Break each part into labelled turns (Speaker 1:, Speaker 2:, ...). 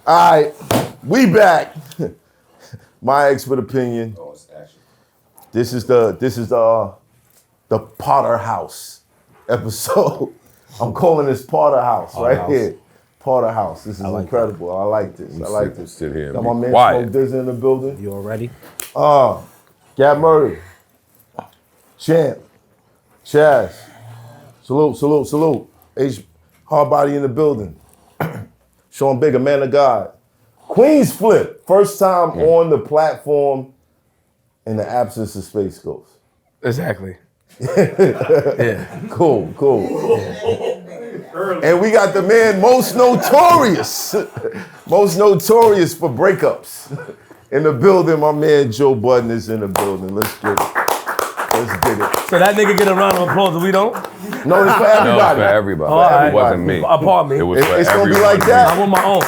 Speaker 1: All right, we back. My expert opinion.
Speaker 2: Oh, it's action.
Speaker 1: This is the Podderhouse episode. I'm calling this Podderhouse right here. Podderhouse. This is incredible. That. I like this. I like this.
Speaker 2: Sit here.
Speaker 1: Got my man Smoke Dizzy in the building.
Speaker 3: You all ready?
Speaker 1: Gab Murray. Champ. Chaz. Salute. H Hardbody in the building. Sean Bigger, man of God. Queenzflip, first time on the platform in the absence of Space Ghost.
Speaker 4: Exactly.
Speaker 1: Yeah. Cool. And we got the man most notorious for breakups in the building. My man Joe Budden is in the building. Let's get it.
Speaker 4: So that nigga get a round of applause and we don't?
Speaker 1: No, it's for everybody.
Speaker 2: No, it's for everybody.
Speaker 4: Right.
Speaker 2: It wasn't me.
Speaker 4: Pardon me.
Speaker 2: It was for
Speaker 1: It's gonna be
Speaker 2: everyone.
Speaker 1: like that.
Speaker 4: I want my own.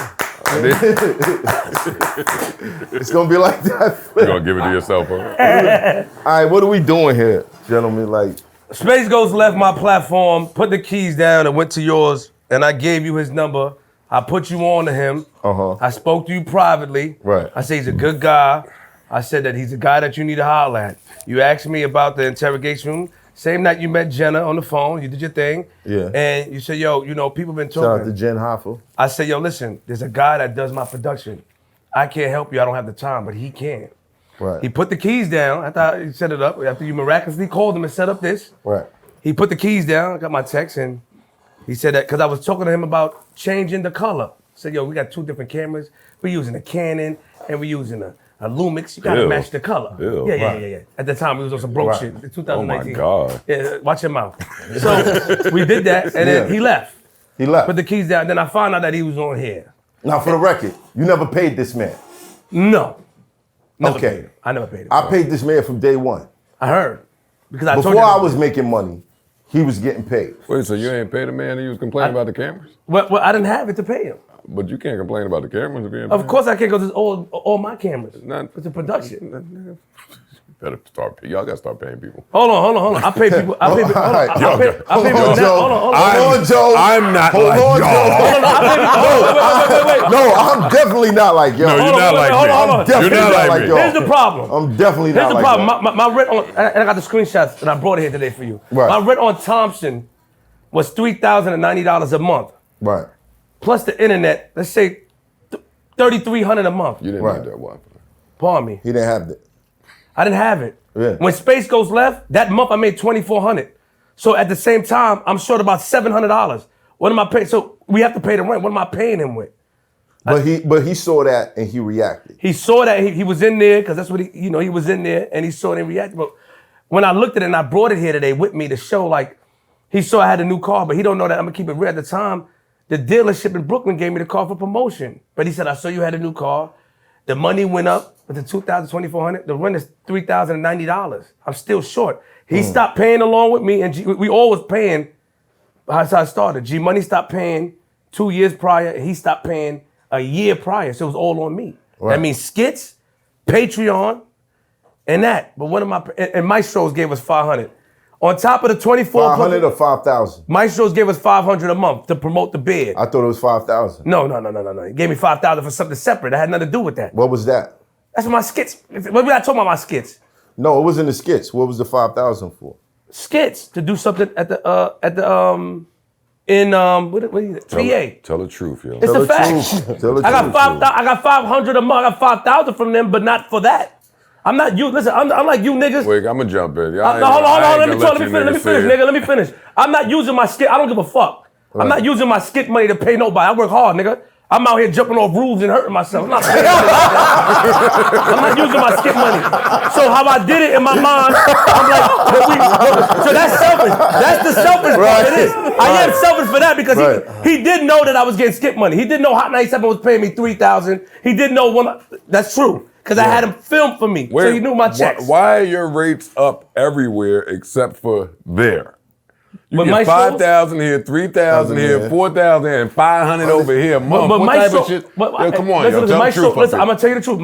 Speaker 1: It's gonna be like that.
Speaker 2: You gonna give it to yourself, huh?
Speaker 1: All right, what are we doing here, gentlemen? Like,
Speaker 4: Space Ghost left my platform, put the keys down, and went to yours, and I gave you his number. I put you on to him. I spoke to you privately.
Speaker 1: Right.
Speaker 4: I said he's a good guy. I said that he's a guy that you need to holler at. You asked me about the interrogation room. Same night you met Jenna on the phone. You did your thing.
Speaker 1: Yeah.
Speaker 4: And you said, yo, you know, people been talking.
Speaker 1: shout out to Jen Hoffa.
Speaker 4: I said, yo, listen, there's a guy that does my production. I can't help you. I don't have the time, but he can.
Speaker 1: Right.
Speaker 4: He put the keys down. I thought he set it up. After you miraculously called him and set up this.
Speaker 1: Right.
Speaker 4: He put the keys down. I got my text, and he said that because I was talking to him about changing the color. I said, yo, we got 2 different cameras. We're using a Canon and we're using a Lumix. You gotta
Speaker 2: Ew.
Speaker 4: match the color.
Speaker 2: Ew.
Speaker 4: Yeah. At the time, we was on some broke shit. 2019.
Speaker 2: Oh my God.
Speaker 4: Yeah, watch your mouth. So we did that, and then he left.
Speaker 1: He left.
Speaker 4: Put the keys down. Then I found out that he was on here.
Speaker 1: Now, for the record, you never paid this man.
Speaker 4: No. Never
Speaker 1: Okay.
Speaker 4: paid him. I never paid him.
Speaker 1: I paid this man from day one.
Speaker 4: I heard. Because I told
Speaker 1: Before
Speaker 4: you.
Speaker 1: I was making money, he was getting paid.
Speaker 2: Wait, so you ain't paid the man and you was complaining about the cameras?
Speaker 4: Well, I didn't have it to pay him.
Speaker 2: But you can't complain about the cameras if you ain't
Speaker 4: Of
Speaker 2: paid.
Speaker 4: course I can't go to all my cameras.
Speaker 2: Not-
Speaker 4: It's a production.
Speaker 2: Better start. Y'all gotta start paying people.
Speaker 4: Hold on. I pay people. I pay people. Hold on. I pay people.
Speaker 1: Hold on, Joe.
Speaker 4: Hold on.
Speaker 1: Hold on, Joe.
Speaker 2: I'm not
Speaker 1: Hold
Speaker 2: like
Speaker 1: on,
Speaker 2: y'all.
Speaker 1: Joe.
Speaker 4: Wait.
Speaker 1: No, I'm definitely not like y'all.
Speaker 2: No, you're not like me.
Speaker 4: Hold on.
Speaker 1: I'm definitely
Speaker 2: You're not like me.
Speaker 1: y'all.
Speaker 4: Here's the problem.
Speaker 1: I'm definitely
Speaker 4: Here's
Speaker 1: not
Speaker 4: the
Speaker 1: like
Speaker 4: problem.
Speaker 1: y'all.
Speaker 4: My rent on, and I got the screenshots, and I brought it here today for you.
Speaker 1: Right.
Speaker 4: My rent on Thompson was $3,090 a month,
Speaker 1: Right.
Speaker 4: plus the internet. Let's say $3,300 a month.
Speaker 2: You didn't
Speaker 1: Right.
Speaker 2: need that Wi-Fi.
Speaker 4: Pardon me.
Speaker 1: He didn't have that.
Speaker 4: I didn't have it.
Speaker 1: Yeah.
Speaker 4: When Space Ghost left, that month I made $2,400. So at the same time, I'm short about $700. What am I paying? So we have to pay the rent. What am I paying him with?
Speaker 1: But he saw that and he reacted.
Speaker 4: He saw that he was in there because that's what he was in there and he saw it and reacted. But when I looked at it and I brought it here today with me to show, like, he saw I had a new car, but he don't know that I'm gonna keep it real. At the time, the dealership in Brooklyn gave me the car for promotion. But he said, I saw you had a new car. The money went up with the $2,400. The rent is $3,090. I'm still short. He stopped paying along with me, and we all was paying. That's how I started. G Money stopped paying 2 years prior, and he stopped paying a year prior. So it was all on me.
Speaker 1: Right.
Speaker 4: That means skits, Patreon, and that. But one of my and Maestros gave us $500. On top of the 24
Speaker 1: 500 or 5,000?
Speaker 4: Maestros gave us $500 a month to promote the bid.
Speaker 1: I thought it was 5,000.
Speaker 4: No. He gave me $5,000 for something separate. That had nothing to do with that.
Speaker 1: What was that?
Speaker 4: That's my skits. We're not talking about my skits.
Speaker 1: No, it wasn't the skits. What was the 5,000 for?
Speaker 4: Skits to do something at the PA.
Speaker 2: Tell the truth, yo.
Speaker 4: It's the fact.
Speaker 1: Tell the
Speaker 4: I got
Speaker 1: truth.
Speaker 4: 5,000. I got $500 a month. I got 5,000 from them, but not for that. I'm not you. Listen, I'm like you niggas.
Speaker 2: Wait, I'm gonna jump in.
Speaker 4: Hold on. Let me finish, nigga. Let me finish. I'm not using my skit. I don't give a fuck.
Speaker 1: Right.
Speaker 4: I'm not using my skit money to pay nobody. I work hard, nigga. I'm out here jumping off roofs and hurting myself. I'm not paying I'm not using my skit money. So how I did it in my mind, I'm like, so that's selfish. That's the selfish part of this. I am selfish for that because he did know that I was getting skit money. He didn't know Hot 97 was paying me $3,000. He didn't know that's true. Because I had him film for me, so he knew my checks.
Speaker 2: Why are your rates up everywhere except for there? You
Speaker 4: But
Speaker 2: get
Speaker 4: Maestro- 5,000
Speaker 2: 5,000 here, 3,000 here, 4,000 here, and 500 over here a month.
Speaker 4: But
Speaker 2: What
Speaker 4: Maestro,
Speaker 2: type of shit? Yo, come on,
Speaker 4: listen,
Speaker 2: yo, tell
Speaker 4: Maestro,
Speaker 2: the truth.
Speaker 4: listen, I'm gonna tell you the truth.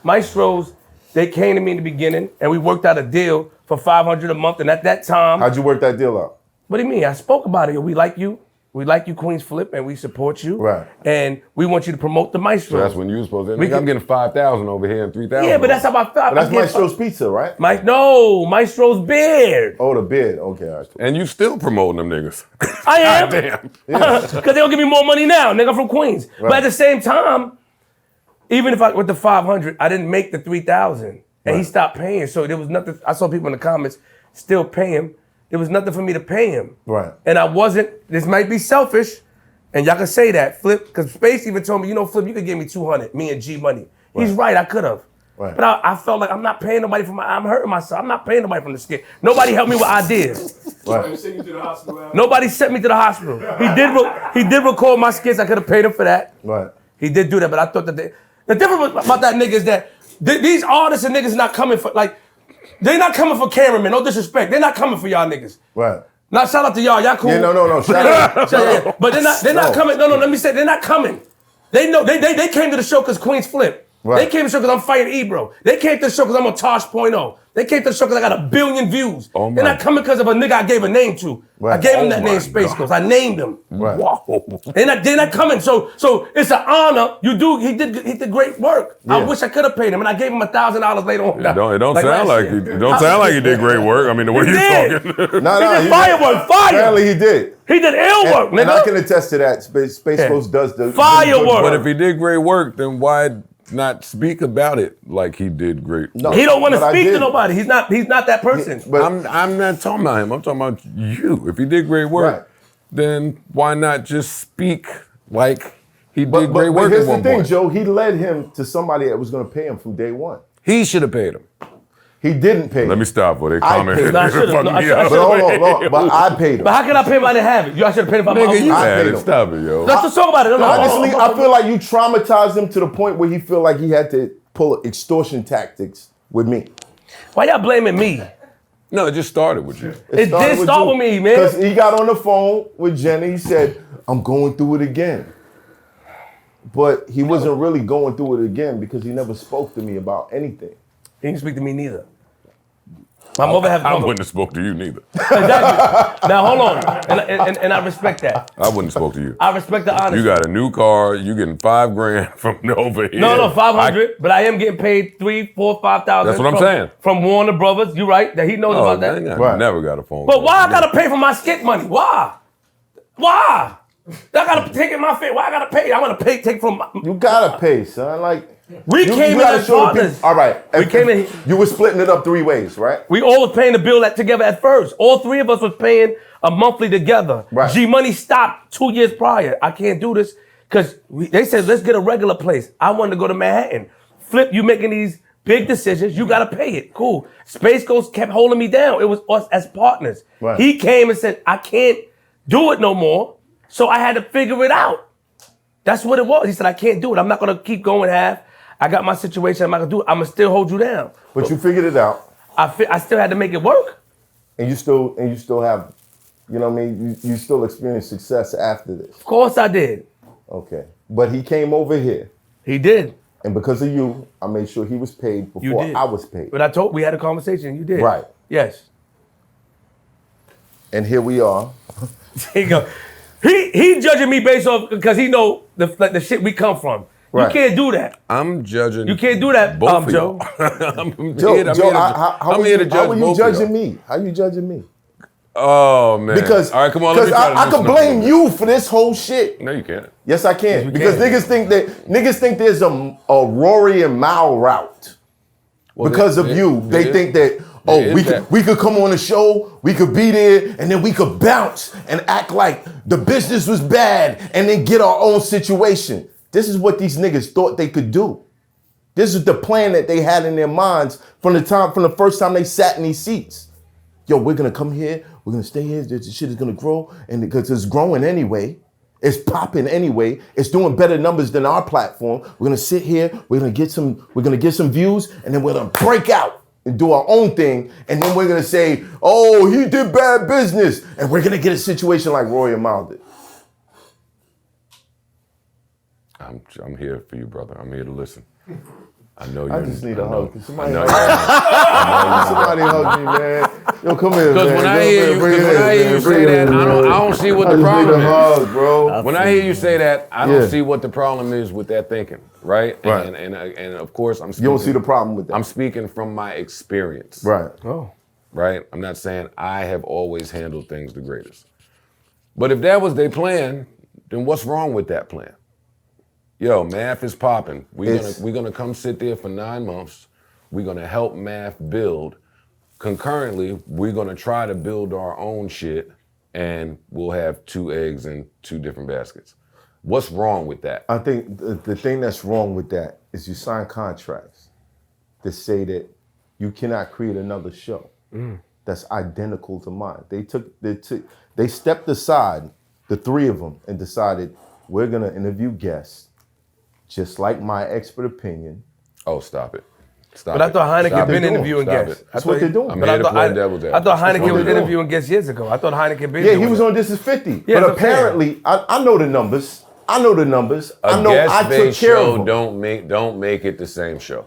Speaker 4: Maestros, they came to me in the beginning, and we worked out a deal for $500 a month. And at that time,
Speaker 1: How'd you work that deal out?
Speaker 4: what do you mean? I spoke about it. We like you. We like you, Queenzflip, and we support you.
Speaker 1: Right.
Speaker 4: And we want you to promote the Maestro.
Speaker 2: So that's when you were supposed to. I'm getting 5,000 over here and 3,000.
Speaker 4: Yeah, but that's how I felt.
Speaker 1: But that's Maestro's Pizza, right?
Speaker 4: No, Maestro's beard.
Speaker 1: Oh, the beard. Okay, all right.
Speaker 2: And you still promoting them niggas.
Speaker 4: I am.
Speaker 2: Damn.
Speaker 4: Because they don't give me more money now, nigga, I'm from Queens. Right. But at the same time, even if I with the 500, I didn't make the 3,000, and he stopped paying. So there was nothing. I saw people in the comments still pay him. There was nothing for me to pay him.
Speaker 1: Right.
Speaker 4: And I wasn't. This might be selfish, and y'all can say that, Flip, because Space even told me, Flip, you could give me 200, me and G Money. He's right. I could have.
Speaker 1: Right.
Speaker 4: But I felt like I'm not paying nobody for I'm hurting myself. I'm not paying nobody from the skit. Nobody helped me with ideas.
Speaker 1: Right.
Speaker 4: Nobody sent me to the hospital. He did record my skits. I could have paid him for that.
Speaker 1: Right.
Speaker 4: He did do that, but I thought that the difference about that nigga is that these artists and niggas not coming for, like, they're not coming for cameramen, no disrespect. They're not coming for y'all niggas.
Speaker 1: Right.
Speaker 4: Now shout out to y'all cool.
Speaker 1: Yeah, no, shout out.
Speaker 4: Yeah. But they're not coming. No, let me say, they're not coming. They know, they came to the show because Queenzflip.
Speaker 1: Right.
Speaker 4: They came to the show because I'm fighting Ebro. They came to the show because I'm on Tosh.0. They came to the show because I got 1 billion views.
Speaker 2: Oh,
Speaker 4: they're not coming because of a nigga I gave a name to.
Speaker 1: Right.
Speaker 4: I gave him that
Speaker 2: my
Speaker 4: name, Space
Speaker 2: God.
Speaker 4: Ghost. I named him.
Speaker 1: Right.
Speaker 2: Wow.
Speaker 4: They're not coming. So it's an honor. He did great work.
Speaker 1: Yeah.
Speaker 4: I wish I could have paid him, and I gave him $1,000 later on.
Speaker 2: It don't sound
Speaker 4: last
Speaker 2: like
Speaker 4: year.
Speaker 2: it don't sound like he did great work. I mean, the way
Speaker 4: He
Speaker 2: you're
Speaker 4: did.
Speaker 2: talking.
Speaker 1: No,
Speaker 4: He did firework, fire.
Speaker 1: Apparently he did.
Speaker 4: He did ill work,
Speaker 1: And I
Speaker 4: nigga.
Speaker 1: can attest to that. Space Ghost does the
Speaker 4: Firework.
Speaker 2: But if he did great work, then why not speak about it like he did great?
Speaker 1: No,
Speaker 4: He don't want to
Speaker 1: but I
Speaker 4: speak to
Speaker 1: did.
Speaker 4: nobody. He's not that person.
Speaker 1: But
Speaker 2: I'm not talking about him. I'm talking about you. If he did great work,
Speaker 1: Right.
Speaker 2: then why not just speak like he did
Speaker 1: but
Speaker 2: great work
Speaker 1: here's
Speaker 2: at
Speaker 1: the
Speaker 2: one
Speaker 1: thing,
Speaker 2: point?
Speaker 1: Joe. He led him to somebody that was going to pay him from day one.
Speaker 2: He should have paid him.
Speaker 1: He didn't pay him.
Speaker 2: Let me stop before they
Speaker 1: I
Speaker 2: comment.
Speaker 1: paid him.
Speaker 4: No, I should've.
Speaker 2: Fuck
Speaker 4: No, I
Speaker 2: me
Speaker 4: should've.
Speaker 2: up.
Speaker 1: But hold on. But I paid him.
Speaker 4: But how can I pay if I didn't have it? I should have paid if I
Speaker 2: Nigga, you
Speaker 1: I
Speaker 2: had
Speaker 1: paid
Speaker 2: it.
Speaker 1: him.
Speaker 2: Stop it, yo.
Speaker 4: Let's just talk about it. No,
Speaker 1: Honestly, I feel like you traumatized him to the point where he feel like he had to pull extortion tactics with me.
Speaker 4: Why y'all blaming me?
Speaker 2: No, it just started with you.
Speaker 4: It did start with me, man.
Speaker 1: Because he got on the phone with Jenny. He said, I'm going through it again. But he wasn't really going through it again because he never spoke to me about anything.
Speaker 4: He didn't speak to me neither. My mother have
Speaker 2: I wouldn't have spoke to you neither.
Speaker 4: Exactly. Now hold on, and I respect that.
Speaker 2: I wouldn't have spoke to you.
Speaker 4: I respect the honesty.
Speaker 2: You got a new car. You getting $5,000 from over here.
Speaker 4: No, 500. But I am getting paid 3, 4, 5,000.
Speaker 2: That's what I'm saying.
Speaker 4: From Warner Brothers. You right? That he knows
Speaker 2: Oh,
Speaker 4: about that.
Speaker 2: I
Speaker 1: Right.
Speaker 2: never got a phone
Speaker 4: But
Speaker 2: call
Speaker 4: why I
Speaker 2: from you.
Speaker 4: gotta pay for my skit money? Why? I gotta take it my face. Why I gotta pay? I want to take from.
Speaker 1: You gotta pay, son. Like
Speaker 4: We
Speaker 1: you
Speaker 4: came in
Speaker 1: gotta
Speaker 4: as
Speaker 1: show the
Speaker 4: partners.
Speaker 1: people- All right.
Speaker 4: We came in.
Speaker 1: You were splitting it up 3 ways, right?
Speaker 4: We all was paying the bill together at first. All 3 of us was paying a monthly together.
Speaker 1: Right.
Speaker 4: G Money stopped 2 years prior. I can't do this because they said let's get a regular place. I wanted to go to Manhattan. Flip, you making these big decisions, you gotta pay it. Cool. Space Ghost kept holding me down. It was us as partners.
Speaker 1: Right.
Speaker 4: He came and said, I can't do it no more. So I had to figure it out. That's what it was. He said, I can't do it. I'm not gonna keep going half. I got my situation. I'm not gonna do it. I'm gonna still hold you down.
Speaker 1: But you figured it out,
Speaker 4: I still had to make it work.
Speaker 1: and you still have, you know what I mean? You still experienced success after this.
Speaker 4: Of course I did.
Speaker 1: Okay. But he came over here,
Speaker 4: He did.
Speaker 1: and because of you, I made sure he was paid
Speaker 4: You
Speaker 1: before
Speaker 4: did.
Speaker 1: I was paid.
Speaker 4: But we had a conversation. You did.
Speaker 1: Right.
Speaker 4: Yes.
Speaker 1: And here we are.
Speaker 4: There you go. He judging me based off because he know the shit we come from.
Speaker 1: Right.
Speaker 4: You can't do that.
Speaker 2: I'm judging.
Speaker 4: You can't do that,
Speaker 2: both of
Speaker 4: Joe.
Speaker 2: y'all. I'm
Speaker 1: Joe,
Speaker 2: here to
Speaker 1: how
Speaker 2: judge
Speaker 1: are you
Speaker 2: both of
Speaker 1: judging
Speaker 2: y'all.
Speaker 1: me? How you judging me?
Speaker 2: Oh man.
Speaker 1: Because
Speaker 2: all right, come on. Let me try to
Speaker 1: I
Speaker 2: loosen
Speaker 1: can
Speaker 2: up a
Speaker 1: blame
Speaker 2: little
Speaker 1: you for this whole shit.
Speaker 2: bit. No, you can't.
Speaker 1: Yes, I can.
Speaker 4: you
Speaker 1: Because
Speaker 4: can.
Speaker 1: niggas think there's a Rory and Mal route.
Speaker 2: Well,
Speaker 1: Because of you, they think that we could come on the show, we could be there, and then we could bounce and act like the business was bad, and then get our own situation. This is what these niggas thought they could do. This is the plan that they had in their minds from the first time they sat in these seats. Yo, we're gonna come here, we're gonna stay here, this shit is gonna grow, and because it's growing anyway, it's popping anyway, it's doing better numbers than our platform. We're gonna sit here, we're gonna get some views, and then we're gonna break out and do our own thing, and then we're gonna say, oh, he did bad business, and we're gonna get a situation like Roy and Mal did.
Speaker 2: I'm here for you, brother. I'm here to listen. I know you.
Speaker 1: I just need a hug. Can Somebody,
Speaker 2: I know
Speaker 1: somebody hug me, man. Yo, come here, man.
Speaker 2: Because when I hear you say that, I don't see what the problem
Speaker 1: is.
Speaker 2: is.
Speaker 1: Bro.
Speaker 2: When I hear you say that, I don't see what the problem is with that thinking, right?
Speaker 1: Right.
Speaker 2: And of course, I'm speaking.
Speaker 1: You don't see the problem with that.
Speaker 2: I'm speaking from my experience.
Speaker 1: Right.
Speaker 4: Oh.
Speaker 2: Right? I'm not saying I have always handled things the greatest. But if that was their plan, then what's wrong with that plan? Yo, math is popping. We're gonna come sit there for 9 months. We're gonna help math build. Concurrently, we're gonna try to build our own shit, and we'll have 2 eggs in 2 different baskets. What's wrong with that?
Speaker 1: I think the thing that's wrong with that is you sign contracts that say that you cannot create another show that's identical to mine. They stepped aside, the 3 of them, and decided we're gonna interview guests just like my expert opinion.
Speaker 2: Oh, stop it.
Speaker 4: But I thought Heineken been interviewing guests.
Speaker 1: That's what they're doing.
Speaker 2: I'm here to play devil's advocate.
Speaker 4: I thought Heineken was interviewing guests years ago. I thought Heineken been doing
Speaker 1: he was
Speaker 4: it.
Speaker 1: on This Is 50.
Speaker 4: Yeah,
Speaker 1: but apparently, I know the numbers. I know the numbers. I know I took care of them.
Speaker 2: Don't make it the same show.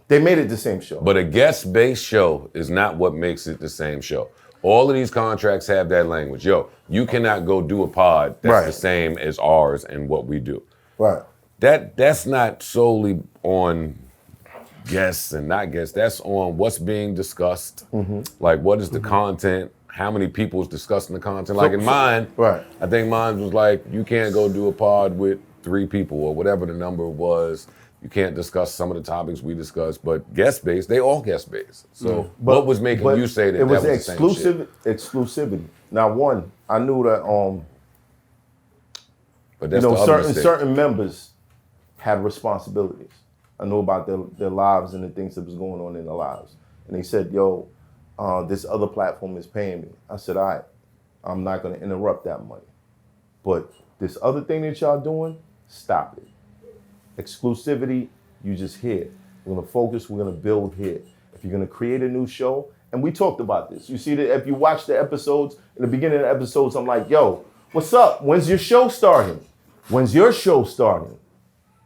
Speaker 1: They made it the same show.
Speaker 2: But a guest-based show is not what makes it the same show. All of these contracts have that language. Yo, you cannot go do a pod that's the same as ours and what we do.
Speaker 1: Right.
Speaker 2: That's not solely on guests and not guests. That's on what's being discussed. Like, what is the content? How many people is discussing the content? Like in mine, I think mine was like, you can't go do a pod with 3 people or whatever the number was. You can't discuss some of the topics we discussed, but guest-based, they all guest-based. So what was making you say that
Speaker 1: it was
Speaker 2: that was
Speaker 1: exclusive, exclusivity. Now, one, I knew that
Speaker 2: but that's the other mistake.
Speaker 1: certain members had responsibilities. I knew about their lives and the things that was going on in their lives. And they said, yo, this other platform is paying me. I said, all right, I'm not gonna interrupt that money. But this other thing that y'all doing, stop it. Exclusivity, you just here. We're gonna focus, we're gonna build here. If you're gonna create a new show, and we talked about this. You see that if you watch the episodes, in the beginning of the episodes, I'm like, yo, what's up? When's your show starting? When's your show starting?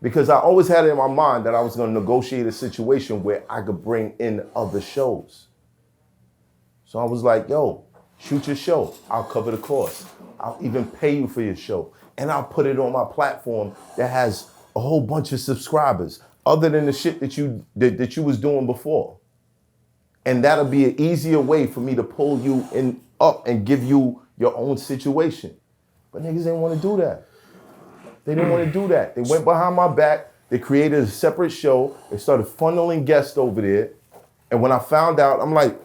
Speaker 1: Because I always had it in my mind that I was gonna negotiate a situation where I could bring in other shows. So I was like, yo, shoot your show. I'll cover the cost. I'll even pay you for your show. And I'll put it on my platform that has a whole bunch of subscribers, other than the shit that you was doing before. And that'll be an easier way for me to pull you up and give you your own situation. But niggas didn't want to do that. They didn't want to do that. They went behind my back. They created a separate show. They started funneling guests over there. And when I found out, I'm like,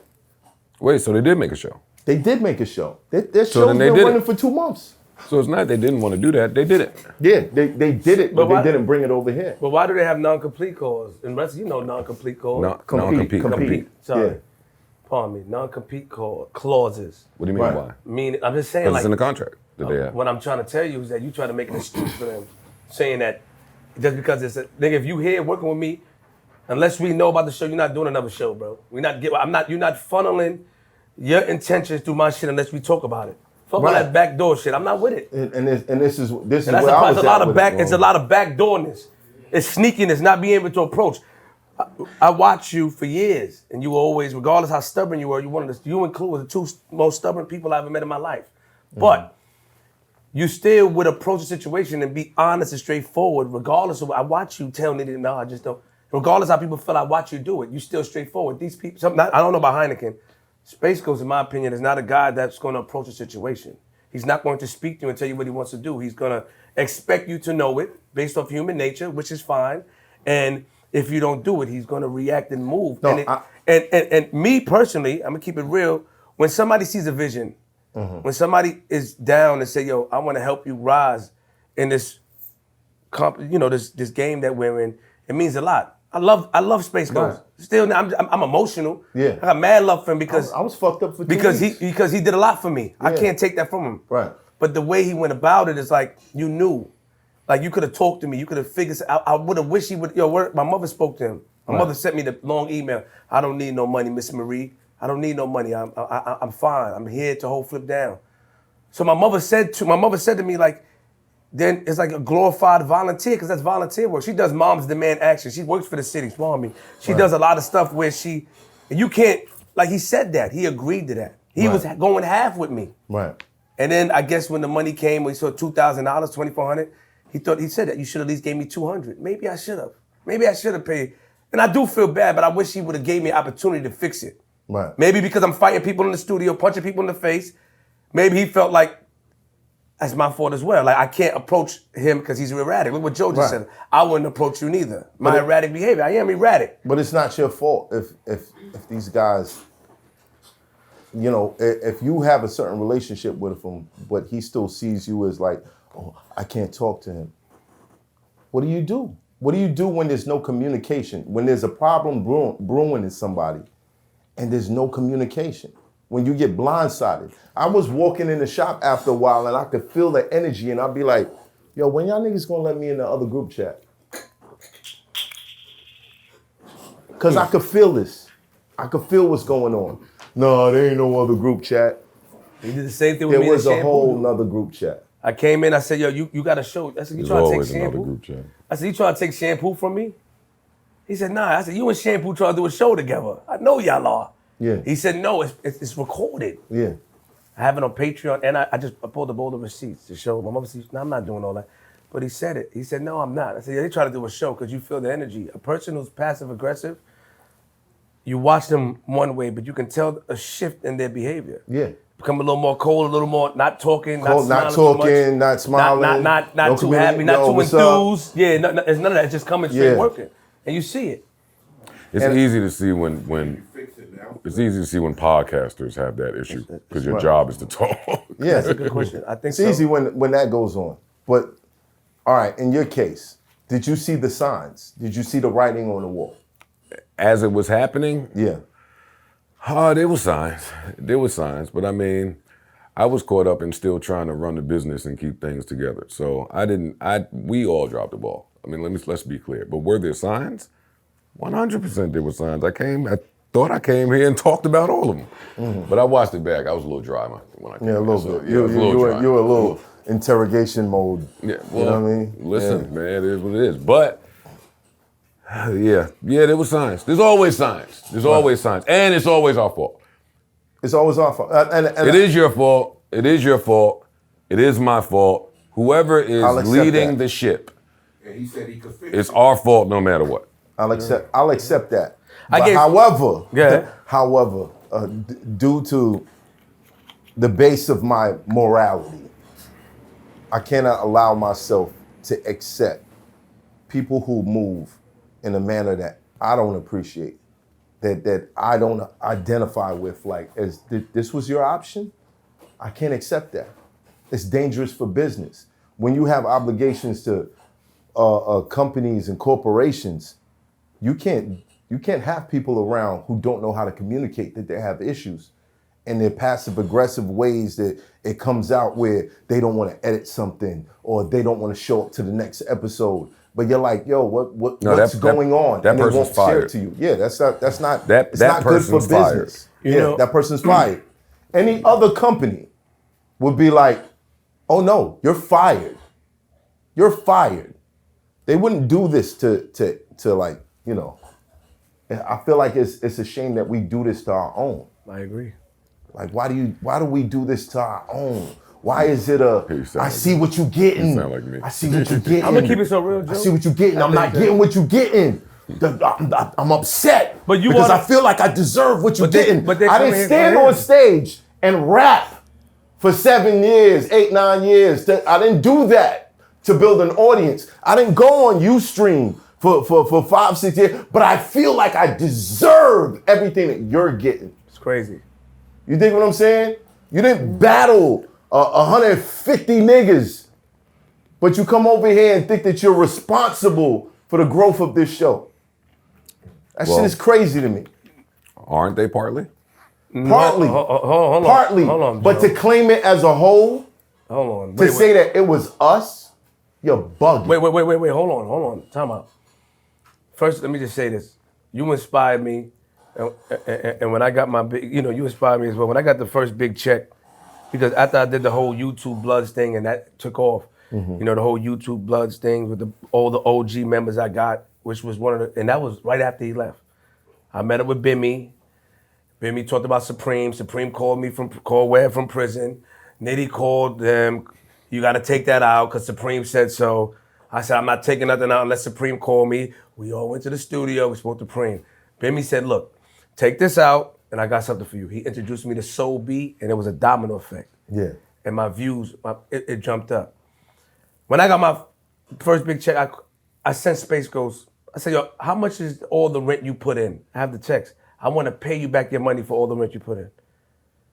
Speaker 2: wait, so they did make a show?
Speaker 1: They did make a show. Their show's been running for 2 months.
Speaker 2: So it's not they didn't want to do that. They did it.
Speaker 1: Yeah, they did it, but they didn't bring it over here.
Speaker 4: But why do they have non-complete clause? And rest, you know non-complete clause.
Speaker 1: Compete.
Speaker 4: Sorry.
Speaker 1: Yeah.
Speaker 4: Pardon me. Non-compete clauses.
Speaker 2: What do you mean why?
Speaker 4: I'm just saying,
Speaker 2: Because
Speaker 4: like,
Speaker 2: it's in the contract that they have.
Speaker 4: what I'm trying to tell you is that you try to make an excuse for them, saying that just because it's a nigga, if you here working with me, unless we know about the show, you're not doing another show, bro. You're not funneling your intentions through my shit unless we talk about it. Fuck all that backdoor shit. I'm not with it.
Speaker 1: And this is where
Speaker 4: It's
Speaker 1: I was at with it,
Speaker 4: It's a lot of backdoorness. It's sneakiness, not being able to approach. I watched you for years, and you were always, regardless how stubborn you were, you include were the 2 most stubborn people I ever met in my life. But you still would approach a situation and be honest and straightforward, regardless of. I watch you tell me, no, I just don't. Regardless how people feel, I watch you do it. You still straightforward. These people, I don't know about Heineken. Space Ghost, in my opinion, is not a guy that's going to approach a situation. He's not going to speak to you and tell you what he wants to do. He's going to expect you to know it based off human nature, which is fine. And if you don't do it, he's going to react and move. And me personally, I'm going to keep it real. When somebody sees a vision, when somebody is down and say, yo, I want to help you rise in this, this game that we're in, it means a lot. I love Space Ghost. Still, I'm emotional.
Speaker 1: Yeah.
Speaker 4: I got mad love for him because
Speaker 1: I was fucked up for 2
Speaker 4: because
Speaker 1: weeks.
Speaker 4: because he did a lot for me. Yeah. I can't take that from him.
Speaker 1: Right.
Speaker 4: But the way he went about it is like you knew, like you could have talked to me. You could have figured. I would have wished he would. My mother spoke to him. My mother sent me the long email. I don't need no money, Miss Marie. I don't need no money. I'm fine. I'm here to hold Flip down. So my mother said to me like, then it's like a glorified volunteer because that's volunteer work. She does Moms Demand Action. She works for the city, small me. She does a lot of stuff where and you can't, like he said that, he agreed to that. He was going half with me.
Speaker 1: Right.
Speaker 4: And then I guess when the money came, when he saw $2,000, $2,400, he said that you should at least gave me $200. Maybe I should have. Maybe I should have paid. And I do feel bad, but I wish he would have gave me an opportunity to fix it.
Speaker 1: Right.
Speaker 4: Maybe because I'm fighting people in the studio, punching people in the face. Maybe he felt like that's my fault as well. Like I can't approach him because he's erratic. Look what Joe just said. I wouldn't approach you neither. My erratic behavior. I am erratic.
Speaker 1: But it's not your fault if these guys, you know, if you have a certain relationship with him, but he still sees you as like, oh, I can't talk to him. What do you do? What do you do when there's no communication? When there's a problem brewing in somebody and there's no communication? When you get blindsided. I was walking in the shop after a while and I could feel the energy and I'd be like, yo, when y'all niggas gonna let me in the other group chat? Cause I could feel this. I could feel what's going on. No, there ain't no other group chat.
Speaker 4: He did the same thing with me.
Speaker 1: There was a whole nother group chat.
Speaker 4: I came in, I said, yo, you got to show. I said, you trying to take shampoo?
Speaker 2: Group chat.
Speaker 4: I said, you trying to take shampoo from me? He said, nah. I said, you and Shampoo trying to do a show together. I know y'all are.
Speaker 1: Yeah.
Speaker 4: He said, no, it's recorded.
Speaker 1: Yeah.
Speaker 4: I have it on Patreon, and I pulled up all the receipts to show. My mother said, no, I'm not doing all that. But he said it. He said, no, I'm not. I said, yeah, they try to do a show because you feel the energy. A person who's passive-aggressive, you watch them one way, but you can tell a shift in their behavior.
Speaker 1: Yeah.
Speaker 4: Become a little more cold, a little more not talking,
Speaker 1: Cold, not talking, not smiling.
Speaker 4: Not
Speaker 1: no
Speaker 4: too happy, not too enthused.
Speaker 1: Up?
Speaker 4: Yeah, it's none of that. It's just coming straight working. And you see it.
Speaker 2: It's easy to see when it's easy to see when podcasters have that issue because your job is to talk.
Speaker 1: Yeah,
Speaker 4: That's a good question. I think
Speaker 1: it's easy when that goes on. But all right, in your case, did you see the signs? Did you see the writing on the wall?
Speaker 2: As it was happening,
Speaker 1: Yeah.
Speaker 2: there were signs. There were signs, but I mean, I was caught up in still trying to run the business and keep things together. So we all dropped the ball. I mean, let's be clear. But were there signs? 100% there were signs. I thought I came here and talked about all of them. Mm-hmm. But I watched it back. I was a little dry when I came
Speaker 1: a little
Speaker 2: here,
Speaker 1: bit.
Speaker 2: So,
Speaker 1: You were a little interrogation mode.
Speaker 2: Yeah, well,
Speaker 1: you know what I mean?
Speaker 2: Listen, man, it is what it is. But yeah, there were signs. There's always signs. There's always signs. And it's always our fault.
Speaker 1: It's always our fault.
Speaker 2: It is your fault. It is your fault. It is my fault. Whoever is leading the ship,
Speaker 3: and he said he could fix
Speaker 2: it's our fault no matter what.
Speaker 1: I'll accept that. However, due to the base of my morality, I cannot allow myself to accept people who move in a manner that I don't appreciate, that I don't identify with. Like, as this was your option, I can't accept that. It's dangerous for business. When you have obligations to companies and corporations, you can't have people around who don't know how to communicate that they have issues, and their passive aggressive ways that it comes out where they don't want to edit something or they don't want to show up to the next episode. But you're like, yo, what's going on?
Speaker 2: That
Speaker 1: and they
Speaker 2: person's
Speaker 1: won't
Speaker 2: fired.
Speaker 1: share it to you. Yeah, that's not
Speaker 2: that
Speaker 1: it's not good for
Speaker 2: person's fired.
Speaker 1: business. That person's fired. Any other company would be like, oh no, you're fired. You're fired. They wouldn't do this to like, you know. I feel like it's a shame that we do this to our own.
Speaker 4: I agree.
Speaker 1: Like, why do we do this to our own? Why is it I see what you getting.
Speaker 2: You sound like me.
Speaker 1: I see what you getting.
Speaker 4: I'm gonna keep it so real, Joe.
Speaker 1: I see what you getting. I'm not getting what you getting. I'm upset because I feel like I deserve what you're getting. I didn't stand on stage and rap for 7 years, 8, 9 years. I didn't do that to build an audience. I didn't go on Ustream for 5, 6 years, but I feel like I deserve everything that you're getting.
Speaker 4: It's crazy.
Speaker 1: You dig what I'm saying? You didn't battle 150 niggas, but you come over here and think that you're responsible for the growth of this show. That shit is crazy to me.
Speaker 2: Aren't they partly?
Speaker 1: Partly.
Speaker 4: Hold on,
Speaker 1: but
Speaker 4: Joe.
Speaker 1: to claim it as a whole,
Speaker 4: say
Speaker 1: that it was us, you're bugging.
Speaker 4: Wait, hold on. Time out. First, let me just say this. You inspired me, and when I got my big, you inspired me as well. When I got the first big check, because after I did the whole YouTube Bloods thing and that took off, You know, the whole YouTube Bloods thing with all the OG members I got, which was one of the, and that was right after he left. I met up with Bimmy. Bimmy talked about Supreme. Supreme called Webb from prison. Nitty called them. You got to take that out because Supreme said so. I said, I'm not taking nothing out unless Supreme called me. We all went to the studio. We spoke to Supreme. Bimmy said, look, take this out and I got something for you. He introduced me to Soul B and it was a domino effect.
Speaker 1: Yeah.
Speaker 4: And my views, it jumped up. When I got my first big check, I sent Space Ghost. I said, yo, how much is all the rent you put in? I have the checks. I want to pay you back your money for all the rent you put in.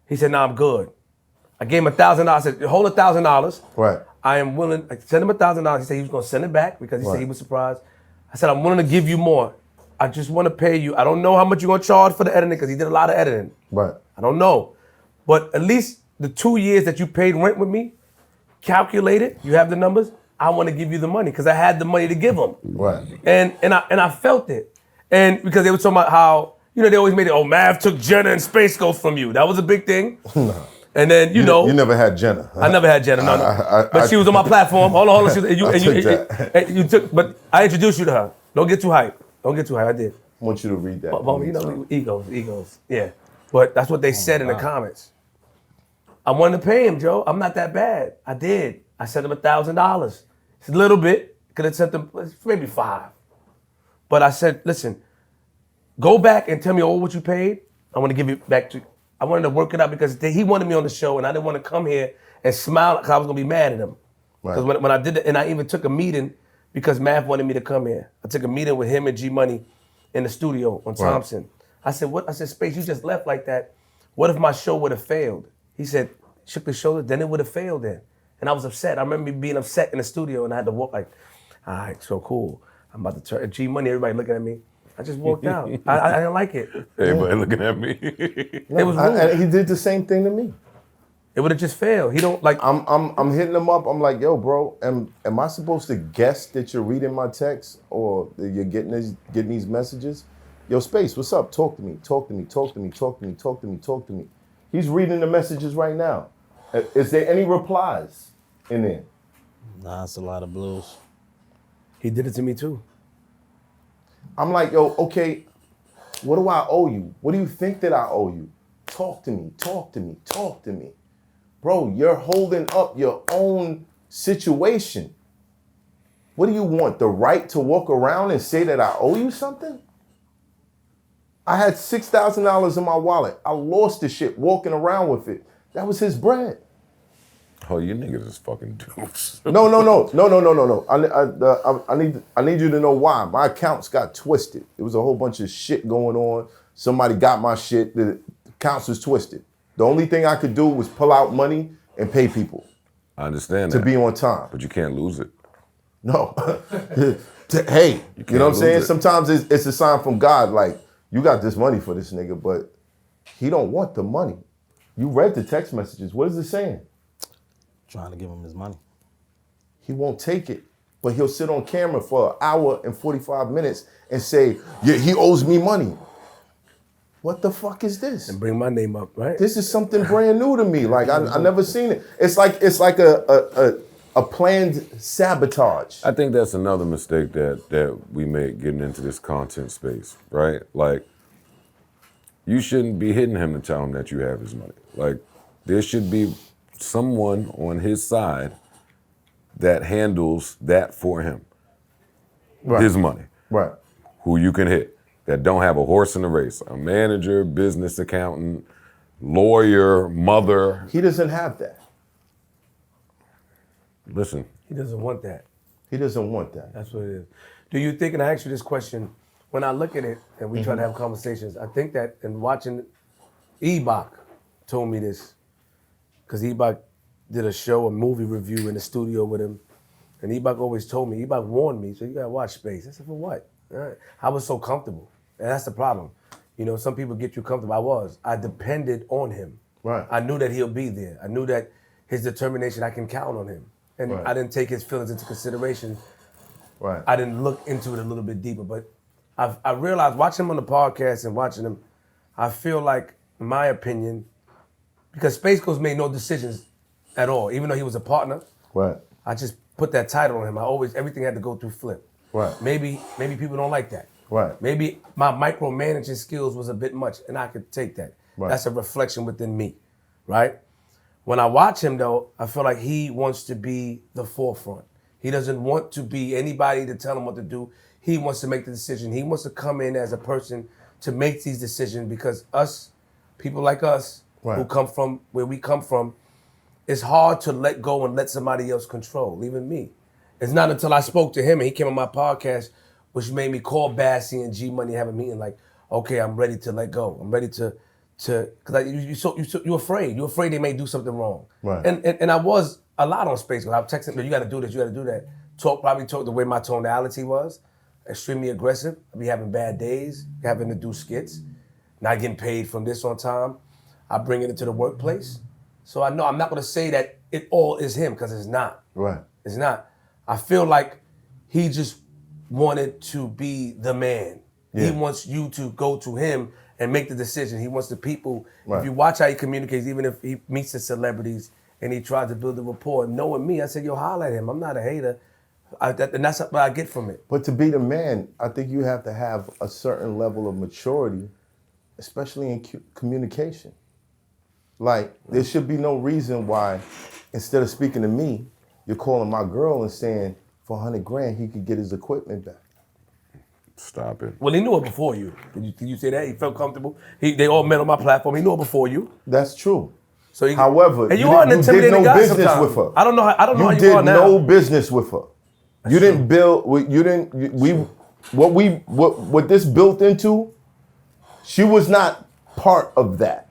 Speaker 4: He said, nah, I'm good. I gave him $1,000. I said, hold $1,000.
Speaker 1: Right.
Speaker 4: I am willing, I sent him $1,000. He said he was going to send it back because he said he was surprised. I said, I'm willing to give you more. I just want to pay you. I don't know how much you're going to charge for the editing because he did a lot of editing.
Speaker 1: Right.
Speaker 4: I don't know. But at least the 2 years that you paid rent with me, calculate it, you have the numbers, I want to give you the money because I had the money to give him.
Speaker 1: Right.
Speaker 4: And I felt it. And because they were talking about how, you know, they always made it, oh, Mav took Jenna and Space Ghost from you. That was a big thing.
Speaker 1: No.
Speaker 4: And then, you know.
Speaker 1: You never had Jenna.
Speaker 4: I never had Jenna, no. But she was on my platform. Hold on. You took, but I introduced you to her. Don't get too hype. I did.
Speaker 1: I want you to read that.
Speaker 4: But, you know, egos. Yeah. But that's what they said in the comments. I wanted to pay him, Joe. I'm not that bad. I did. I sent him $1,000. It's a little bit. Could have sent him maybe $5. But I said, listen, go back and tell me all what you paid. I want to give you back to you. I wanted to work it out because he wanted me on the show and I didn't want to come here and smile because I was going to be mad at him. Because when I did it, and I even took a meeting because Mav wanted me to come here. I took a meeting with him and G Money in the studio on Thompson. I said, what? I said, Space, you just left like that. What if my show would have failed? He said, shook his shoulder, then it would have failed then. And I was upset. I remember being upset in the studio and I had to walk like, all right, so cool. I'm about to turn G Money, everybody looking at me. I just walked out. I didn't like it.
Speaker 2: Everybody looking at me.
Speaker 4: It was rude.
Speaker 1: He did the same thing to me.
Speaker 4: It would have just failed. He don't like.
Speaker 1: I'm hitting him up. I'm like, yo, bro, am I supposed to guess that you're reading my text or that you're getting these messages? Yo, Space, what's up? Talk to me. He's reading the messages right now. Is there any replies in there?
Speaker 5: Nah, it's a lot of blues.
Speaker 4: He did it to me too.
Speaker 1: I'm like, yo, okay, what do I owe you? What do you think that I owe you? Talk to me. Bro, you're holding up your own situation. What do you want? The right to walk around and say that I owe you something? I had $6,000 in my wallet. I lost the shit walking around with it. That was his bread.
Speaker 2: Oh, you niggas is fucking dupes.
Speaker 1: No. I need you to know why. My accounts got twisted. There was a whole bunch of shit going on. Somebody got my shit. The accounts was twisted. The only thing I could do was pull out money and pay people.
Speaker 2: I understand
Speaker 1: to
Speaker 2: that.
Speaker 1: be on time.
Speaker 2: But you can't lose it.
Speaker 1: No. Hey, you know what I'm saying?
Speaker 2: It.
Speaker 1: Sometimes it's a sign from God, like, you got this money for this nigga, but he don't want the money. You read the text messages. What is it saying?
Speaker 5: Trying to give him his money.
Speaker 1: He won't take it, but he'll sit on camera for an hour and 45 minutes and say, yeah, he owes me money. What the fuck is this?
Speaker 4: And bring my name up, right?
Speaker 1: This is something brand new to me. Like, I never seen it. It's like a planned sabotage.
Speaker 2: I think that's another mistake that we make getting into this content space, right? Like, you shouldn't be hitting him to tell him that you have his money. Like, there should be someone on his side that handles that for him.
Speaker 1: Right.
Speaker 2: His money.
Speaker 1: Right.
Speaker 2: Who you can hit. That don't have a horse in the race. A manager, business accountant, lawyer, mother.
Speaker 1: He doesn't have that.
Speaker 2: Listen.
Speaker 4: He doesn't want that.
Speaker 1: He doesn't want that.
Speaker 4: That's what it is. Do you think, and I ask you this question, when I look at it and we try to have conversations, I think that in watching, Ebach told me this, because Ebach did a movie review in the studio with him, and Ebach always told me, Ebach warned me, so you gotta watch Space. I said, for what? I was so comfortable, and that's the problem. You know, some people get you comfortable. I depended on him.
Speaker 1: Right.
Speaker 4: I knew that he'll be there. I knew that his determination, I can count on him. And
Speaker 1: right.
Speaker 4: I didn't take his feelings into consideration.
Speaker 1: Right.
Speaker 4: I didn't look into it a little bit deeper, but I realized watching him on the podcast and watching him, I feel like, in my opinion, because Space Ghost made no decisions at all, even though he was a partner.
Speaker 1: Right.
Speaker 4: I just put that title on him. Everything had to go through Flip.
Speaker 1: Right.
Speaker 4: Maybe people don't like that.
Speaker 1: Right.
Speaker 4: Maybe my micromanaging skills was a bit much, and I could take that.
Speaker 1: Right.
Speaker 4: That's a reflection within me, right? When I watch him, though, I feel like he wants to be the forefront. He doesn't want to be anybody to tell him what to do. He wants to make the decision. He wants to come in as a person to make these decisions because us, people like us, who come from where we come from, it's hard to let go and let somebody else control, even me. It's not until I spoke to him and he came on my podcast, which made me call Bassie and G Money, have a meeting like, okay, I'm ready to let go. I'm ready to because you're afraid. You're afraid they may do something wrong.
Speaker 1: Right.
Speaker 4: And I was a lot on space. I was texting, you got to do this, you got to do that. Probably talk the way my tonality was, extremely aggressive. I'd be having bad days, having to do skits, not getting paid from this on time. I bring it into the workplace. So I know I'm not going to say that it all is him because it's not.
Speaker 1: Right.
Speaker 4: It's not. I feel like he just wanted to be the man.
Speaker 1: Yeah.
Speaker 4: He wants you to go to him and make the decision. He wants the people.
Speaker 1: Right.
Speaker 4: If you watch how he communicates, even if he meets the celebrities and he tries to build a rapport, knowing me, I said, yo, holla at him. I'm not a hater. And that's what I get from it.
Speaker 1: But to be the man, I think you have to have a certain level of maturity, especially in communication. Like, there should be no reason why, instead of speaking to me, you're calling my girl and saying, for 100 grand, he could get his equipment back.
Speaker 2: Stop it.
Speaker 4: Well, he knew it before you. Did you say that? He felt comfortable. They all met on my platform. He knew it before you.
Speaker 1: That's true.
Speaker 4: So
Speaker 1: However,
Speaker 4: and
Speaker 1: you
Speaker 4: are an
Speaker 1: did
Speaker 4: intimidating
Speaker 1: no
Speaker 4: guy
Speaker 1: business
Speaker 4: sometimes.
Speaker 1: with her.
Speaker 4: I don't know how
Speaker 1: You
Speaker 4: you
Speaker 1: did
Speaker 4: are now.
Speaker 1: no business with her. You didn't build. You didn't. What this built into, she was not part of that.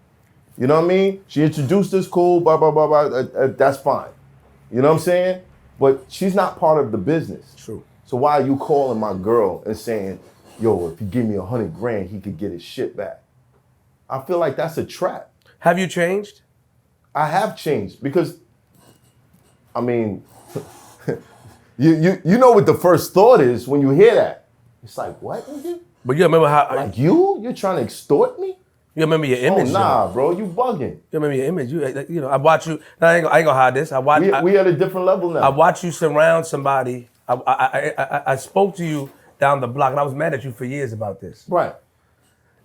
Speaker 1: You know what I mean? She introduced us, cool, blah blah blah blah. That's fine. You know what I'm saying? But she's not part of the business.
Speaker 4: True.
Speaker 1: So why are you calling my girl and saying, yo, if you give me 100 grand, he could get his shit back? I feel like that's a trap.
Speaker 4: Have you changed?
Speaker 1: I have changed because, I mean, you know what the first thought is when you hear that. It's like, what, nigga?
Speaker 4: But you remember how?
Speaker 1: Like you're trying to extort me?
Speaker 4: You remember your image?
Speaker 1: Oh, nah, bro, you bugging.
Speaker 4: You remember your image? You know, I watch you. I ain't gonna hide this.
Speaker 1: We at a different level now.
Speaker 4: I watch you surround somebody. I spoke to you down the block, and I was mad at you for years about this.
Speaker 1: Right.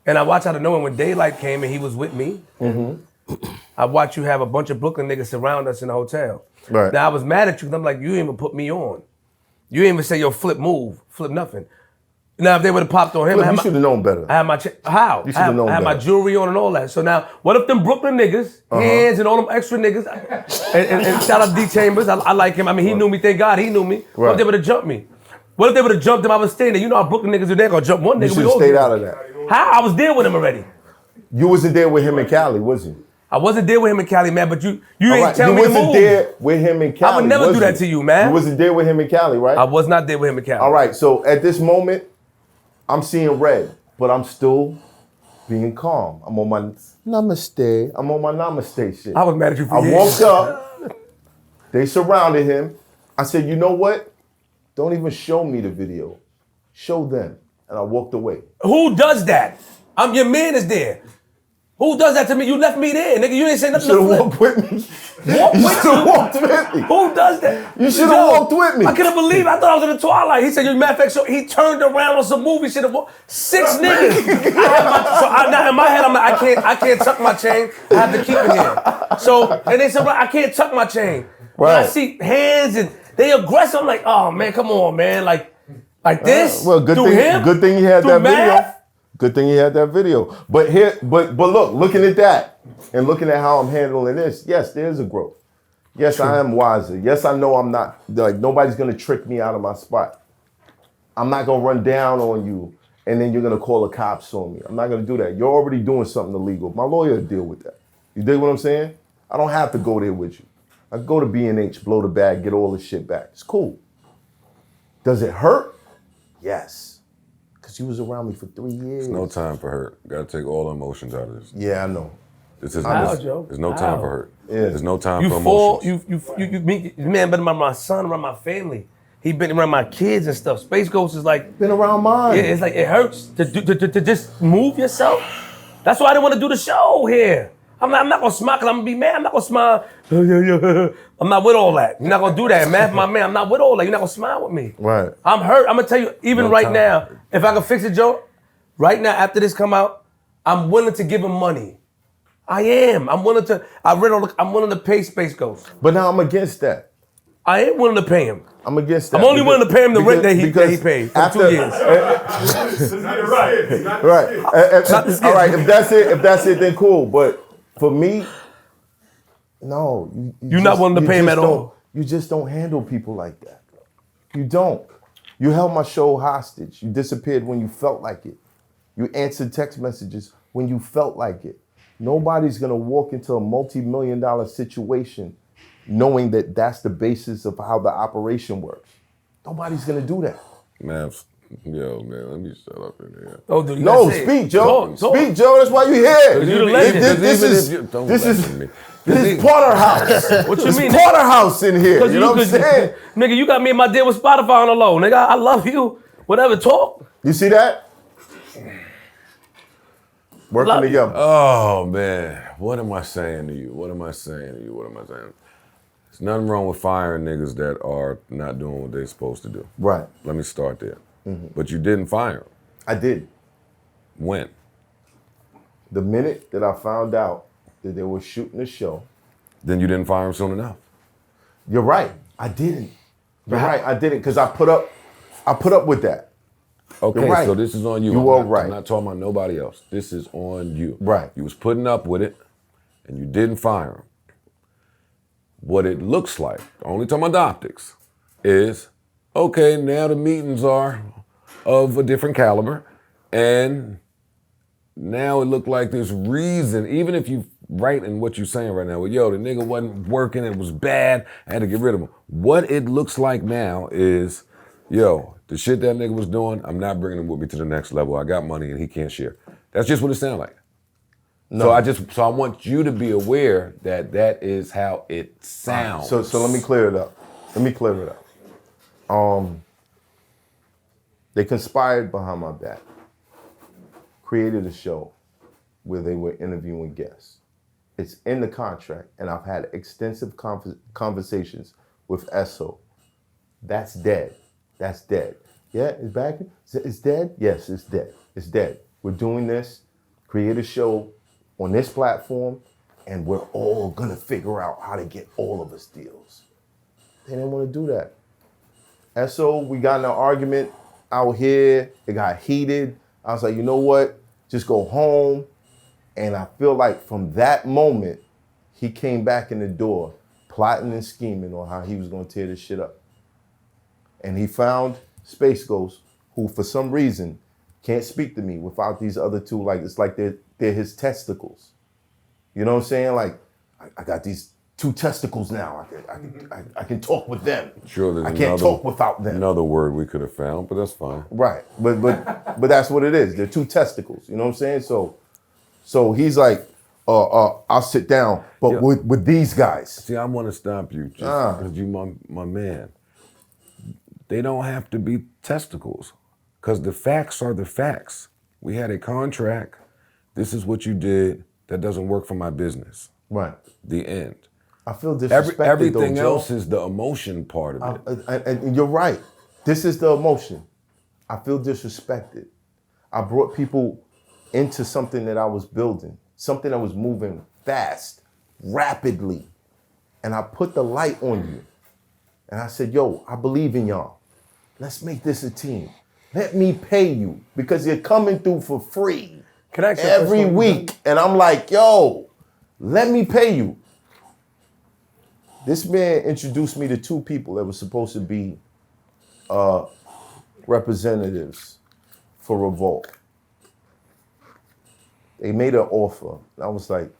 Speaker 4: And I watched out of nowhere when Daylight came and he was with me. Mm-hmm. I watched you have a bunch of Brooklyn niggas surround us in the hotel.
Speaker 1: Right.
Speaker 4: Now I was mad at you because I'm like, you didn't even put me on. You didn't even say, yo, flip nothing. Now if they would have popped on him,
Speaker 1: Look, you should have known better.
Speaker 4: I had my how?
Speaker 1: You should have known
Speaker 4: I had my
Speaker 1: better.
Speaker 4: jewelry on and all that. So now, what if them Brooklyn niggas, hands and all them extra niggas, and shout out D Chambers, I like him. I mean, he knew me. Thank God he knew me. What if they would have jumped me? What if they would have jumped him? I was staying there. You know how Brooklyn niggas do? They're gonna jump one nigga.
Speaker 1: You should have stayed out of that.
Speaker 4: How? I was there with him already.
Speaker 1: You wasn't there with him in Cali, was you?
Speaker 4: I wasn't there with him in Cali, man. But you
Speaker 1: All
Speaker 4: ain't
Speaker 1: right,
Speaker 4: tell
Speaker 1: you
Speaker 4: me to
Speaker 1: wasn't
Speaker 4: move.
Speaker 1: there with him in Cali.
Speaker 4: I would never
Speaker 1: was
Speaker 4: do that to you, man.
Speaker 1: You wasn't there with him in Cali, right?
Speaker 4: I was not there with him in Cali.
Speaker 1: All right, so at this moment, I'm seeing red, but I'm still being calm. I'm on my namaste. I'm on my namaste shit.
Speaker 4: I was mad at you for
Speaker 1: I
Speaker 4: years.
Speaker 1: walked up. They surrounded him. I said, you know what? Don't even show me the video. Show them. And I walked away.
Speaker 4: Who does that? Your man is there. Who does that to me? You left me there, nigga. You didn't say
Speaker 1: You
Speaker 4: nothing
Speaker 1: should
Speaker 4: to
Speaker 1: have
Speaker 4: Flip.
Speaker 1: walked with me.
Speaker 4: Walk
Speaker 1: You
Speaker 4: with
Speaker 1: should have
Speaker 4: you?
Speaker 1: walked with me.
Speaker 4: Who does that?
Speaker 1: You should have
Speaker 4: Yo,
Speaker 1: walked with me.
Speaker 4: I couldn't believe it. I thought I was in the twilight. He said, matter of fact, so he turned around on some movie shit. 6 niggas. Now in my head, I'm like, I can't tuck my chain. I have to keep it here. So, and they said, I can't tuck my chain. When I
Speaker 1: Right.
Speaker 4: see hands and they aggressive, I'm like, oh man, come on, man. Like this.
Speaker 1: Well, good
Speaker 4: through
Speaker 1: thing.
Speaker 4: him?
Speaker 1: Good thing he had
Speaker 4: Through
Speaker 1: that
Speaker 4: math?
Speaker 1: video. Good thing he had that video. But look, looking at that and looking at how I'm handling this, yes, there's a growth. Yes, I am wiser. Yes, I know I'm not, like, nobody's gonna trick me out of my spot. I'm not gonna run down on you and then you're gonna call the cops on me. I'm not gonna do that. You're already doing something illegal. My lawyer will deal with that. You dig what I'm saying? I don't have to go there with you. I go to B&H, blow the bag, get all the shit back. It's cool. Does it hurt? Yes. Because you was around me for 3 years.
Speaker 2: There's no time for hurt. Got to take all the emotions out of this.
Speaker 1: Yeah, I know.
Speaker 2: This is
Speaker 4: How, Joe?
Speaker 2: There's no
Speaker 4: How?
Speaker 2: time for hurt.
Speaker 1: Yeah.
Speaker 2: There's no time
Speaker 4: You
Speaker 2: for
Speaker 4: fall,
Speaker 2: emotions.
Speaker 4: you meet man better around my son, around my family. He been around my kids and stuff. Space Ghost is like,
Speaker 1: Been around mine.
Speaker 4: yeah, it's like it hurts to just move yourself. That's why I didn't want to do the show here. I'm not gonna smile because I'm gonna be mad. I'm not gonna smile. I'm not with all that. You're not gonna do that, man. My man, I'm not with all that. You're not gonna smile with me.
Speaker 1: Right.
Speaker 4: I'm hurt. I'm gonna tell you, even
Speaker 2: No
Speaker 4: right
Speaker 2: time.
Speaker 4: now, if I can fix it, Joe, right now after this come out, I'm willing to give him money. I am. I'm willing to. I'm willing to pay Space Ghost.
Speaker 1: But now I'm against that.
Speaker 4: I ain't willing to pay him.
Speaker 1: I'm against that.
Speaker 4: I'm only willing to pay him the rent that he
Speaker 1: because
Speaker 4: paid for
Speaker 1: after-
Speaker 4: 2 years.
Speaker 1: Right. All right. If that's it, then cool. But for me, no.
Speaker 4: You're not willing to pay him at all.
Speaker 1: You just don't handle people like that. You don't. You held my show hostage. You disappeared when you felt like it. You answered text messages when you felt like it. Nobody's gonna walk into a multi-million-dollar situation knowing that that's the basis of how the operation works. Nobody's gonna do that.
Speaker 2: Man, yo, man, let me shut up in here.
Speaker 4: Oh, dude, you
Speaker 1: No,
Speaker 4: gotta say it.
Speaker 1: speak, Joe.
Speaker 4: Talk.
Speaker 1: Speak, Joe. That's why you're here.
Speaker 4: You the legend.
Speaker 1: This is
Speaker 2: Don't
Speaker 1: this
Speaker 2: listen to me.
Speaker 1: is Podderhouse.
Speaker 4: What you
Speaker 1: It's
Speaker 4: mean?
Speaker 1: Podderhouse in here. You know what I'm saying?
Speaker 4: Nigga, you got me and my deal with Spotify on the low. Nigga, I love you. Whatever, talk.
Speaker 1: You see that? Working
Speaker 4: Love you.
Speaker 1: together.
Speaker 2: Oh man, what am I saying to you? What am I saying to you? What am I saying? There's nothing wrong with firing niggas that are not doing what they're supposed to do.
Speaker 1: Right.
Speaker 2: Let me start there. But you didn't fire him.
Speaker 1: I did.
Speaker 2: When?
Speaker 1: The minute that I found out that they were shooting the show,
Speaker 2: Then you didn't fire him soon enough.
Speaker 1: you're right. I didn't. You're right. I didn't because I put up with that.
Speaker 2: Okay,
Speaker 1: You're right.
Speaker 2: so this is on you.
Speaker 1: You
Speaker 2: I'm
Speaker 1: are
Speaker 2: not-
Speaker 1: right.
Speaker 2: I'm not talking about nobody else. This is on you.
Speaker 1: Right.
Speaker 2: You was putting up with it, and you didn't fire him. What it looks like, only talking about the optics, is, okay, now the meetings are of a different caliber, and now it looked like there's reason, even if you right in what you're saying right now, well, yo, the nigga wasn't working, it was bad, I had to get rid of him. What it looks like now is, yo, the shit that nigga was doing, I'm not bringing him with me to the next level. I got money and he can't share. That's just what it sounds like.
Speaker 1: No.
Speaker 2: So I want you to be aware that that is how it sounds.
Speaker 1: So let me clear it up. They conspired behind my back, created a show where they were interviewing guests. It's in the contract, and I've had extensive conversations with Esso. That's dead. That's dead. Yeah, it's back. It's dead? Yes, it's dead. It's dead. We're doing this, create a show on this platform, and we're all gonna figure out how to get all of us deals. They didn't want to do that. And so we got in an argument out here. It got heated. I was like, you know what? Just go home. And I feel like from that moment, he came back in the door, plotting and scheming on how he was gonna tear this shit up. And he found Space Ghost, who for some reason can't speak to me without these other two. Like, it's like they're his testicles. You know what I'm saying? Like, I got these 2 testicles now. I can talk with them.
Speaker 2: Sure, there's
Speaker 1: I can't talk without them.
Speaker 2: Another word we could have found, but that's fine.
Speaker 1: Right, but that's what it is. They're 2 testicles. You know what I'm saying? So he's like, I'll sit down, but with these guys.
Speaker 2: See, I want to stop you just because you my man. They don't have to be testicles because the facts are the facts. We had a contract. This is what you did. That doesn't work for my business.
Speaker 1: Right.
Speaker 2: The end.
Speaker 1: I feel disrespected.
Speaker 2: Everything
Speaker 1: though, Joe.
Speaker 2: else is the emotion part of it.
Speaker 1: And you're right. This is the emotion. I feel disrespected. I brought people into something that I was building, something that was moving fast, rapidly. And I put the light on you. And I said, yo, I believe in y'all. Let's make this a team. Let me pay you because you're coming through for free
Speaker 4: Can I ask you a
Speaker 1: every
Speaker 4: question?
Speaker 1: week. And I'm like, yo, let me pay you. This man introduced me to 2 people that were supposed to be representatives for Revolt. They made an offer. And I was like,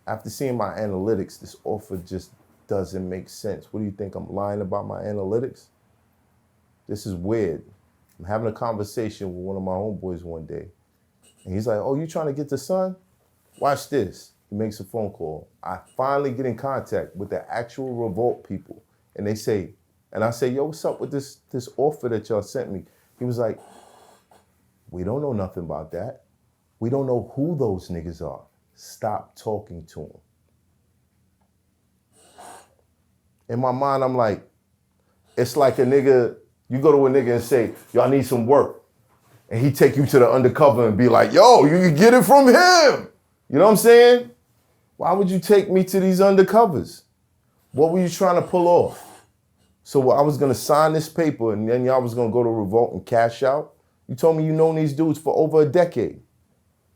Speaker 1: after seeing my analytics, this offer just doesn't make sense. What do you think? I'm lying about my analytics? This is weird. I'm having a conversation with one of my homeboys one day. And he's like, oh, you trying to get the son? Watch this. He makes a phone call. I finally get in contact with the actual Revolt people. And they say, and I say, yo, what's up with this offer that y'all sent me? He was like, we don't know nothing about that. We don't know who those niggas are. stop talking to him. In my mind, I'm like, it's like a nigga, you go to a nigga and say, yo, I need some work. And he take you to the undercover and be like, yo, you can get it from him. You know what I'm saying? Why would you take me to these undercovers? What were you trying to pull off? So I was gonna sign this paper and then y'all was gonna go to Revolt and cash out. You told me you known these dudes for over a decade.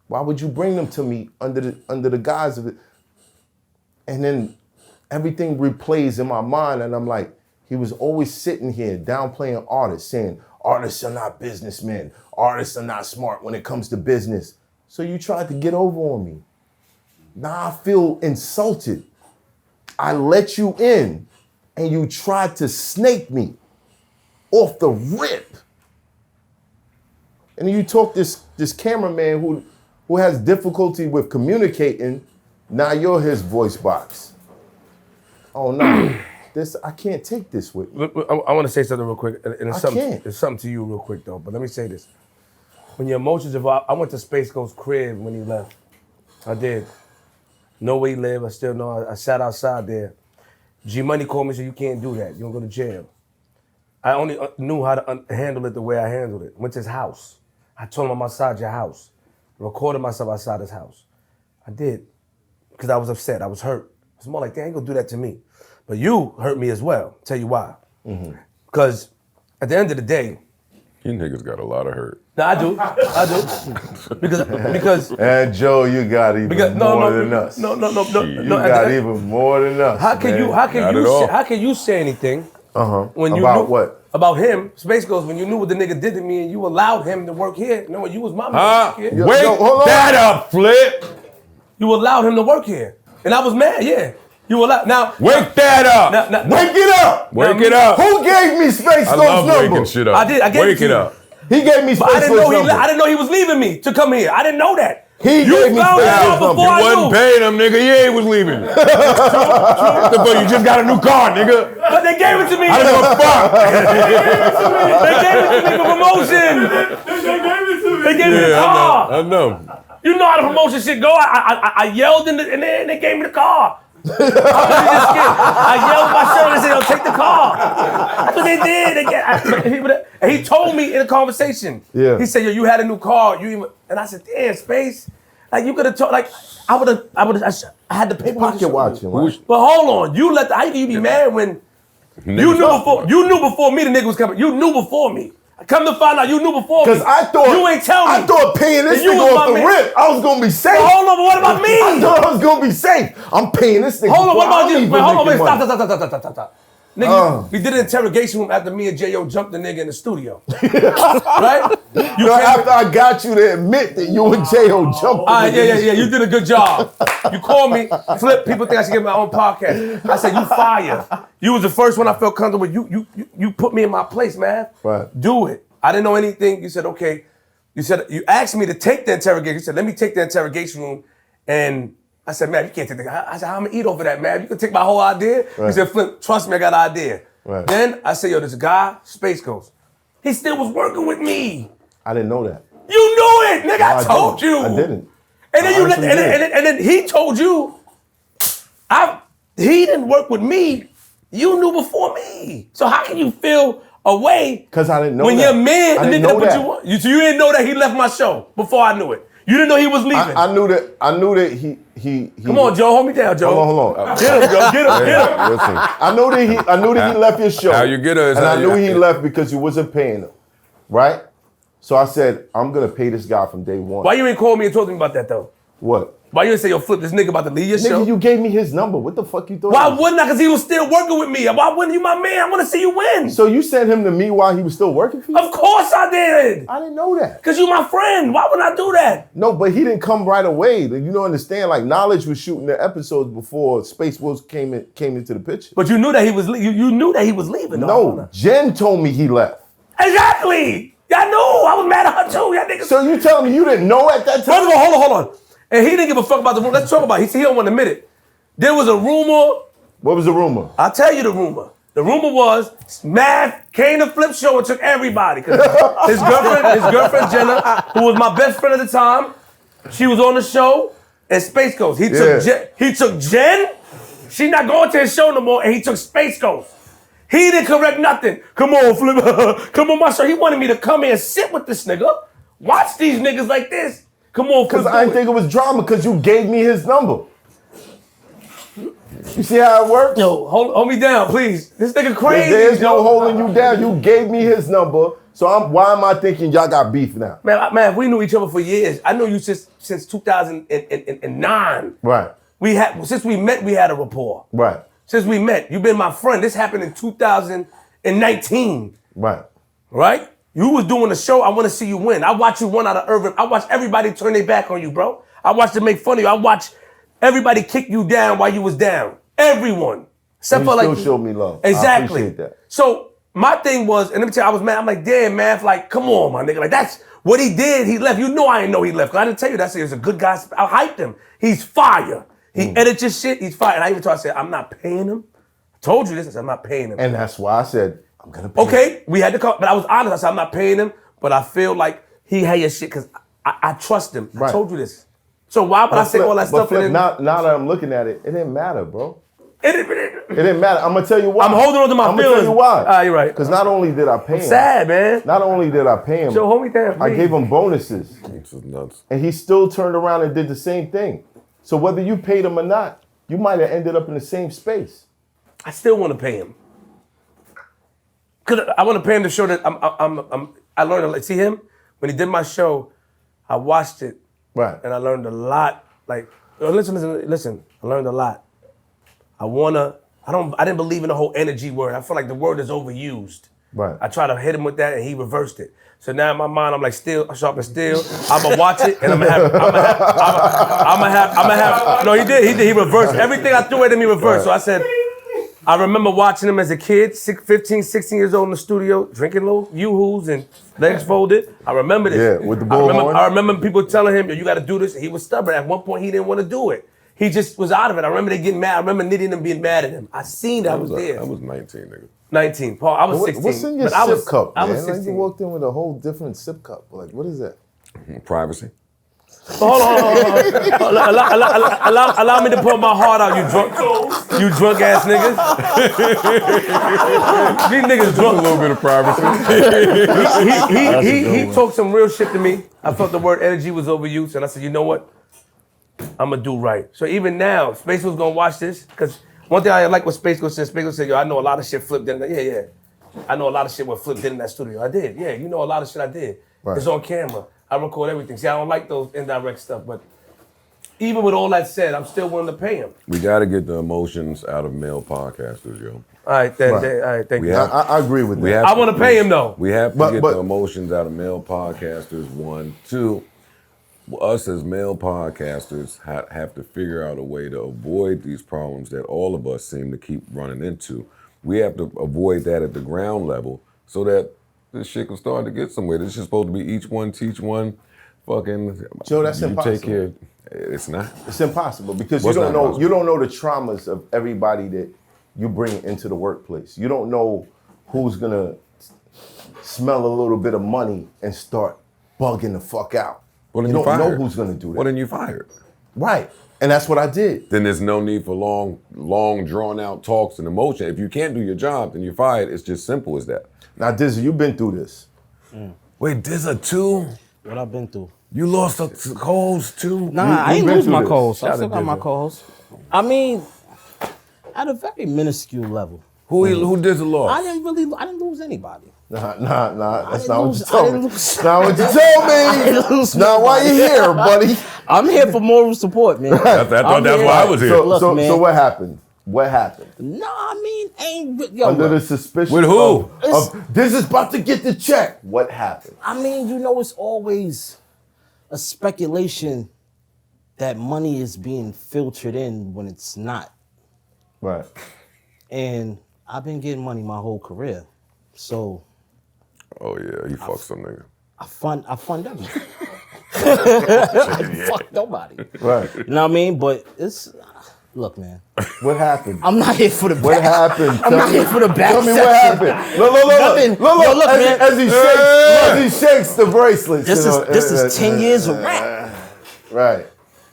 Speaker 1: Why would you bring them to me under the guise of it? And then everything replays in my mind and I'm like, he was always sitting here downplaying artists, saying artists are not businessmen. Artists are not smart when it comes to business. So you tried to get over on me. Now I feel insulted. I let you in and you tried to snake me off the rip. And then you talk this cameraman who has difficulty with communicating, now you're his voice box. Oh no, I can't take this with me.
Speaker 4: Look, I want to say something real quick, and it's something to you real quick though, but let me say this. When your emotions evolve, I went to Space Ghost's crib when he left. I did. Know where he lived, I still know, I sat outside there. G-Money called me and said, you can't do that, you're gonna go to jail. I only knew how to handle it the way I handled it. Went to his house. I told him I'm outside your house. Recorded myself outside his house. I did, because I was upset, I was hurt. It's more like, they ain't gonna do that to me. But you hurt me as well, tell you why. Because at the end of the day,
Speaker 2: you niggas got a lot of hurt.
Speaker 4: No, I do. Because
Speaker 1: and Joe, you got even more than us.
Speaker 4: No.
Speaker 1: You got even more than us.
Speaker 4: How can you say anything? When you
Speaker 1: about
Speaker 4: knew,
Speaker 1: what?
Speaker 4: About him, Space Ghost, when you knew what the nigga did to me and you allowed him to work here, knowing you was my man.
Speaker 2: Wake that up, Flip.
Speaker 4: You allowed him to work here. And I was mad, yeah. You allowed, now.
Speaker 2: Wake that up.
Speaker 1: Wake it up.
Speaker 2: Wake it up.
Speaker 1: Who gave me Space Ghost's number?
Speaker 2: I love waking shit up.
Speaker 4: I did, I gave
Speaker 2: Wake
Speaker 4: it to
Speaker 2: it
Speaker 4: you.
Speaker 2: up.
Speaker 1: He gave me Space Ghost's number.
Speaker 4: I didn't know he was leaving me to come here. I didn't know that.
Speaker 1: He gave me
Speaker 4: found
Speaker 1: Space
Speaker 4: out
Speaker 1: Ghost's
Speaker 4: before
Speaker 1: number.
Speaker 2: You
Speaker 4: I
Speaker 2: wasn't
Speaker 4: knew.
Speaker 2: paying him, nigga. Yeah, he was leaving. What the fuck? You just got a new car, nigga.
Speaker 4: But they gave it to me.
Speaker 2: I don't give a fuck.
Speaker 4: They gave it to me for promotion. They gave me the car.
Speaker 2: I know.
Speaker 4: You know how the promotion shit go. I yelled and then they gave me the car. I yelled my shirt and said, "Yo, take the car." That's what they did. And he told me in a conversation.
Speaker 1: Yeah.
Speaker 4: He said, "Yo, you had a new car. And I said, "Damn, Space. Like you could have told. Like I had the paper
Speaker 1: Pocket watching. Right?
Speaker 4: But hold on, how can you be mad when you knew before me the nigga was coming? You knew before me. Come to find out, you knew before me.
Speaker 1: Because I thought
Speaker 4: you ain't tell me.
Speaker 1: I thought paying this nigga off the rip, I was gonna be safe.
Speaker 4: But hold on, but what about me?
Speaker 1: I thought I was gonna be safe. I'm paying this nigga.
Speaker 4: Hold on, what about you?
Speaker 1: Wait,
Speaker 4: Hold on, wait, stop. Nigga, we did an interrogation room after me and J.O. jumped the nigga in the studio. Right?
Speaker 1: After I got you to admit that you and J.O. jumped.
Speaker 4: Yeah. You did a good job. You called me, Flip. People think I should get my own podcast. I said, you fire. You was the first one I felt comfortable with. You put me in my place, man.
Speaker 1: Right.
Speaker 4: Do it. I didn't know anything. You said, okay. You asked me to take the interrogation. You said, let me take the interrogation room. And I said, man, you can't take that. I said, I'm gonna eat over that, man. You can take my whole idea.
Speaker 1: Right.
Speaker 4: He said, Flip, trust me, I got an idea.
Speaker 1: Right.
Speaker 4: Then I said, yo, this guy, Space Ghost, he still was working with me.
Speaker 1: I didn't know that.
Speaker 4: You knew it, nigga. I told you.
Speaker 1: I didn't.
Speaker 4: And then and then he told you, he didn't work with me. You knew before me. So how can you feel away?
Speaker 1: Because I didn't know
Speaker 4: when
Speaker 1: that.
Speaker 4: your man,
Speaker 1: I
Speaker 4: the
Speaker 1: didn't
Speaker 4: nigga
Speaker 1: know
Speaker 4: that
Speaker 1: that.
Speaker 4: put you on. So you didn't know that he left my show before I knew it. You didn't know he was leaving.
Speaker 1: I knew that he.
Speaker 4: Come on, Joe, hold me down, Joe.
Speaker 1: Hold on.
Speaker 4: Get him, Joe. Get him.
Speaker 2: Listen.
Speaker 1: I knew that he left your show.
Speaker 2: How you get us?
Speaker 1: And I knew he left because you wasn't paying him, right? So I said, I'm gonna pay this guy from day one.
Speaker 4: Why you ain't call me and talk to me about that though?
Speaker 1: What?
Speaker 4: Why you didn't say, yo, Flip, this nigga about to leave your show?
Speaker 1: Nigga, you gave me his number. What the fuck you thought?
Speaker 4: Why wouldn't I? Because he was still working with me. Why wouldn't you, my man? I want to see you win.
Speaker 1: So you sent him to me while he was still working for you?
Speaker 4: Of course I did.
Speaker 1: I didn't know that.
Speaker 4: Because you my friend. Why would I do that?
Speaker 1: No, but he didn't come right away. You don't understand. Like, Knowledge was shooting the episodes before Space Wolves came into the picture.
Speaker 4: But you knew that he was you knew that he was leaving.
Speaker 1: No, Jen told me he left.
Speaker 4: Exactly. I knew. I was mad at her too. Y'all niggas.
Speaker 1: So you telling me you didn't know at that time?
Speaker 4: First of all, hold on. And he didn't give a fuck about the rumor. Let's talk about it. He don't want to admit it. There was a rumor.
Speaker 1: What was the rumor?
Speaker 4: I'll tell you the rumor. The rumor was Math came to Flip show and took everybody. 'Cause his girlfriend Jenna, who was my best friend at the time, she was on the show. and Space Ghost. He
Speaker 1: Yeah.
Speaker 4: took Jen. She not going to his show no more, and he took Space Ghost. He didn't correct nothing. Come on, Flip. Come on, my show. He wanted me to come here and sit with this nigga. Watch these niggas like this. Come on, Flip.
Speaker 1: Because I didn't think it was drama because you gave me his number. You see how it works?
Speaker 4: Yo, hold me down, please. This nigga crazy.
Speaker 1: There's no holding you down. You gave me his number. So why am I thinking y'all got beef now?
Speaker 4: Man, we knew each other for years. I knew you since 2009.
Speaker 1: Right.
Speaker 4: Since we met, we had a rapport.
Speaker 1: Right.
Speaker 4: Since we met, you've been my friend. This happened in 2019.
Speaker 1: Right.
Speaker 4: Right? You was doing a show. I want to see you win. I watched you run out of Irvin. I watched everybody turn their back on you, bro. I watched them make fun of you. I watched everybody kick you down while you was down. Everyone. Except
Speaker 1: You
Speaker 4: for
Speaker 1: still
Speaker 4: like
Speaker 1: showed me love.
Speaker 4: Exactly.
Speaker 1: I appreciate that.
Speaker 4: So my thing was, and let me tell you, I was mad. I'm like, damn, man. Like, come on, my nigga. Like, that's what he did. He left. You know I didn't know he left. Cause I didn't tell you that. He was a good guy. I hyped him. He's fire. He edits your shit. He's fire. And I even told I said, I'm not paying him. I told you this. I said, I'm not paying him.
Speaker 1: And that's why I said, I'm going to pay him.
Speaker 4: Okay, we had to call, but I was honest. I said, I'm not paying him, but I feel like he had your shit because I trust him. I
Speaker 1: Right.
Speaker 4: told you this. So why would I say all that stuff?
Speaker 1: But Flip,
Speaker 4: and
Speaker 1: now that I'm looking at it, it didn't matter, bro.
Speaker 4: it
Speaker 1: It didn't matter. I'm going to tell you why.
Speaker 4: I'm holding on to my
Speaker 1: I'm
Speaker 4: feelings.
Speaker 1: going to tell you why.
Speaker 4: You're right.
Speaker 1: Because not only did I pay him.
Speaker 4: Sad, man.
Speaker 1: Not only did I pay him.
Speaker 4: So hold me down,
Speaker 1: I
Speaker 4: please.
Speaker 1: gave him bonuses.
Speaker 2: This is nuts.
Speaker 1: And he still turned around and did the same thing. So whether you paid him or not, you might have ended up in the same space.
Speaker 4: I still want to pay him. Cause I want to pay him to show that I learned a lot. See him? When he did my show, I watched it.
Speaker 1: Right.
Speaker 4: And I learned a lot. Like, listen, I learned a lot. I didn't believe in the whole energy word. I feel like the word is overused.
Speaker 1: Right.
Speaker 4: I tried to hit him with that and he reversed it. So now in my mind, I'm like, still, sharp and still. I'm gonna watch it and I'm gonna have, no, he did, he reversed. Everything I threw at him, he reversed. So I said, I remember watching him as a kid, 15, 16 years old in the studio, drinking little yoo-hoos and legs folded. I remember this.
Speaker 1: Yeah, with the bullhorn.
Speaker 4: I remember people telling him, you gotta do this. And he was stubborn. At one point, he didn't want to do it. He just was out of it. I remember they getting mad. I remember Nitty and them being mad at him. I seen that. I was there.
Speaker 2: I was 19, nigga.
Speaker 4: 19. Paul, I was 16.
Speaker 1: What's in your
Speaker 4: but I was,
Speaker 1: sip cup,
Speaker 4: I
Speaker 1: man?
Speaker 4: was
Speaker 1: Like
Speaker 4: 16.
Speaker 1: you walked in with a whole different sip cup. Like, what is that?
Speaker 2: Privacy.
Speaker 4: Hold on. Allow me to pour my heart out, you drunk ass niggas. These niggas drunk.
Speaker 2: A little bit of privacy.
Speaker 4: He talked some real shit to me. I felt the word energy was overused, and I said, you know what? I'm gonna do right. So even now, Space was gonna watch this, because one thing I like what Space Ghost said, yo, I know a lot of shit Flip did. Yeah. I know a lot of shit what Flip did in that studio. I did. Yeah, you know a lot of shit I did.
Speaker 1: Right.
Speaker 4: It's on camera. I record everything. See, I don't like those indirect stuff, but even with all that said, I'm still willing to pay him.
Speaker 2: We got to get the emotions out of male podcasters, yo.
Speaker 4: All right, then.
Speaker 1: Right.
Speaker 4: All right, thank you.
Speaker 1: I agree with that.
Speaker 4: I want to pay him though.
Speaker 2: We have to
Speaker 1: But-
Speaker 2: get
Speaker 1: but-
Speaker 2: the emotions out of male podcasters, one. Two, us as male podcasters have to figure out a way to avoid these problems that all of us seem to keep running into. We have to avoid that at the ground level so that this shit can start to get somewhere. This is supposed to be each one teach one. Fucking
Speaker 1: Joe, that's
Speaker 2: you
Speaker 1: impossible.
Speaker 2: take care. It's not.
Speaker 1: It's impossible because
Speaker 2: What's
Speaker 1: you don't
Speaker 2: not
Speaker 1: know
Speaker 2: impossible?
Speaker 1: you don't know the traumas of everybody that you bring into the workplace. You don't know who's gonna smell a little bit of money and start bugging the fuck out.
Speaker 2: Well, then
Speaker 1: you
Speaker 2: you
Speaker 1: don't know
Speaker 2: fired.
Speaker 1: who's gonna do that.
Speaker 2: Well, then you fired.
Speaker 1: Right. And that's what I did.
Speaker 2: Then there's no need for long, drawn out talks and emotion. If you can't do your job, then you're fired. It's just simple as that.
Speaker 1: Now, Dizzy, you've been through this.
Speaker 2: Wait, Dizza too?
Speaker 5: What I've been through.
Speaker 2: You lost a co-host too?
Speaker 5: Nah, I
Speaker 1: you've
Speaker 5: ain't
Speaker 1: been
Speaker 5: lose
Speaker 1: through
Speaker 5: my
Speaker 1: this.
Speaker 5: co-host. I
Speaker 4: Shout
Speaker 5: still
Speaker 4: out
Speaker 5: got my
Speaker 4: Dizzy.
Speaker 5: co-host. I mean, at a very minuscule level.
Speaker 2: Who Dizza
Speaker 5: I
Speaker 2: lost?
Speaker 5: didn't lose anybody.
Speaker 1: Nah. That's
Speaker 5: didn't
Speaker 1: not what
Speaker 5: lose-
Speaker 1: you
Speaker 5: I
Speaker 1: told
Speaker 5: didn't
Speaker 1: me.
Speaker 5: lose-
Speaker 1: Not what you told me.
Speaker 5: didn't lose
Speaker 1: Now, why you
Speaker 5: nobody.
Speaker 1: here, buddy?
Speaker 5: I'm here for moral support, man.
Speaker 2: I thought
Speaker 5: I'm
Speaker 2: that's
Speaker 5: here-
Speaker 2: why I was here.
Speaker 5: Look, man.
Speaker 1: So what happened? What happened?
Speaker 5: No, I mean, ain't yo.
Speaker 1: Under the
Speaker 5: look,
Speaker 1: suspicion
Speaker 2: With who?
Speaker 1: of this is about to get the check. What happened?
Speaker 5: I mean, it's always a speculation that money is being filtered in when it's not.
Speaker 1: Right.
Speaker 5: And I've been getting money my whole career. So
Speaker 2: Oh yeah, he fucked some nigga.
Speaker 5: I fund everything. I didn't fuck nobody.
Speaker 1: Right.
Speaker 5: You know what I mean? But look, man.
Speaker 1: What happened?
Speaker 5: I'm not here for the
Speaker 1: What happened?
Speaker 5: I'm not here for the back
Speaker 1: Tell me
Speaker 5: section.
Speaker 1: what happened. Look.
Speaker 5: Nothing. Yo, look, man.
Speaker 1: As he shakes the bracelets.
Speaker 5: This is 10 years of rap.
Speaker 1: Right.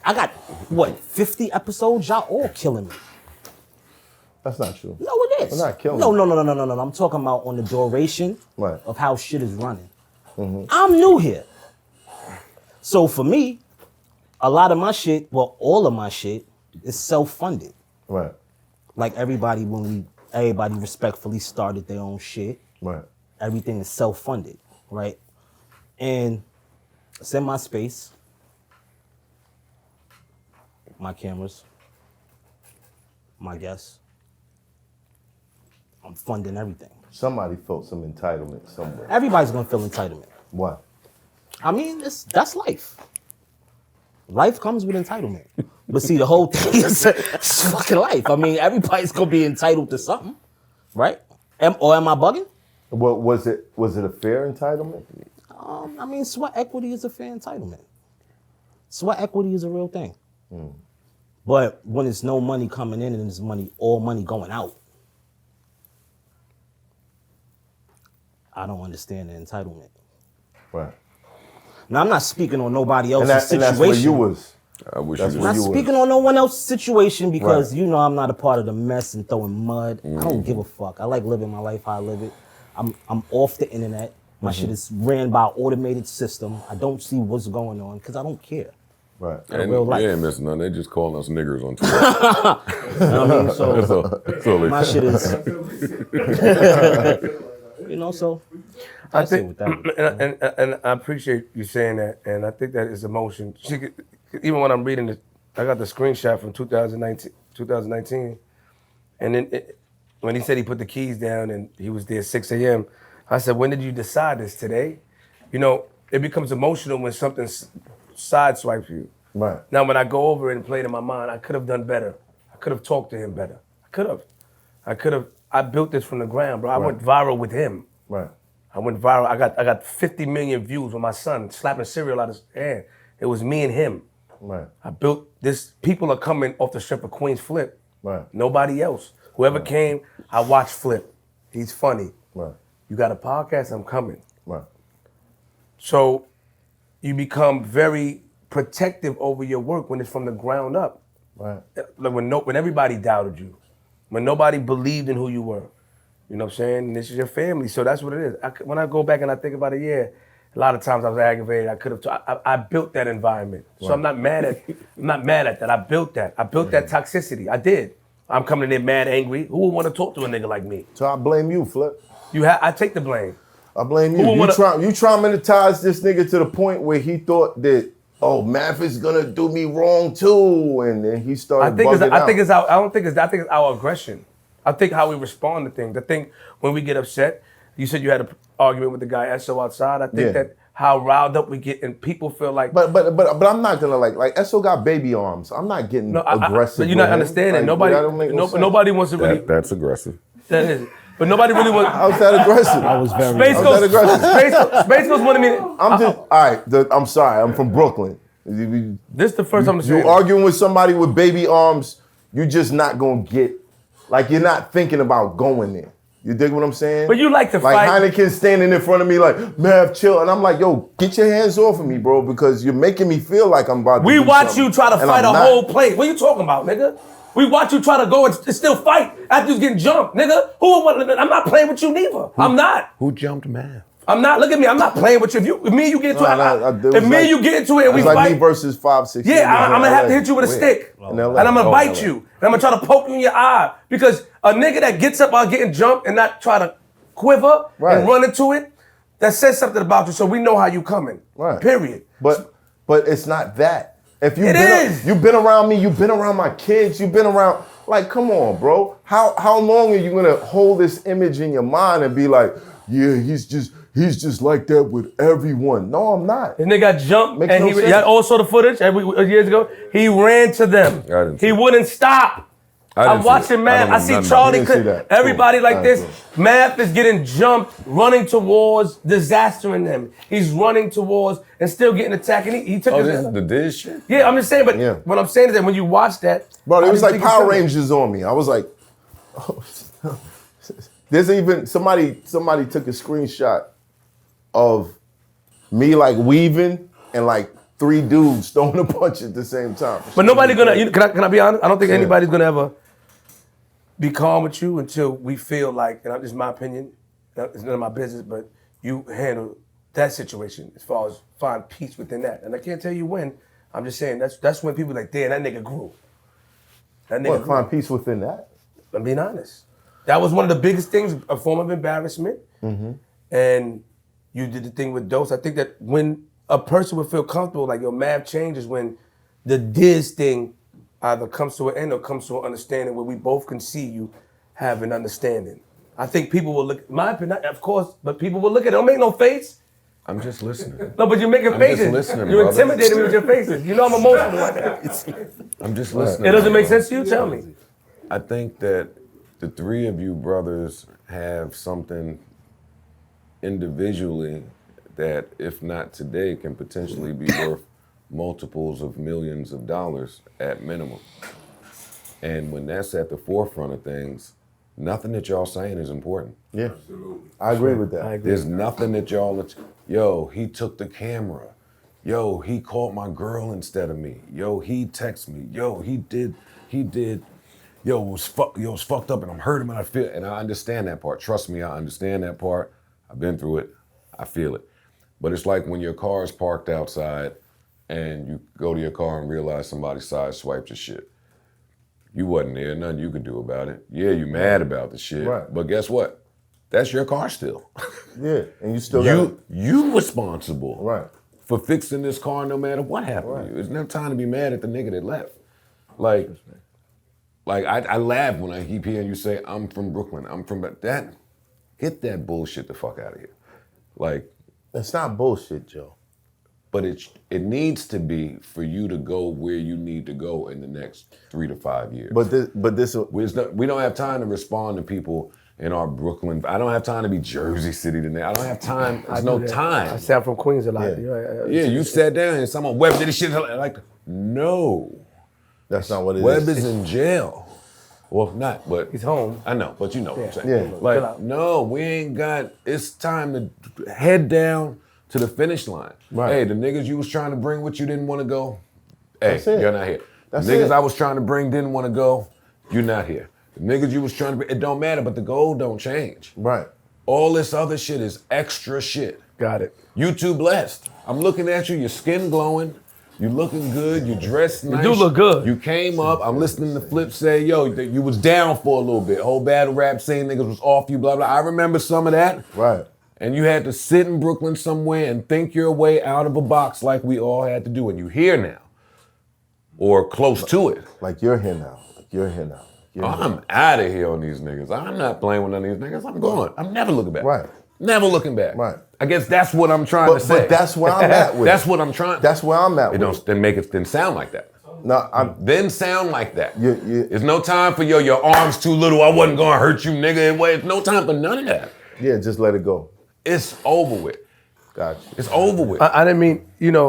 Speaker 5: I got, what, 50 episodes? Y'all all killing me.
Speaker 1: That's not true.
Speaker 5: No, it is.
Speaker 1: We're not killing
Speaker 5: No.
Speaker 1: you.
Speaker 5: I'm talking about on the duration
Speaker 1: Right.
Speaker 5: of how shit is running. I'm new here. So for me, a lot of my shit, well, all of my shit is self-funded.
Speaker 1: Right.
Speaker 5: Like everybody everybody respectfully started their own shit.
Speaker 1: Right.
Speaker 5: Everything is self-funded, right? And it's in my space, my cameras, my guests. I'm funding everything.
Speaker 1: Somebody felt some entitlement somewhere.
Speaker 5: Everybody's gonna feel entitlement.
Speaker 1: Why?
Speaker 5: I mean, that's life. Life comes with entitlement. But see, the whole thing is it's fucking life. I mean, everybody's gonna be entitled to something, right? Or am I bugging?
Speaker 1: What was it a fair entitlement?
Speaker 5: I mean, sweat equity is a fair entitlement. Sweat equity is a real thing. But when it's no money coming in and it's all money going out, I don't understand the entitlement.
Speaker 1: Right.
Speaker 5: Now, I'm not speaking on nobody else's
Speaker 1: And
Speaker 5: situation.
Speaker 1: that's where you was.
Speaker 2: I wish
Speaker 1: That's
Speaker 2: you
Speaker 1: where
Speaker 5: I'm
Speaker 2: was.
Speaker 5: not
Speaker 1: you
Speaker 5: speaking on no one else's situation because
Speaker 1: Right.
Speaker 5: you know I'm not a part of the mess and throwing mud. I don't give a fuck. I like living my life how I live it. I'm off the internet. My shit is ran by an automated system. I don't see what's going on because I don't care.
Speaker 1: Right.
Speaker 2: And
Speaker 5: real life.
Speaker 2: they ain't missing nothing. They just calling us niggers on Twitter.
Speaker 5: You know what I mean? So
Speaker 2: That's all they
Speaker 5: my
Speaker 2: say.
Speaker 5: shit is, so
Speaker 4: I
Speaker 5: that's it
Speaker 4: think,
Speaker 5: with that.
Speaker 4: and I appreciate you saying that, and I think that is emotion. Even when I'm reading it, I got the screenshot from 2019, and then when he said he put the keys down and he was there 6 a.m., I said, when did you decide this? Today? You know, it becomes emotional when something sideswipes you.
Speaker 1: Right.
Speaker 4: Now, when I go over it and play it in my mind, I could have done better. I could have talked to him better. I could have. I built this from the ground, bro. I went viral with him.
Speaker 1: Right.
Speaker 4: I went viral. I got 50 million views with my son slapping cereal out of his hand. It was me and him.
Speaker 1: Right.
Speaker 4: I built this. People are coming off the strip of Queenzflip.
Speaker 1: Right.
Speaker 4: Nobody else. Whoever came, I watched Flip. He's funny.
Speaker 1: Right.
Speaker 4: You got a podcast? I'm coming.
Speaker 1: Right.
Speaker 4: So you become very protective over your work when it's from the ground up.
Speaker 1: Right.
Speaker 4: Like when everybody doubted you, when nobody believed in who you were. You know what I'm saying? And this is your family, so that's what it is. When I go back and I think about it, a lot of times I was aggravated. I could have. I built that environment, so I'm not mad at. I'm not mad at that. I built that. I built that toxicity. I did. I'm coming in there mad, angry. Who would want to talk to a nigga like me?
Speaker 1: So I blame you, Flip.
Speaker 4: I take the blame.
Speaker 1: I blame you.
Speaker 4: Who would wanna-
Speaker 1: You traumatized this nigga to the point where he thought that, oh, Math is gonna do me wrong too, and then he started bugging out.
Speaker 4: I think it's our aggression. I think how we respond to things. I think when we get upset, you said you had an argument with the guy SO outside. I think that how riled up we get and people feel like.
Speaker 1: But I'm not gonna like SO got baby arms. I'm not getting aggressive.
Speaker 4: But you're not
Speaker 1: with him.
Speaker 4: understanding.
Speaker 1: Like, that don't make no sense.
Speaker 4: Nobody wants to really.
Speaker 2: That's aggressive.
Speaker 4: That is. But nobody really wants.
Speaker 1: How's that aggressive?
Speaker 5: I was very.
Speaker 4: Space
Speaker 1: How's that aggressive?
Speaker 4: Space Ghost wanted me.
Speaker 1: I'm just all right. I'm sorry. I'm from Brooklyn.
Speaker 4: This is the first time I'm saying.
Speaker 1: You arguing with somebody with baby arms, you're just not gonna get. Like you're not thinking about going there. You dig what I'm saying?
Speaker 4: But you like to
Speaker 1: like
Speaker 4: fight.
Speaker 1: Heineken standing in front of me like, Mav, chill. And I'm like, yo, get your hands off of me, bro, because you're making me feel like I'm about to
Speaker 4: We
Speaker 1: do
Speaker 4: watch
Speaker 1: something,
Speaker 4: you try to
Speaker 1: and
Speaker 4: fight
Speaker 1: I'm
Speaker 4: a
Speaker 1: not.
Speaker 4: whole plate. What you talking about, nigga? We watch you try to go and still fight after you getting jumped, nigga. I'm not playing with you neither. I'm not.
Speaker 2: Who jumped Mav?
Speaker 4: I'm not. Look at me. I'm not playing with you. If me and you get into it, if me and you get into it and we
Speaker 1: It's like
Speaker 4: fight,
Speaker 1: me versus 5, 6.
Speaker 4: yeah, I'm gonna have to hit you with a stick,
Speaker 1: In LA.
Speaker 4: and I'm gonna
Speaker 1: Oh,
Speaker 4: bite
Speaker 1: LA.
Speaker 4: you, and I'm gonna try to poke you in your eye because a nigga that gets up while getting jumped and not try to quiver
Speaker 1: Right.
Speaker 4: and run into it, that says something about you. So we know how you coming.
Speaker 1: Right.
Speaker 4: Period.
Speaker 1: But it's not that. If
Speaker 4: It
Speaker 1: you've been around me, you've been around my kids, you've been around. Like, come on, bro. How long are you gonna hold this image in your mind and be like, yeah, he's just like that with everyone? No, I'm not.
Speaker 4: And they got jumped,
Speaker 1: Makes
Speaker 4: and
Speaker 1: no
Speaker 4: he
Speaker 1: sense.
Speaker 4: y'all all saw the footage years ago. He ran to them.
Speaker 2: I didn't see
Speaker 4: He
Speaker 2: it.
Speaker 4: wouldn't stop.
Speaker 2: I
Speaker 4: I'm
Speaker 2: didn't see
Speaker 4: watching
Speaker 2: it.
Speaker 4: Math.
Speaker 2: don't
Speaker 4: I
Speaker 2: know
Speaker 4: see
Speaker 2: nothing
Speaker 4: Charlie.
Speaker 1: about it. I didn't see that.
Speaker 4: Everybody
Speaker 1: Cool.
Speaker 4: like
Speaker 1: Alright,
Speaker 4: this. Math is getting jumped, running towards disastering them. He's running towards and still getting attacked. And he took
Speaker 2: Oh,
Speaker 4: his.
Speaker 2: this is the Diz shit?
Speaker 4: Yeah, I'm just saying. But
Speaker 1: Yeah.
Speaker 4: what I'm saying is that when you watch that,
Speaker 1: Bro,
Speaker 4: I
Speaker 1: it was
Speaker 4: didn't
Speaker 1: like
Speaker 4: think it's
Speaker 1: Power
Speaker 4: something.
Speaker 1: Rangers on me. I was like, oh. There's even somebody took a screenshot of me like weaving and like 3 dudes throwing a punch at the same time.
Speaker 4: But nobody gonna. Can I be honest? I don't think anybody's gonna ever be calm with you until we feel like, and this is my opinion. It's none of my business, but you handle that situation as far as find peace within that. And I can't tell you when. I'm just saying that's when people like, damn, that nigga grew. That nigga grew.
Speaker 1: Find peace within that?
Speaker 4: I'm being honest. That was one of the biggest things, a form of embarrassment. And you did the thing with Dose. I think that when a person would feel comfortable, like your math changes when the Diz thing either comes to an end or comes to an understanding where we both can see you have an understanding. I think people will look, my opinion, of course, but people will look at it. Don't make no face.
Speaker 2: I'm just listening.
Speaker 4: No, but you're making faces.
Speaker 2: just listening,
Speaker 4: You're
Speaker 2: brother.
Speaker 4: intimidating me with your faces. You know I'm emotional right now.
Speaker 2: I'm just listening.
Speaker 4: It doesn't make sense to you? Tell me.
Speaker 2: I think that the 3 of you brothers have something individually that, if not today, can potentially be worth multiples of millions of dollars at minimum. And when that's at the forefront of things, nothing that y'all saying is important.
Speaker 1: Yeah. Absolutely. I agree with that.
Speaker 2: There's nothing that y'all, yo, he took the camera. Yo, he called my girl instead of me. Yo, he texted me. Yo, he did. Yo, it was fucked up and I'm hurting and I feel, and I understand that part. Trust me, I understand that part. I've been through it. I feel it. But it's like when your car is parked outside and you go to your car and realize somebody sideswiped your shit. You wasn't there, nothing you could do about it. Yeah, you mad about the shit,
Speaker 1: right.
Speaker 2: But guess what? That's your car still.
Speaker 1: Yeah, and you still
Speaker 2: you responsible
Speaker 1: right.
Speaker 2: for fixing this car no matter what happened to you. It's never time to be mad at the nigga that left. Like I laugh when I keep hearing you say, I'm from Brooklyn, I'm from that. Get that bullshit the fuck out of here. Like,
Speaker 1: it's not bullshit, Joe.
Speaker 2: But it needs to be for you to go where you need to go in the next 3 to 5 years. We don't have time to respond to people in our Brooklyn. I don't have time to be Jersey City today. I don't have time. There's no time.
Speaker 4: I sound from Queens a lot.
Speaker 2: Yeah, you sat down and someone Webb did this shit. Like, no.
Speaker 1: That's not what it is.
Speaker 2: Webb is in jail. Well, not, but
Speaker 4: he's home.
Speaker 2: I know, but you know what I'm saying.
Speaker 1: Yeah.
Speaker 2: Like, no, we ain't got, it's time to head down to the finish line.
Speaker 1: Right.
Speaker 2: Hey, the niggas you was trying to bring with you didn't want to go. Hey, you're not here.
Speaker 1: That's
Speaker 2: the niggas
Speaker 1: it.
Speaker 2: I was trying to bring didn't want to go. You're not here. The niggas you was trying to bring, it don't matter, but the goal don't change.
Speaker 1: Right.
Speaker 2: All this other shit is extra shit.
Speaker 4: Got it.
Speaker 2: You too blessed. I'm looking at you, your skin glowing. You looking good, you dressed nice.
Speaker 4: You do look good.
Speaker 2: You came up, I'm listening to Flip say, yo, you was down for a little bit. Whole battle rap scene, niggas was off you, blah, blah. I remember some of that.
Speaker 1: Right.
Speaker 2: And you had to sit in Brooklyn somewhere and think your way out of a box like we all had to do. And you here now. Or close to it.
Speaker 1: Like you're here now. You're here now.
Speaker 2: I'm out of here on these niggas. I'm not playing with none of these niggas. I'm going. I'm never looking back.
Speaker 1: Right.
Speaker 2: Never looking back.
Speaker 1: Right.
Speaker 2: I guess that's what I'm trying to say.
Speaker 1: But that's where I'm at with
Speaker 2: That's
Speaker 1: it.
Speaker 2: what I'm trying.
Speaker 1: That's where I'm at with it.
Speaker 2: Then sound like that.
Speaker 1: No,
Speaker 2: Then sound like that.
Speaker 1: You-
Speaker 2: There's no time for your arms too little. I wasn't gonna hurt you, nigga. There's no time for none of that.
Speaker 1: Yeah, just let it go.
Speaker 2: It's over with.
Speaker 1: Gotcha.
Speaker 2: It's over with.
Speaker 4: I didn't mean,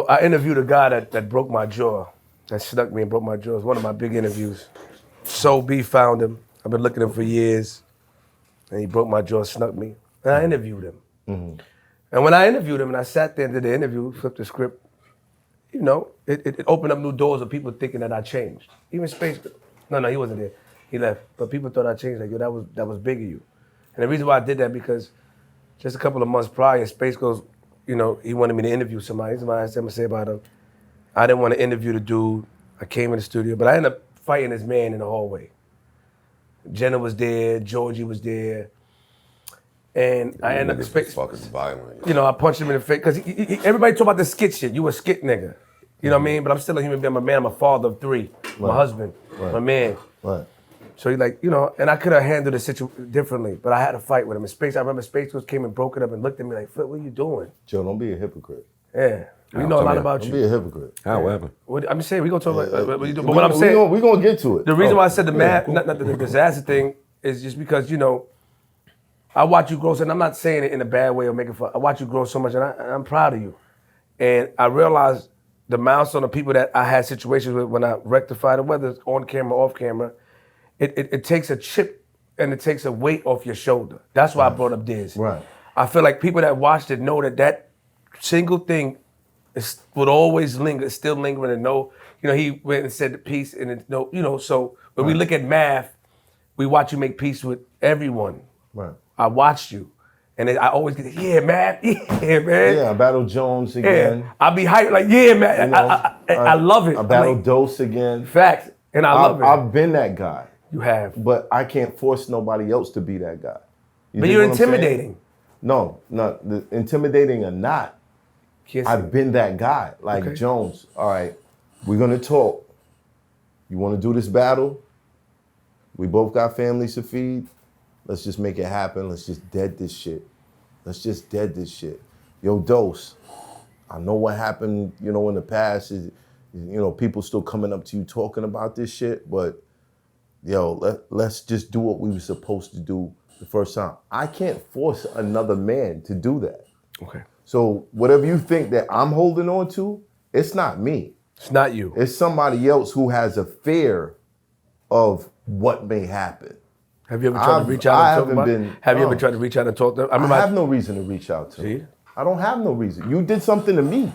Speaker 4: I interviewed a guy that broke my jaw, that snuck me and broke my jaw. It was one of my big interviews. Soul B found him. I've been looking at him for years. And he broke my jaw, snuck me. And I interviewed him.
Speaker 1: Mm-hmm.
Speaker 4: And when I interviewed him and I sat there and did the interview, flipped the script, it opened up new doors of people thinking that I changed. Even Space, no, he wasn't there. He left. But people thought I changed. Like, yo, that was big of you. And the reason why I did that because just a couple of months prior, Space goes, he wanted me to interview somebody. Somebody had something to say about him. I didn't want to interview the dude. I came in the studio, but I ended up fighting this man in the hallway. Jenna was there, Georgie was there, and I ended up
Speaker 2: fucking violent.
Speaker 4: I punched him in the face because everybody talk about the skit shit. You a skit nigga, you know what I mean? But I'm still a human being. I'm a man. I'm a father of 3. My husband, my man.
Speaker 1: Right.
Speaker 4: So he and I could have handled the situation differently, but I had to fight with him. I remember Space came and broke it up and looked at me like, Flip, what are you doing?
Speaker 1: Joe, don't be a hypocrite.
Speaker 4: Yeah. We know a lot about
Speaker 1: Don't
Speaker 4: you.
Speaker 1: be a hypocrite.
Speaker 2: How happened?
Speaker 4: I'm just saying, we gonna talk about what you do. But what I'm saying,
Speaker 1: we're gonna get to it.
Speaker 4: the reason why I said the math, not the disaster thing, is just because I watch you grow, and I'm not saying it in a bad way or making fun. I watch you grow so much, and I'm proud of you. And I realized the milestone of people that I had situations with when I rectified it, whether it's on camera, off camera, it takes a chip and it takes a weight off your shoulder. That's why I brought up Diz.
Speaker 1: Right.
Speaker 4: I feel like people that watched it know that single thing it would always linger, still lingering, and no, he went and said the piece, and it, no, so when we look at Math, we watch you make peace with everyone.
Speaker 1: Right.
Speaker 4: I watched you, and I always get, yeah, Math, yeah, man.
Speaker 1: Yeah, I battled Jones again.
Speaker 4: Yeah, I'll be hyped, like, yeah, man, I love it.
Speaker 1: I battled Dose again.
Speaker 4: Facts, and I love it.
Speaker 1: I've been that guy.
Speaker 4: You have.
Speaker 1: But I can't force nobody else to be that guy.
Speaker 4: But you're intimidating.
Speaker 1: No, intimidating or not, I've been that guy. Like, okay. Jones, all right, we're going to talk. You want to do this battle? We both got families to feed. Let's just make it happen. Let's just dead this shit. Yo, Dose, I know what happened, in the past is, people still coming up to you talking about this shit, but yo, let's just do what we were supposed to do the first time. I can't force another man to do that.
Speaker 4: Okay.
Speaker 1: So whatever you think that I'm holding on to, it's not me.
Speaker 4: It's not you.
Speaker 1: It's somebody else who has a fear of what may happen.
Speaker 4: Have you ever tried to reach out and talk about it? Have you ever tried to reach out and talk to them?
Speaker 1: I have no reason to reach out to them. I don't have no reason. You did something to me.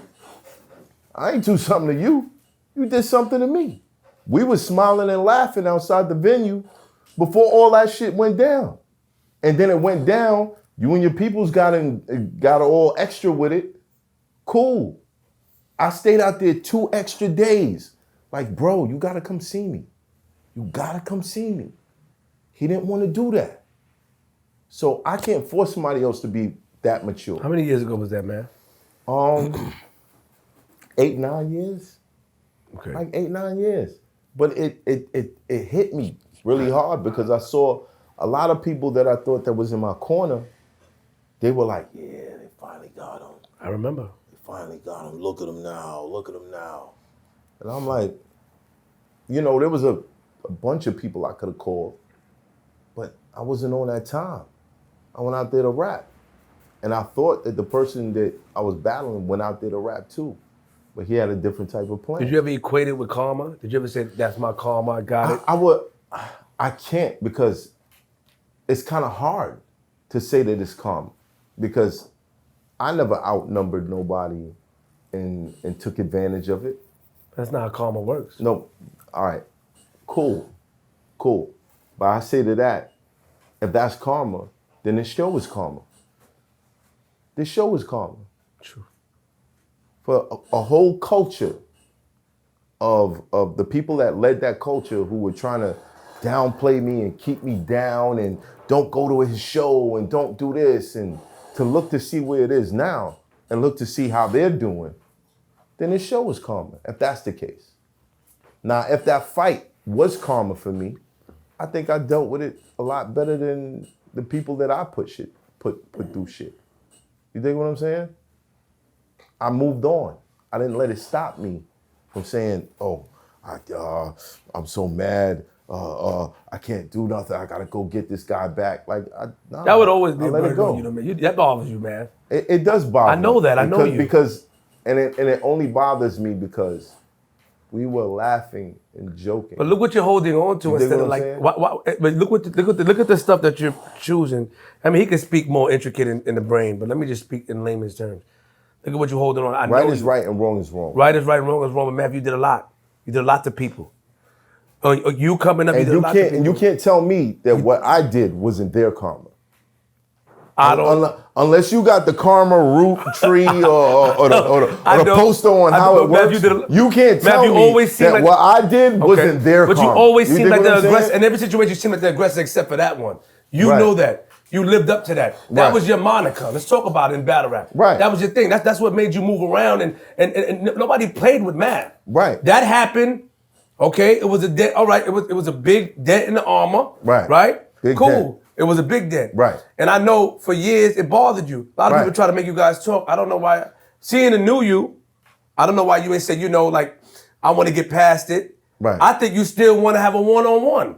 Speaker 1: I ain't do something to you. You did something to me. We was smiling and laughing outside the venue before all that shit went down. And then it went down, you and your peoples got all extra with it. Cool. I stayed out there 2 extra days. Like, bro, you gotta come see me. He didn't want to do that. So I can't force somebody else to be that mature.
Speaker 4: How many years ago was that, man?
Speaker 1: 8, 9 years.
Speaker 4: Okay.
Speaker 1: Like 8, 9 years. But it hit me really hard because I saw a lot of people that I thought that was in my corner, they were like, yeah, they finally got him.
Speaker 4: I remember.
Speaker 1: They finally got him. Look at him now. And I'm like, there was a bunch of people I could have called, but I wasn't on that time. I went out there to rap. And I thought that the person that I was battling went out there to rap too. But he had a different type of plan.
Speaker 4: Did you ever equate it with karma? Did you ever say, that's my karma, I got it?
Speaker 1: I can't, because it's kind of hard to say that it's karma, because I never outnumbered nobody and took advantage of it.
Speaker 4: That's not how karma works.
Speaker 1: No, all right, cool. But I say to that, if that's karma, then this show is karma.
Speaker 4: True.
Speaker 1: For a whole culture of the people that led that culture who were trying to downplay me and keep me down and don't go to his show and don't do this, and to look to see where it is now and look to see how they're doing, then this show is karma, if that's the case. Now, if that fight was karma for me, I think I dealt with it a lot better than the people that I put through shit. You dig what I'm saying? I moved on. I didn't let it stop me from saying, oh, I'm so mad. I can't do nothing. I gotta go get this guy back. Like,
Speaker 4: that would always be a
Speaker 1: let it go.
Speaker 4: That bothers you, man.
Speaker 1: It does bother.
Speaker 4: I know that. I know you.
Speaker 1: Because it only bothers me because we were laughing and joking.
Speaker 4: But look what you're holding on to instead of like. But look at the stuff that you're choosing. I mean, he can speak more intricate in the brain, but let me just speak in layman's terms. Look at what you're holding on.
Speaker 1: Right is right and wrong is wrong.
Speaker 4: Right is right and wrong is wrong. But Matt, you did a lot. You did a lot to people. You coming up,
Speaker 1: and you can't tell me that what I did wasn't their karma.
Speaker 4: I don't.
Speaker 1: Unless you got the karma root tree or the poster on how it works, you can't tell me that what I did wasn't their karma.
Speaker 4: But you always seem like the aggressor. In every situation, you seem like the aggressor except for that one. You know that. You lived up to that. That was your moniker. Let's talk about it in battle rap.
Speaker 1: Right.
Speaker 4: That was your thing. That's what made you move around, and nobody played with Matt.
Speaker 1: Right.
Speaker 4: That happened. Okay, it was a dent. All right, it was a big dent in the armor.
Speaker 1: Right.
Speaker 4: Right?
Speaker 1: Big
Speaker 4: cool.
Speaker 1: dent.
Speaker 4: It was a big dent.
Speaker 1: Right.
Speaker 4: And I know for years it bothered you. A lot of people try to make you guys talk. I don't know why. Seeing and knew you, I don't know why you ain't said, like, I want to get past it.
Speaker 1: Right.
Speaker 4: I think you still want to have a one-on-one.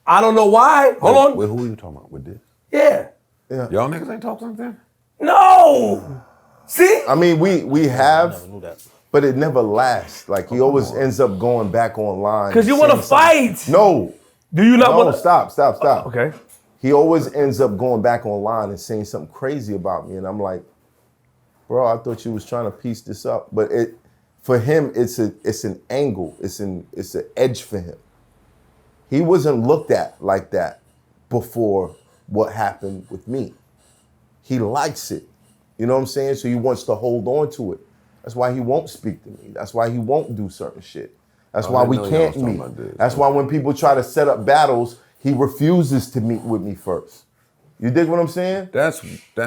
Speaker 4: I don't know why. Hold on.
Speaker 2: Wait, who are you talking about with this?
Speaker 4: Yeah.
Speaker 2: Y'all niggas ain't talking something?
Speaker 4: No. See?
Speaker 1: I mean, we have.
Speaker 5: I never knew that.
Speaker 1: But it never lasts. Like, he always ends up going back online.
Speaker 4: Because you want to fight.
Speaker 1: No.
Speaker 4: Do you not want to?
Speaker 1: Stop.
Speaker 4: Okay.
Speaker 1: He always ends up going back online and saying something crazy about me. And I'm like, bro, I thought you was trying to piece this up. But for him, it's an angle. It's an edge for him. He wasn't looked at like that before what happened with me. He likes it. You know what I'm saying? So he wants to hold on to it. That's why he won't speak to me. That's why he won't do certain shit. That's why we can't meet. That's why when people try to set up battles, he refuses to meet with me first. You dig what I'm saying?
Speaker 2: That's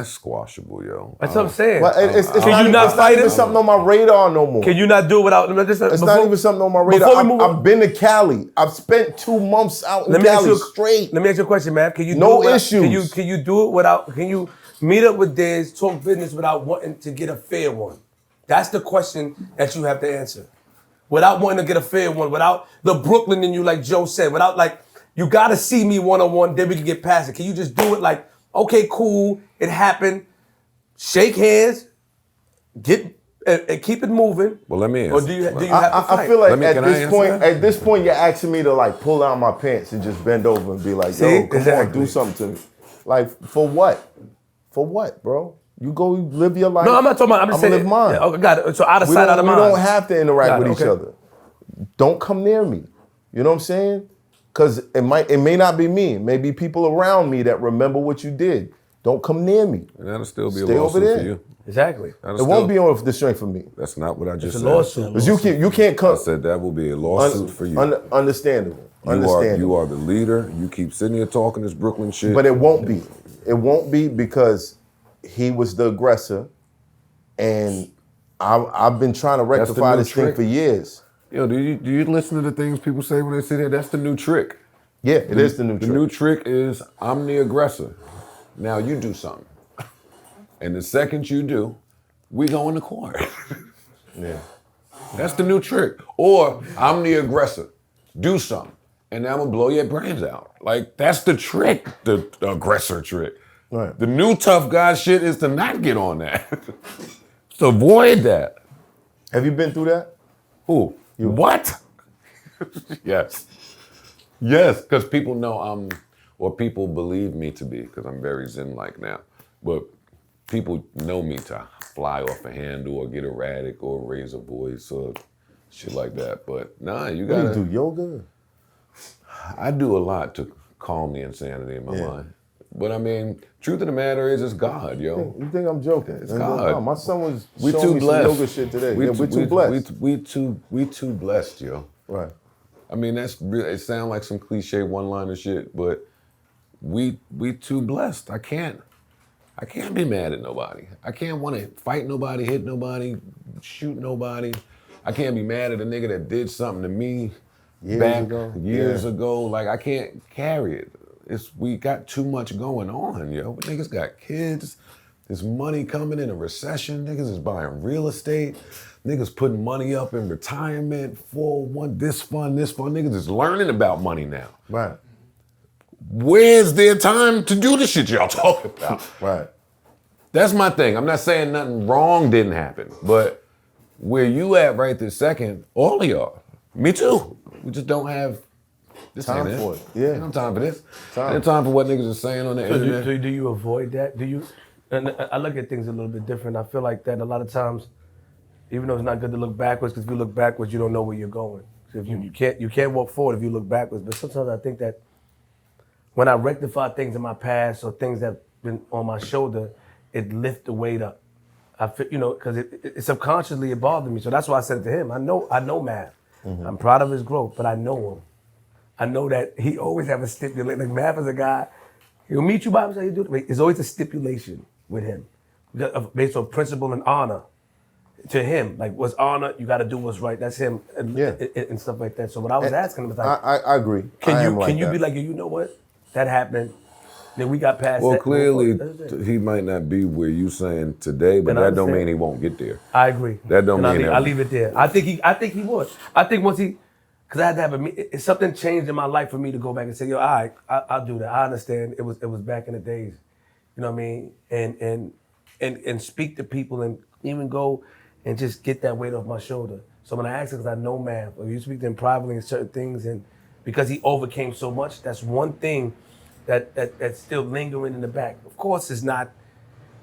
Speaker 2: squashable, yo.
Speaker 4: That's what I'm saying.
Speaker 1: Well, it's
Speaker 4: Can you not fight
Speaker 1: even
Speaker 4: it?
Speaker 1: something on my radar no more.
Speaker 4: Can you not do it without?
Speaker 1: It's not even something on my radar. I've been to Cali. I've spent 2 months out in Cali straight.
Speaker 4: Let me ask you a question, man. Can you
Speaker 1: No issues.
Speaker 4: Can you do it without? Can you meet up with Diz, talk business without wanting to get a fair one? That's the question that you have to answer. Without wanting to get a fair one, without the Brooklyn in you, like Joe said, without like, you gotta see me one-on-one, then we can get past it. Can you just do it like, okay, cool, it happened, shake hands, and keep it moving?
Speaker 2: Well, let me answer.
Speaker 4: Or do you have to fight?
Speaker 1: I feel like
Speaker 2: Can I answer that?
Speaker 1: at this point, you're asking me to like pull out my pants and just bend over and be like, yo, come on, do something to me. Like, for what? For what, bro? You go live your life.
Speaker 4: No, I'm not talking about, I'm just saying.
Speaker 1: live mine.
Speaker 4: Yeah, okay, got it. So out of sight, out of mind.
Speaker 1: We don't have to interact with each
Speaker 4: okay.
Speaker 1: other. Don't come near me. You know what I'm saying? Because it may not be me. It may be people around me that remember what you did. Don't come near me.
Speaker 2: And that'll still be
Speaker 1: Stay
Speaker 2: a
Speaker 1: over
Speaker 2: lawsuit
Speaker 1: there.
Speaker 2: for you.
Speaker 4: Exactly.
Speaker 1: It won't be on the strength for me.
Speaker 2: That's not what I just
Speaker 4: It's a
Speaker 2: said.
Speaker 4: lawsuit.
Speaker 1: Because you can't come.
Speaker 2: I said that will be a lawsuit for you.
Speaker 1: Understandable.
Speaker 2: You are the leader. You keep sitting here talking this Brooklyn shit.
Speaker 1: But it won't be. It won't be because he was the aggressor, and I've been trying to rectify this thing for years.
Speaker 2: Yo, do you listen to the things people say when they sit here? That's the new trick.
Speaker 1: Yeah, it is the new trick.
Speaker 2: The new trick is I'm the aggressor. Now you do something. And the second you do, we go into court.
Speaker 1: Yeah.
Speaker 2: That's the new trick. Or I'm the aggressor. Do something. And now I'm gonna blow your brains out. Like, that's the trick, the aggressor trick.
Speaker 1: Right.
Speaker 2: The new tough guy shit is to not get on that. To avoid that.
Speaker 1: Have you been through that?
Speaker 2: Who? What? Yes. Yes, because people know or people believe me to be, because I'm very zen-like now. But people know me to fly off a handle or get erratic or raise a voice or shit like that. But nah, you gotta...
Speaker 1: What do you do, yoga?
Speaker 2: I do a lot to calm the insanity in my mind. But I mean, truth of the matter is, it's God, yo.
Speaker 1: You think I'm joking?
Speaker 2: It's God.
Speaker 1: No, my son was
Speaker 2: We
Speaker 1: showing
Speaker 2: too
Speaker 1: me
Speaker 2: blessed.
Speaker 1: some yoga shit today. We're too blessed.
Speaker 2: We too blessed, yo.
Speaker 1: Right.
Speaker 2: I mean, that's really, it sounds like some cliche one-liner shit, but we too blessed. I can't be mad at nobody. I can't want to fight nobody, hit nobody, shoot nobody. I can't be mad at a nigga that did something to me years ago. Like, I can't carry it. We got too much going on, yo. Niggas got kids. There's money coming in a recession. Niggas is buying real estate. Niggas putting money up in retirement, 401, this fund. Niggas is learning about money now.
Speaker 1: Right.
Speaker 2: Where's their time to do the shit y'all talking about?
Speaker 1: Right.
Speaker 2: That's my thing. I'm not saying nothing wrong didn't happen, but where you at right this second, all of y'all, me too. We just don't have this
Speaker 1: time
Speaker 2: ain't
Speaker 1: for it. Yeah.
Speaker 2: Ain't no time for this. Ain't time for what niggas are saying on the internet.
Speaker 4: Do you avoid that? Do you? And I look at things a little bit different. I feel like that a lot of times, even though it's not good to look backwards, because if you look backwards, you don't know where you're going. So if you can't walk forward if you look backwards. But sometimes I think that when I rectify things in my past or things that been on my shoulder, it lifts the weight up. I feel, because it subconsciously it bothered me. So that's why I said it to him. I know Mav. Mm-hmm. I'm proud of his growth, but I know him. I know that he always have a stipulation. Like Mav is a guy, he'll meet you by himself. He'll do it. There's always a stipulation with him, based on principle and honor. To him, like what's honor, you got to do what's right. That's him, and stuff like that. So what I was asking him was like,
Speaker 1: I agree.
Speaker 4: Can you be like, you know what, that happened. Then we got past that.
Speaker 2: Well, clearly, he might not be where you saying today, but that don't mean he won't get there.
Speaker 4: I agree.
Speaker 2: That don't mean
Speaker 4: I'll leave it there. I think he would. I think once because I had to have something changed in my life for me to go back and say, yo, all right, I'll do that. I understand. It was back in the days, you know what I mean, and speak to people and even go and just get that weight off my shoulder. So when I ask him, because I know Mav, or you speak to him privately and certain things, and because he overcame so much, that's one thing that's still lingering in the back. Of course, it's not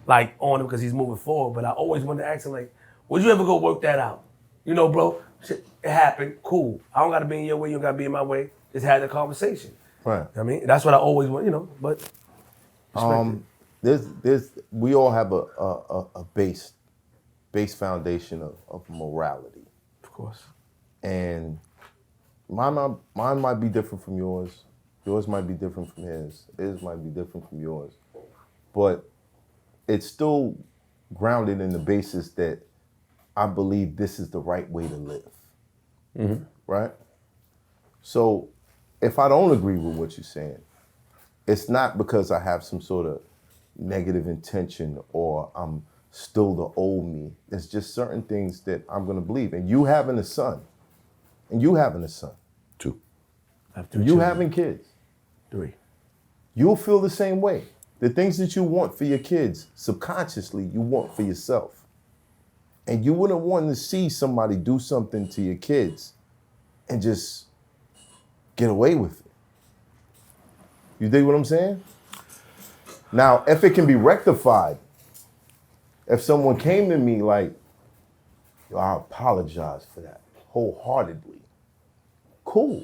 Speaker 4: like on him because he's moving forward. But I always wanted to ask him like, would you ever go work that out? You know, bro, shit, it happened. Cool. I don't got to be in your way. You don't got to be in my way. Just had the conversation.
Speaker 1: Right.
Speaker 4: I mean, that's what I always want. You know, but
Speaker 1: we all have a base foundation of morality,
Speaker 4: of course.
Speaker 1: and mine might be different from yours. Yours might be different from his. His might be different from yours, but it's still grounded in the basis that I believe this is the right way to live. Right? So if I don't agree with what you're saying, it's not because I have some sort of negative intention or I'm still the old me. There's just certain things that I'm going to believe. And you having a son,
Speaker 2: Two.
Speaker 4: I have 2
Speaker 1: you
Speaker 4: children.
Speaker 1: having kids,
Speaker 4: 3.
Speaker 1: you'll feel the same way. The things that you want for your kids, subconsciously, you want for yourself. And you wouldn't want to see somebody do something to your kids and just get away with it. You dig what I'm saying? Now, if it can be rectified, if someone came to me like, yo, I apologize for that wholeheartedly, cool.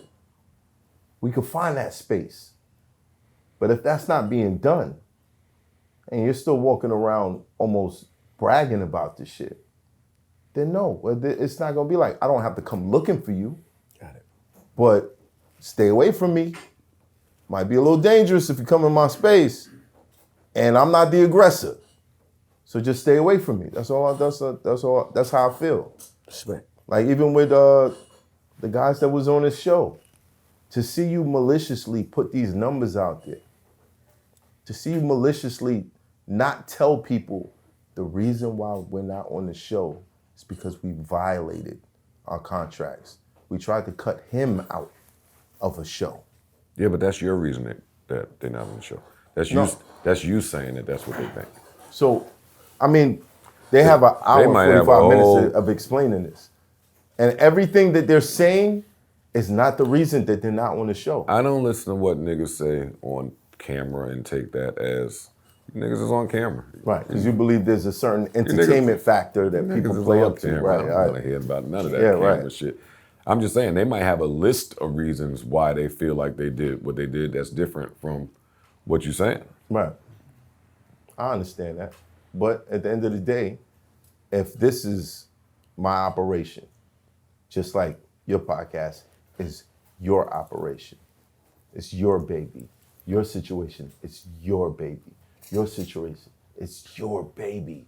Speaker 1: We could find that space. But if that's not being done, and you're still walking around almost bragging about this shit, then no, it's not gonna be like, I don't have to come looking for you.
Speaker 4: Got it.
Speaker 1: But stay away from me. Might be a little dangerous if you come in my space, and I'm not the aggressor. So just stay away from me. That's all. That's how I feel.
Speaker 4: Respect.
Speaker 1: Like even with the guys that was on this show, to see you maliciously put these numbers out there, to see you maliciously not tell people the reason why we're not on the show is because we violated our contracts. We tried to cut him out of a show.
Speaker 2: Yeah, but that's your reason that they're not on the show. That's you.
Speaker 1: No.
Speaker 2: That's you saying that that's what they think.
Speaker 1: So, I mean, they have an hour and
Speaker 2: might have
Speaker 1: 45
Speaker 2: a
Speaker 1: minutes
Speaker 2: whole-
Speaker 1: of explaining this. And everything that they're saying is not the reason that they're not on the show.
Speaker 2: I don't listen to what niggas say on camera and take that as niggas is on camera.
Speaker 1: Right, because you believe there's a certain entertainment factor that people
Speaker 2: Niggas is
Speaker 1: play
Speaker 2: on
Speaker 1: up to.
Speaker 2: camera.
Speaker 1: Right,
Speaker 2: I don't
Speaker 1: right.
Speaker 2: want to hear about none of that
Speaker 1: Yeah,
Speaker 2: camera
Speaker 1: right.
Speaker 2: shit. I'm just saying they might have a list of reasons why they feel like they did what they did that's different from what you're saying.
Speaker 1: Right. I understand that. But at the end of the day, if this is my operation, just like your podcast is your operation, it's your baby, your situation, it's your baby, your situation, it's your baby.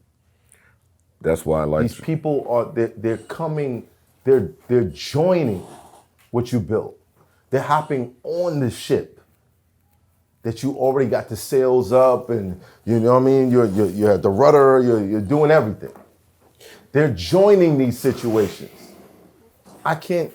Speaker 2: That's why I like
Speaker 1: These people are, they're coming, they're joining what you built. They're hopping on the ship that you already got the sails up and, you know what I mean? You're at the rudder, you're doing everything. They're joining these situations. I can't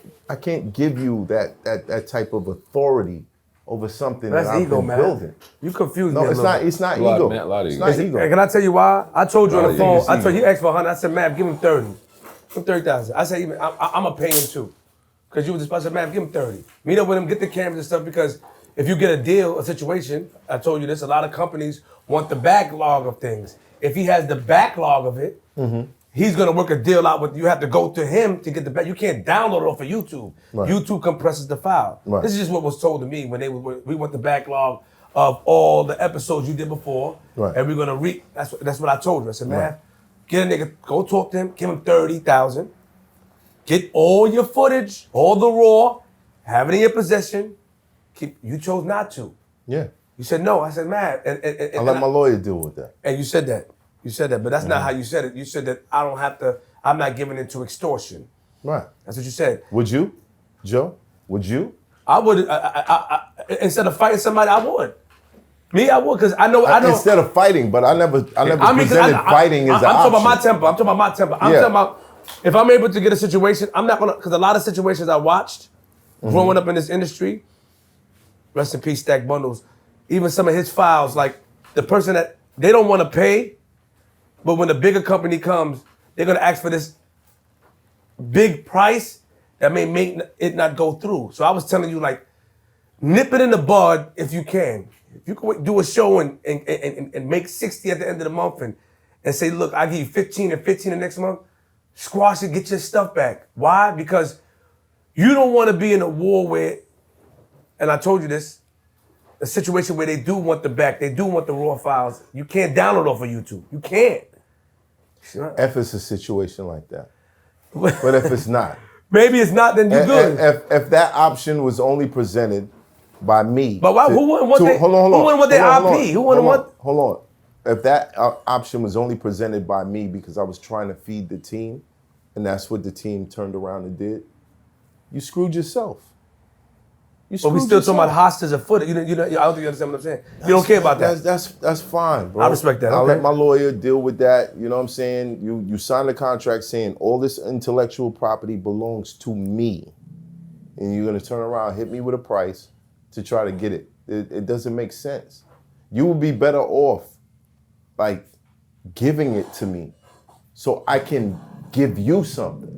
Speaker 1: give you that type of authority over something
Speaker 4: That's
Speaker 1: that I've
Speaker 4: ego,
Speaker 1: been
Speaker 4: man.
Speaker 1: building.
Speaker 4: You confused me.
Speaker 1: No,
Speaker 4: a little bit.
Speaker 1: it's not
Speaker 2: A lot
Speaker 1: ego.
Speaker 2: of man- a lot of
Speaker 1: It's
Speaker 2: ego.
Speaker 1: not ego.
Speaker 4: Hey, can I tell you why? I told you on the
Speaker 2: Oh, yeah,
Speaker 4: phone.
Speaker 2: you see
Speaker 4: I told
Speaker 2: me.
Speaker 4: you asked for 100. I said, Mav, give him 30. Give him 30,000. I said, I'm gonna pay him too, because you was just. I said, Mav, give him 30. Meet up with him, get the cameras and stuff. Because if you get a deal, a situation, I told you this. A lot of companies want the backlog of things. If he has the backlog of it, he's gonna work a deal out with. You have to go to him to get the back. You can't download it off of YouTube.
Speaker 1: Right.
Speaker 4: YouTube compresses the file.
Speaker 1: Right.
Speaker 4: This is just what was told to me when we want the backlog of all the episodes you did before,
Speaker 1: Right.
Speaker 4: and we're gonna that's what I told her. I said, man,
Speaker 1: Right.
Speaker 4: get a nigga, go talk to him, give him 30,000, get all your footage, all the raw, have it in your possession. You chose not to.
Speaker 1: Yeah.
Speaker 4: You said no. I said, man, and
Speaker 1: I let my lawyer deal with that.
Speaker 4: and you said that. You said that, but that's not how you said it. You said that I don't have to. I'm not giving into extortion.
Speaker 1: Right.
Speaker 4: That's what you said.
Speaker 1: Would you, Joe? Would you?
Speaker 4: I would. I instead of fighting somebody, I would. Me, I would, because I know.
Speaker 1: Instead of fighting, but I never 'cause presented
Speaker 4: I-
Speaker 1: fighting as
Speaker 4: I'm
Speaker 1: an
Speaker 4: talking about my
Speaker 1: option.
Speaker 4: temper. I'm talking about my temper. I'm
Speaker 1: Yeah.
Speaker 4: talking about if I'm able to get a situation, I'm not gonna, because a lot of situations I watched growing up in this industry. Rest in peace, Stack Bundles. Even some of his files, like the person that they don't want to pay, but when the bigger company comes, they're gonna ask for this big price that may make it not go through. So I was telling you, like, nip it in the bud if you can. If you can do a show and make 60 at the end of the month and and say, look, I give you 15 and 15 the next month, squash it, get your stuff back. Why? Because you don't want to be in a war where, and I told you this, a situation where they do want the back, they do want the raw files. You can't download off of YouTube. You can't.
Speaker 1: If it's a situation like that. But if it's not.
Speaker 4: Maybe it's not, then you're good.
Speaker 1: If that option was only presented by me.
Speaker 4: But why? Who wouldn't want their IP? Who wouldn't want?
Speaker 1: Hold on. If that option was only presented by me because I was trying to feed the team, and that's what the team turned around and did, you screwed yourself.
Speaker 4: But we still talking about hostage of footage. I don't think you understand what I'm saying. You don't care about that.
Speaker 1: That's fine, bro.
Speaker 4: I respect that.
Speaker 1: I'll
Speaker 4: Okay.
Speaker 1: let my lawyer deal with that. You know what I'm saying? You signed a contract saying all this intellectual property belongs to me. And you're gonna turn around and hit me with a price to try to get it. It doesn't make sense. You would be better off like giving it to me so I can give you something.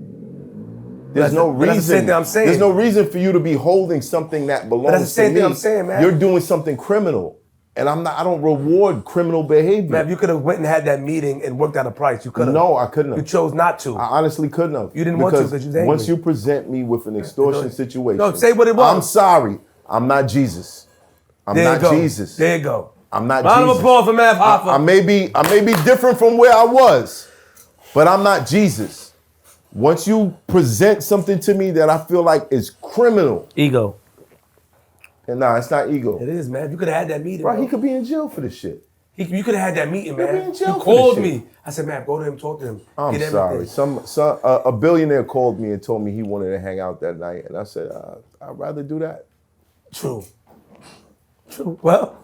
Speaker 1: There's no reason.
Speaker 4: That's the same thing I'm saying.
Speaker 1: There's no reason for you to be holding something that belongs to me.
Speaker 4: That's the same thing I'm saying, man.
Speaker 1: You're doing something criminal, and I don't reward criminal behavior.
Speaker 4: Man, if you could have went and had that meeting and worked out a price, you could have.
Speaker 1: No, I couldn't have.
Speaker 4: You chose not to.
Speaker 1: I honestly couldn't have.
Speaker 4: You didn't want to because you was angry.
Speaker 1: Once you present me with an extortion situation,
Speaker 4: No, say what it was.
Speaker 1: I'm sorry. I'm not Jesus. I'm
Speaker 4: There
Speaker 1: not
Speaker 4: you go.
Speaker 1: Jesus.
Speaker 4: There you go.
Speaker 1: I'm not
Speaker 4: Round of
Speaker 1: Jesus.
Speaker 4: applause for Mav Hoffa.
Speaker 1: I may be different from where I was, but I'm not Jesus. Once you present something to me that I feel like is criminal,
Speaker 4: Ego.
Speaker 1: and nah, it's not ego.
Speaker 4: It is, man. You could have had that meeting.
Speaker 1: Bro,
Speaker 4: Bro.
Speaker 1: he could be in jail for this shit.
Speaker 4: You could have had that meeting,
Speaker 1: He'll be
Speaker 4: man.
Speaker 1: in jail
Speaker 4: You
Speaker 1: for
Speaker 4: called
Speaker 1: this shit.
Speaker 4: me. I said, man, go to him, talk to him.
Speaker 1: I'm
Speaker 4: Get
Speaker 1: sorry.
Speaker 4: everything.
Speaker 1: A billionaire called me and told me he wanted to hang out that night, and I said, I'd rather do that.
Speaker 4: True. Well,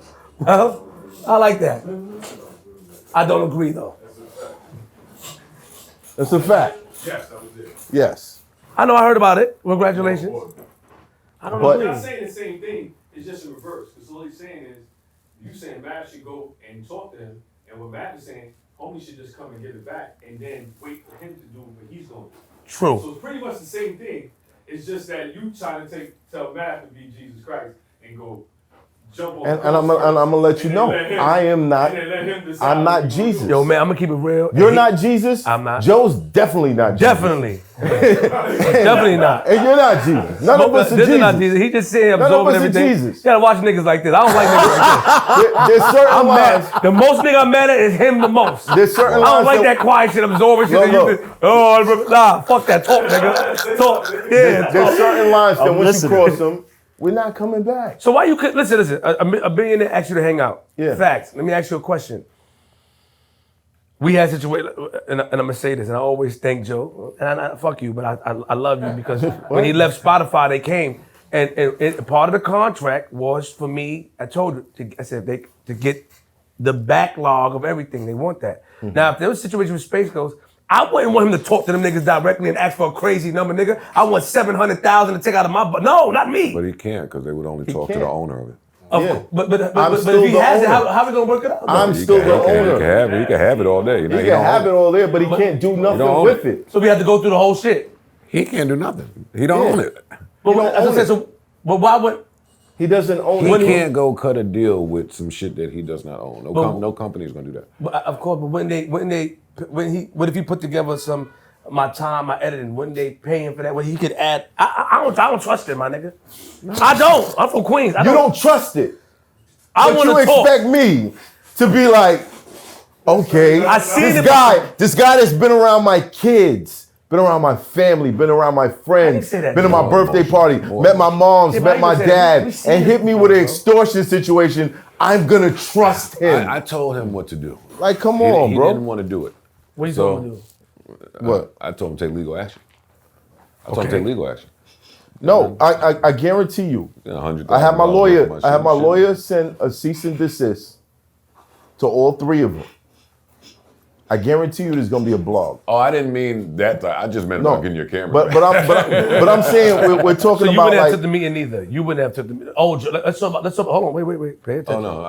Speaker 4: I like that. I don't agree, though.
Speaker 1: That's a fact.
Speaker 3: Yes, that was it.
Speaker 1: Yes.
Speaker 4: I know I heard about it. Congratulations. I don't
Speaker 1: But-
Speaker 4: agree.
Speaker 6: I'm not saying the same thing. It's just in reverse. Because all he's saying is, you saying Matt should go and talk to him, and what Matt is saying, homie should just come and give it back, and then wait for him to do what he's going to do.
Speaker 4: True.
Speaker 6: So it's pretty much the same thing. It's just that you trying to tell Matt to be Jesus Christ and go jump on.
Speaker 1: And I'm gonna let you know, I am not. I'm not Jesus.
Speaker 4: Yo, man, I'm going to keep it real.
Speaker 1: You're not Jesus.
Speaker 4: I'm not.
Speaker 1: Joe's definitely not Jesus.
Speaker 4: Definitely. Definitely not.
Speaker 1: And you're not Jesus. None of us are
Speaker 4: This is not
Speaker 1: Jesus.
Speaker 4: Jesus. He just saying
Speaker 1: None of
Speaker 4: absorbing
Speaker 1: us are
Speaker 4: everything.
Speaker 1: Jesus.
Speaker 4: You gotta watch niggas like this. I don't like niggas like this.
Speaker 1: There's certain
Speaker 4: I'm
Speaker 1: lines.
Speaker 4: mad. The most nigga I'm mad at is him the most.
Speaker 1: There's certain
Speaker 4: I
Speaker 1: lines
Speaker 4: don't like that quiet shit, absorbing shit.
Speaker 1: Look.
Speaker 4: Nah, fuck that. Talk, nigga. Talk. Yeah,
Speaker 1: There's
Speaker 4: talk.
Speaker 1: certain lines that
Speaker 5: I'm
Speaker 1: once
Speaker 5: listening.
Speaker 1: you cross them, we're not coming back.
Speaker 4: So why you could listen? A billionaire asked you to hang out.
Speaker 1: Yeah.
Speaker 4: Facts. Let me ask you a question. We had a situation, and I'm gonna say this, and I always thank Joe. And I fuck you, but I love you because when he left Spotify, they came, and part of the contract was for me. I told you, I said to get the backlog of everything. They want that.
Speaker 1: Mm-hmm.
Speaker 4: Now, if there was a situation with Space Ghost, I wouldn't want him to talk to them niggas directly and ask for a crazy number, nigga. I want 700,000 to take out of my no, not me.
Speaker 2: But he can't because they would only talk to
Speaker 1: can't.
Speaker 2: the owner of it.
Speaker 1: Yeah.
Speaker 4: But
Speaker 1: I'm
Speaker 4: if
Speaker 1: still
Speaker 4: he
Speaker 1: the
Speaker 4: has it,
Speaker 1: owner.
Speaker 4: how we gonna work it out?
Speaker 1: I'm
Speaker 2: He
Speaker 1: still
Speaker 2: can-
Speaker 1: the
Speaker 2: he can-
Speaker 1: owner.
Speaker 2: He can have it all day.
Speaker 1: He can have it all there, but he can't do nothing
Speaker 2: don't own
Speaker 1: with
Speaker 2: it.
Speaker 1: it.
Speaker 4: So we have to go through the whole shit.
Speaker 2: He can't do nothing. He don't
Speaker 1: Yeah.
Speaker 2: own it.
Speaker 4: But,
Speaker 1: don't
Speaker 4: as I
Speaker 1: own
Speaker 4: said,
Speaker 1: it.
Speaker 4: but why would?
Speaker 1: He doesn't own
Speaker 2: He
Speaker 1: it.
Speaker 2: can't go cut a deal with some shit that he does not own. No company is gonna do that.
Speaker 4: But of course, but what if he put together my time, my editing? Wouldn't they pay him for that? When he could add, I don't trust him, my nigga. I don't. I'm from Queens.
Speaker 1: You don't trust it.
Speaker 4: I
Speaker 1: But
Speaker 4: want
Speaker 1: you
Speaker 4: to talk.
Speaker 1: expect me to be like, okay,
Speaker 4: I seen
Speaker 1: this
Speaker 4: it
Speaker 1: guy that's been around my kids, been around my family, been around my friends,
Speaker 4: say that,
Speaker 1: been to my
Speaker 2: Joe.
Speaker 1: birthday party, met my moms,
Speaker 4: Yeah, but
Speaker 1: met
Speaker 4: I
Speaker 1: my
Speaker 4: didn't say that.
Speaker 1: dad,
Speaker 4: We seen
Speaker 1: and
Speaker 4: it
Speaker 1: hit me with an
Speaker 4: before, bro.
Speaker 1: extortion situation. I'm gonna trust him.
Speaker 2: I told him what to do.
Speaker 1: Like, come
Speaker 2: He
Speaker 1: on, bro.
Speaker 2: didn't want to do it.
Speaker 4: What are you
Speaker 2: So-
Speaker 4: talking to do?
Speaker 1: What?
Speaker 2: I told him to take legal action. I told him to take legal action.
Speaker 1: No, I guarantee you.
Speaker 2: $100,000
Speaker 1: I have my lawyer.
Speaker 2: worth of
Speaker 1: I have my
Speaker 2: shit.
Speaker 1: lawyer send a cease and desist to all three of them. I guarantee you, there's gonna be a blog.
Speaker 2: Oh, I didn't mean that. I just meant
Speaker 1: No,
Speaker 2: about getting your camera.
Speaker 1: but I'm saying we're talking
Speaker 4: So you
Speaker 1: about
Speaker 4: wouldn't have
Speaker 1: like
Speaker 4: took the meeting either. You wouldn't have took the meeting. Oh, let's talk about. Hold on. Wait. Pay attention.
Speaker 2: oh no,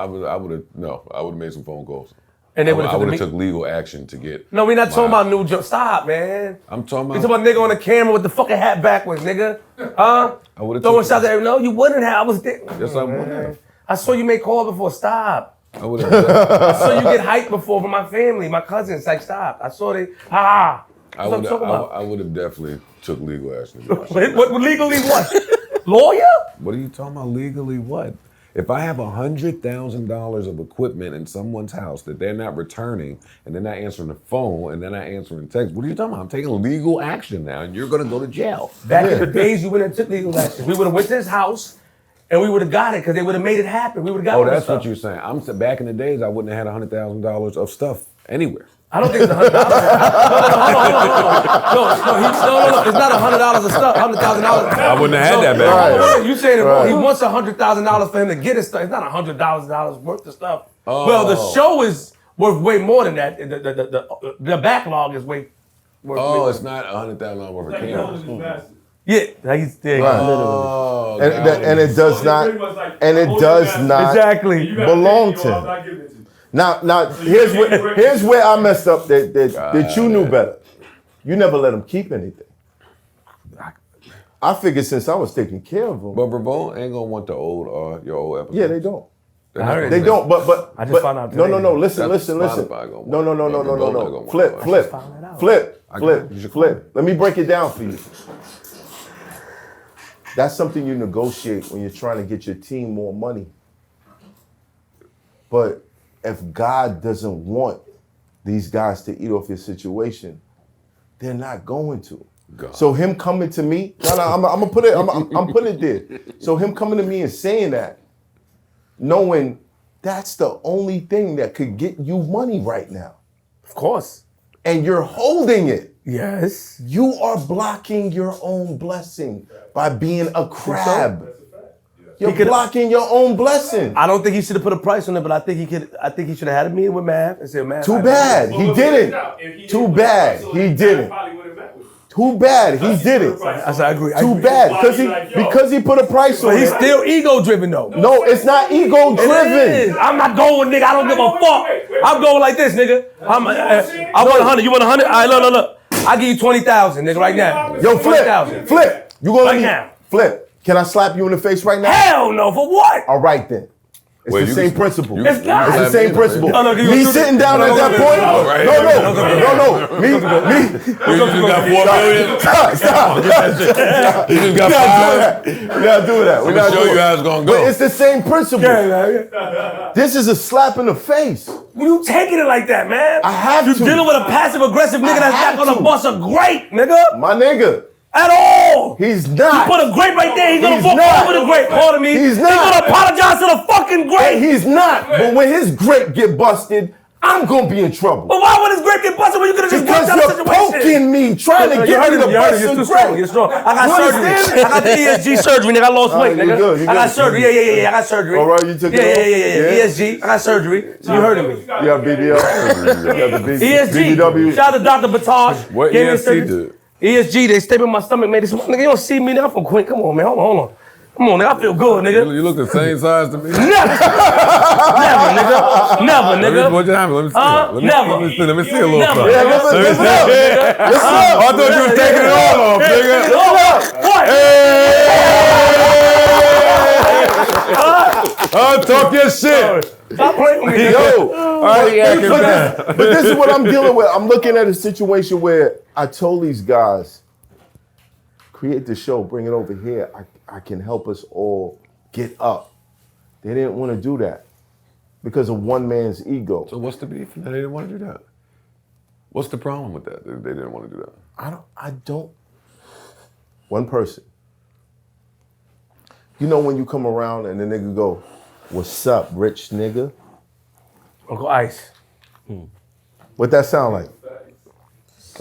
Speaker 2: I would have made some phone calls.
Speaker 4: And they
Speaker 2: I
Speaker 4: would've took
Speaker 2: would
Speaker 4: the
Speaker 2: have
Speaker 4: meet-
Speaker 2: took legal action to get.
Speaker 4: No, we're not talking
Speaker 2: my-
Speaker 4: about new jokes. Stop, man.
Speaker 2: I'm talking
Speaker 4: We
Speaker 2: about.
Speaker 4: talking about nigga on the camera with the fucking hat backwards, nigga. Huh?
Speaker 2: I would've
Speaker 4: Throwing
Speaker 2: took
Speaker 4: shots at him. No, you wouldn't have. I was there.
Speaker 2: Yes, I would have.
Speaker 4: I saw you make call before. Stop.
Speaker 2: I would have.
Speaker 4: I saw you get hyped before from my family, my cousins. Like, stop. I saw they, That's what I'm talking about.
Speaker 2: I would have definitely took legal action.
Speaker 4: What legally what? Lawyer?
Speaker 2: What are you talking about? Legally what? If I have $100,000 of equipment in someone's house that they're not returning, and they're not answering the phone, and they're not answering text, what are you talking about? I'm taking legal action now, and you're gonna go to jail.
Speaker 4: Back in the days, you went and took legal action. We would have went to his house, and we would have got it because they would have made it happen. We would have got.
Speaker 2: Oh, that's what you're saying. I'm saying back in the days, I wouldn't have had $100,000 of stuff anywhere.
Speaker 4: I don't think it's $100. No, it's not $100 of stuff. $100,000.
Speaker 2: I wouldn't have had that back then.
Speaker 4: You saying it wrong. He wants $100,000 for him to get his stuff. It's not $100,000 worth of stuff.
Speaker 2: Oh.
Speaker 4: Well, the show is worth way more than that. The backlog is way worth.
Speaker 2: Oh,
Speaker 4: way
Speaker 2: it's not $100,000 worth of
Speaker 6: Like,
Speaker 2: cameras.
Speaker 4: yeah, he's there.
Speaker 2: Oh,
Speaker 1: And it does not, and it does not
Speaker 4: Exactly.
Speaker 1: belong to him. Now, here's where I messed up. That you knew better. You never let him keep anything. I figured since I was taking care of him.
Speaker 2: But Bravo ain't gonna want the old your old episode.
Speaker 1: Yeah, they don't.
Speaker 2: They're not
Speaker 1: They
Speaker 2: gonna-
Speaker 1: don't. But
Speaker 4: I just found out
Speaker 1: No,
Speaker 4: today.
Speaker 1: Listen.
Speaker 2: That's
Speaker 1: No.
Speaker 2: Spotify gonna want it.
Speaker 1: No.
Speaker 2: Flip.
Speaker 1: Let me break it down for you. That's something you negotiate when you're trying to get your team more money. But if God doesn't want these guys to eat off your situation, they're not going to.
Speaker 2: God.
Speaker 1: So him coming to me, I'm gonna put it. I'm putting it there. So him coming to me and saying that, knowing that's the only thing that could get you money right now,
Speaker 4: Of course.
Speaker 1: and you're holding it.
Speaker 4: Yes.
Speaker 1: You are blocking your own blessing by being a crab. You're blocking your own blessing.
Speaker 4: I don't think he should have put a price on it, but I think he could. I think he should have had a meeting with Mav and said, "Mav,
Speaker 1: Too bad he didn't. Too bad he didn't. Too bad he didn't.
Speaker 4: I said, I agree.
Speaker 1: Too bad because he put a price on
Speaker 4: But he's
Speaker 1: it.
Speaker 4: still ego driven though.
Speaker 1: No, it's not ego
Speaker 4: It is.
Speaker 1: driven.
Speaker 4: I'm not going, nigga. I don't give a fuck. I'm going like this, nigga. I want 100. You want 100? All right, look. I give you 20,000, nigga, right now.
Speaker 1: Yo, Flip. You gonna let
Speaker 4: Right
Speaker 1: me
Speaker 4: now.
Speaker 1: Flip? Can I slap you in the face right now?
Speaker 4: Hell no. For what?
Speaker 1: All right then. It's
Speaker 2: Wait,
Speaker 1: the
Speaker 2: you
Speaker 1: same
Speaker 2: can-
Speaker 1: principle.
Speaker 2: you
Speaker 1: It's
Speaker 2: can- you can
Speaker 1: the
Speaker 2: slap
Speaker 1: same
Speaker 2: me,
Speaker 1: principle.
Speaker 2: right?
Speaker 4: No, no,
Speaker 1: Me sitting down at that point.
Speaker 2: right.
Speaker 1: No. Me.
Speaker 2: You just got 4 million.
Speaker 1: Stop.
Speaker 2: You just got 5.
Speaker 1: We gotta do that. We
Speaker 2: I'm
Speaker 1: gotta
Speaker 2: gonna show
Speaker 1: do
Speaker 2: you
Speaker 1: it.
Speaker 2: how it's gonna
Speaker 1: But
Speaker 2: go.
Speaker 1: it's the same principle. This is a slap in the face.
Speaker 4: You taking it like that, man?
Speaker 1: I have
Speaker 4: you
Speaker 1: to.
Speaker 4: dealing with a passive aggressive nigga that's
Speaker 1: have
Speaker 4: not gonna
Speaker 1: to.
Speaker 4: bust a grape, nigga.
Speaker 1: My nigga,
Speaker 4: At all.
Speaker 1: he's not.
Speaker 4: Put a grape right there. He's gonna
Speaker 1: He's
Speaker 4: walk
Speaker 1: not.
Speaker 4: over the grape. Pardon me.
Speaker 1: He's
Speaker 4: He's
Speaker 1: not.
Speaker 4: gonna apologize to the fucking grape.
Speaker 1: He's not. But when his grape get busted, I'm gonna be in trouble.
Speaker 4: But why would his grape get busted when you could have just
Speaker 1: Because
Speaker 4: worked out the
Speaker 1: you're
Speaker 4: situation?
Speaker 1: poking me, trying to get me to bust
Speaker 4: You're
Speaker 1: some
Speaker 4: too strong. You're
Speaker 1: grape.
Speaker 4: strong. I got
Speaker 1: You
Speaker 4: surgery.
Speaker 1: understand?
Speaker 4: I got the ESG surgery, nigga. I lost weight,
Speaker 1: you
Speaker 4: nigga.
Speaker 1: good, you
Speaker 4: I got
Speaker 1: good.
Speaker 4: surgery. Yeah. I got surgery.
Speaker 1: All right, you took it off?
Speaker 4: Yeah. ESG. I got surgery. So you heard of me.
Speaker 1: You got BDL. You got the
Speaker 4: ESG.
Speaker 1: BBW.
Speaker 4: Shout out to Dr. Batage.
Speaker 2: What
Speaker 4: Gave me
Speaker 2: ESG
Speaker 4: surgery.
Speaker 2: did?
Speaker 4: ESG, they stapled my stomach, made this. Nigga, you don't see me, nigga. I'm from Queen. Come on, man. Hold on. Come on, nigga. I feel good, nigga.
Speaker 2: You look the same size to me.
Speaker 4: Never, nigga.
Speaker 2: What just happened? Let me see.
Speaker 4: Never.
Speaker 2: Let me see a little
Speaker 4: Never.
Speaker 2: something.
Speaker 1: Yeah, listen up. Listen up.
Speaker 2: I thought you was taking it all off, nigga.
Speaker 4: What?
Speaker 2: Talk your shit.
Speaker 4: Stop playing with me.
Speaker 1: Yo, but this is what I'm dealing with. I'm looking at a situation where I told these guys, create the show, bring it over here. I can help us all get up. They didn't want to do that because of one man's ego.
Speaker 2: So what's the beef? They didn't want to do that. What's the problem with that? They didn't want to do that.
Speaker 1: I don't. One person. You know when you come around and the nigga go, "What's up, rich nigga?"
Speaker 4: Uncle Ice.
Speaker 1: What that sound like?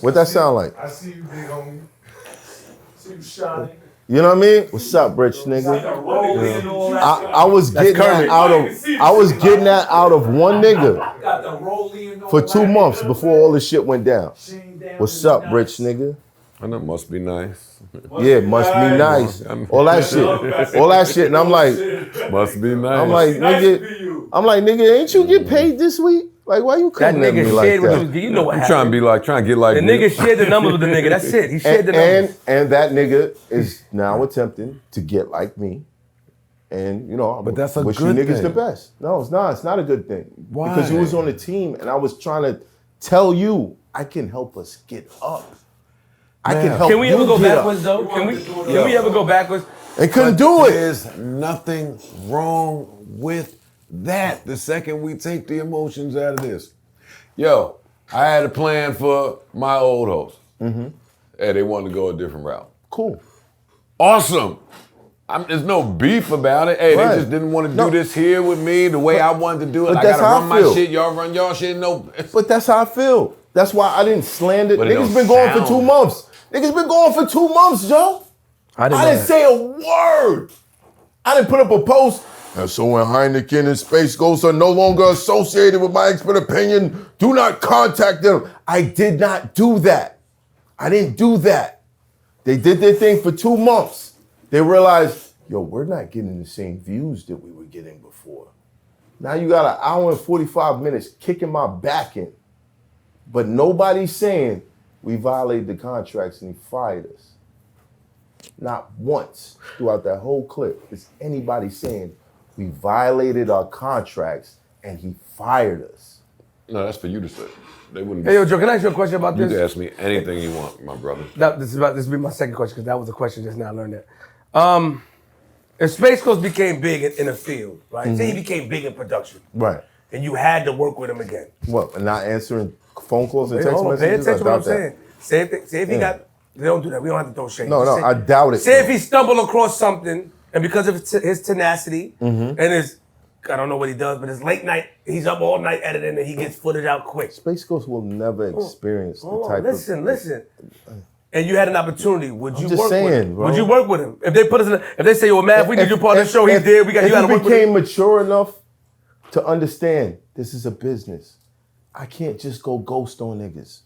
Speaker 1: What that sound like?
Speaker 6: I see you, big homie. See you shining.
Speaker 1: You know what I mean? What's up, rich nigga? I was getting that out of one nigga for 2 months before all this shit went down. What's up, rich nigga?
Speaker 2: I know, must be nice.
Speaker 1: Yeah, must be nice. All that shit. And I'm like,
Speaker 2: Must be nice.
Speaker 1: I'm like, nigga, ain't you get paid this week? Like, why you
Speaker 4: That
Speaker 1: coming at me
Speaker 4: nigga
Speaker 1: like
Speaker 4: shared
Speaker 1: that?
Speaker 4: with you know what
Speaker 2: I'm
Speaker 4: happened.
Speaker 2: trying to get like
Speaker 4: The
Speaker 2: me.
Speaker 4: nigga shared the numbers with the nigga. That's it. He shared the numbers.
Speaker 1: And that nigga is now attempting to get like me. And, you know,
Speaker 2: But that's a
Speaker 1: wish
Speaker 2: good
Speaker 1: you niggas
Speaker 2: thing.
Speaker 1: the best. No, it's not. It's not a good thing.
Speaker 2: Why?
Speaker 1: Because you was on the team, and I was trying to tell you, I can help us get up. I can help
Speaker 4: Can we
Speaker 1: you
Speaker 4: ever go
Speaker 1: get
Speaker 4: backwards
Speaker 1: up.
Speaker 4: though? Can we ever go backwards?
Speaker 1: They couldn't do it.
Speaker 2: There's nothing wrong with that. The second we take the emotions out of this. Yo, I had a plan for my old host. And they wanted to go a different route.
Speaker 1: Cool.
Speaker 2: Awesome. There's no beef about it. Hey,
Speaker 1: Right.
Speaker 2: they just didn't want to do
Speaker 1: No.
Speaker 2: this here with me the way I wanted to do it.
Speaker 1: but
Speaker 2: I
Speaker 1: that's
Speaker 2: gotta
Speaker 1: how
Speaker 2: run
Speaker 1: I
Speaker 2: my
Speaker 1: feel.
Speaker 2: shit. Y'all run y'all shit. No.
Speaker 1: But that's how I feel. That's why I didn't slander.
Speaker 2: But it
Speaker 1: Niggas
Speaker 2: don't
Speaker 1: been going for
Speaker 2: sound-
Speaker 1: 2 months. Niggas been going for 2 months, Joe. I didn't say a word. I didn't put up a post. And so when Heineken and Space Ghost are no longer associated with my expert opinion, do not contact them. I did not do that. I didn't do that. They did their thing for 2 months. They realized, yo, we're not getting the same views that we were getting before. Now you got an hour and 45 minutes kicking my back in. But nobody's saying we violated the contracts and he fired us. Not once throughout that whole clip is anybody saying we violated our contracts and he fired us.
Speaker 2: No, that's for you to say. They wouldn't.
Speaker 4: Hey, yo, Joe, can I ask you a question about
Speaker 2: You
Speaker 4: this?
Speaker 2: can ask me anything you want, my brother.
Speaker 4: This will be my second question because that was a question just now. I learned that. If Space Ghost became big in the field, right? Say he became big in production,
Speaker 1: Right.
Speaker 4: and you had to work with him again.
Speaker 1: What, and not answering phone calls and
Speaker 4: Hey,
Speaker 1: text
Speaker 4: hold on, pay
Speaker 1: messages?
Speaker 4: attention to
Speaker 1: I
Speaker 4: what I'm
Speaker 1: doubt that.
Speaker 4: saying. Say if he got, they don't do that. We don't have to throw shade.
Speaker 1: No,
Speaker 4: Just
Speaker 1: no,
Speaker 4: say-
Speaker 1: I doubt it.
Speaker 4: Say if
Speaker 1: though.
Speaker 4: he stumbled across something, and because of his tenacity
Speaker 1: Mm-hmm.
Speaker 4: and his, I don't know what he does, but his late night, he's up all night editing and he gets footage out quick.
Speaker 1: Space Ghost will never experience the
Speaker 4: Hold
Speaker 1: type
Speaker 4: on, listen,
Speaker 1: of...
Speaker 4: listen. And you had an opportunity. Would you
Speaker 1: just
Speaker 4: work with him?
Speaker 1: saying, bro.
Speaker 4: Would you work with him? If they put us in, if they say, "Yo, man, if we need you part of the show," he did. We got you. Got to
Speaker 1: If
Speaker 4: work
Speaker 1: he
Speaker 4: with him.
Speaker 1: became mature enough to understand this is a business, I can't just go ghost on niggas.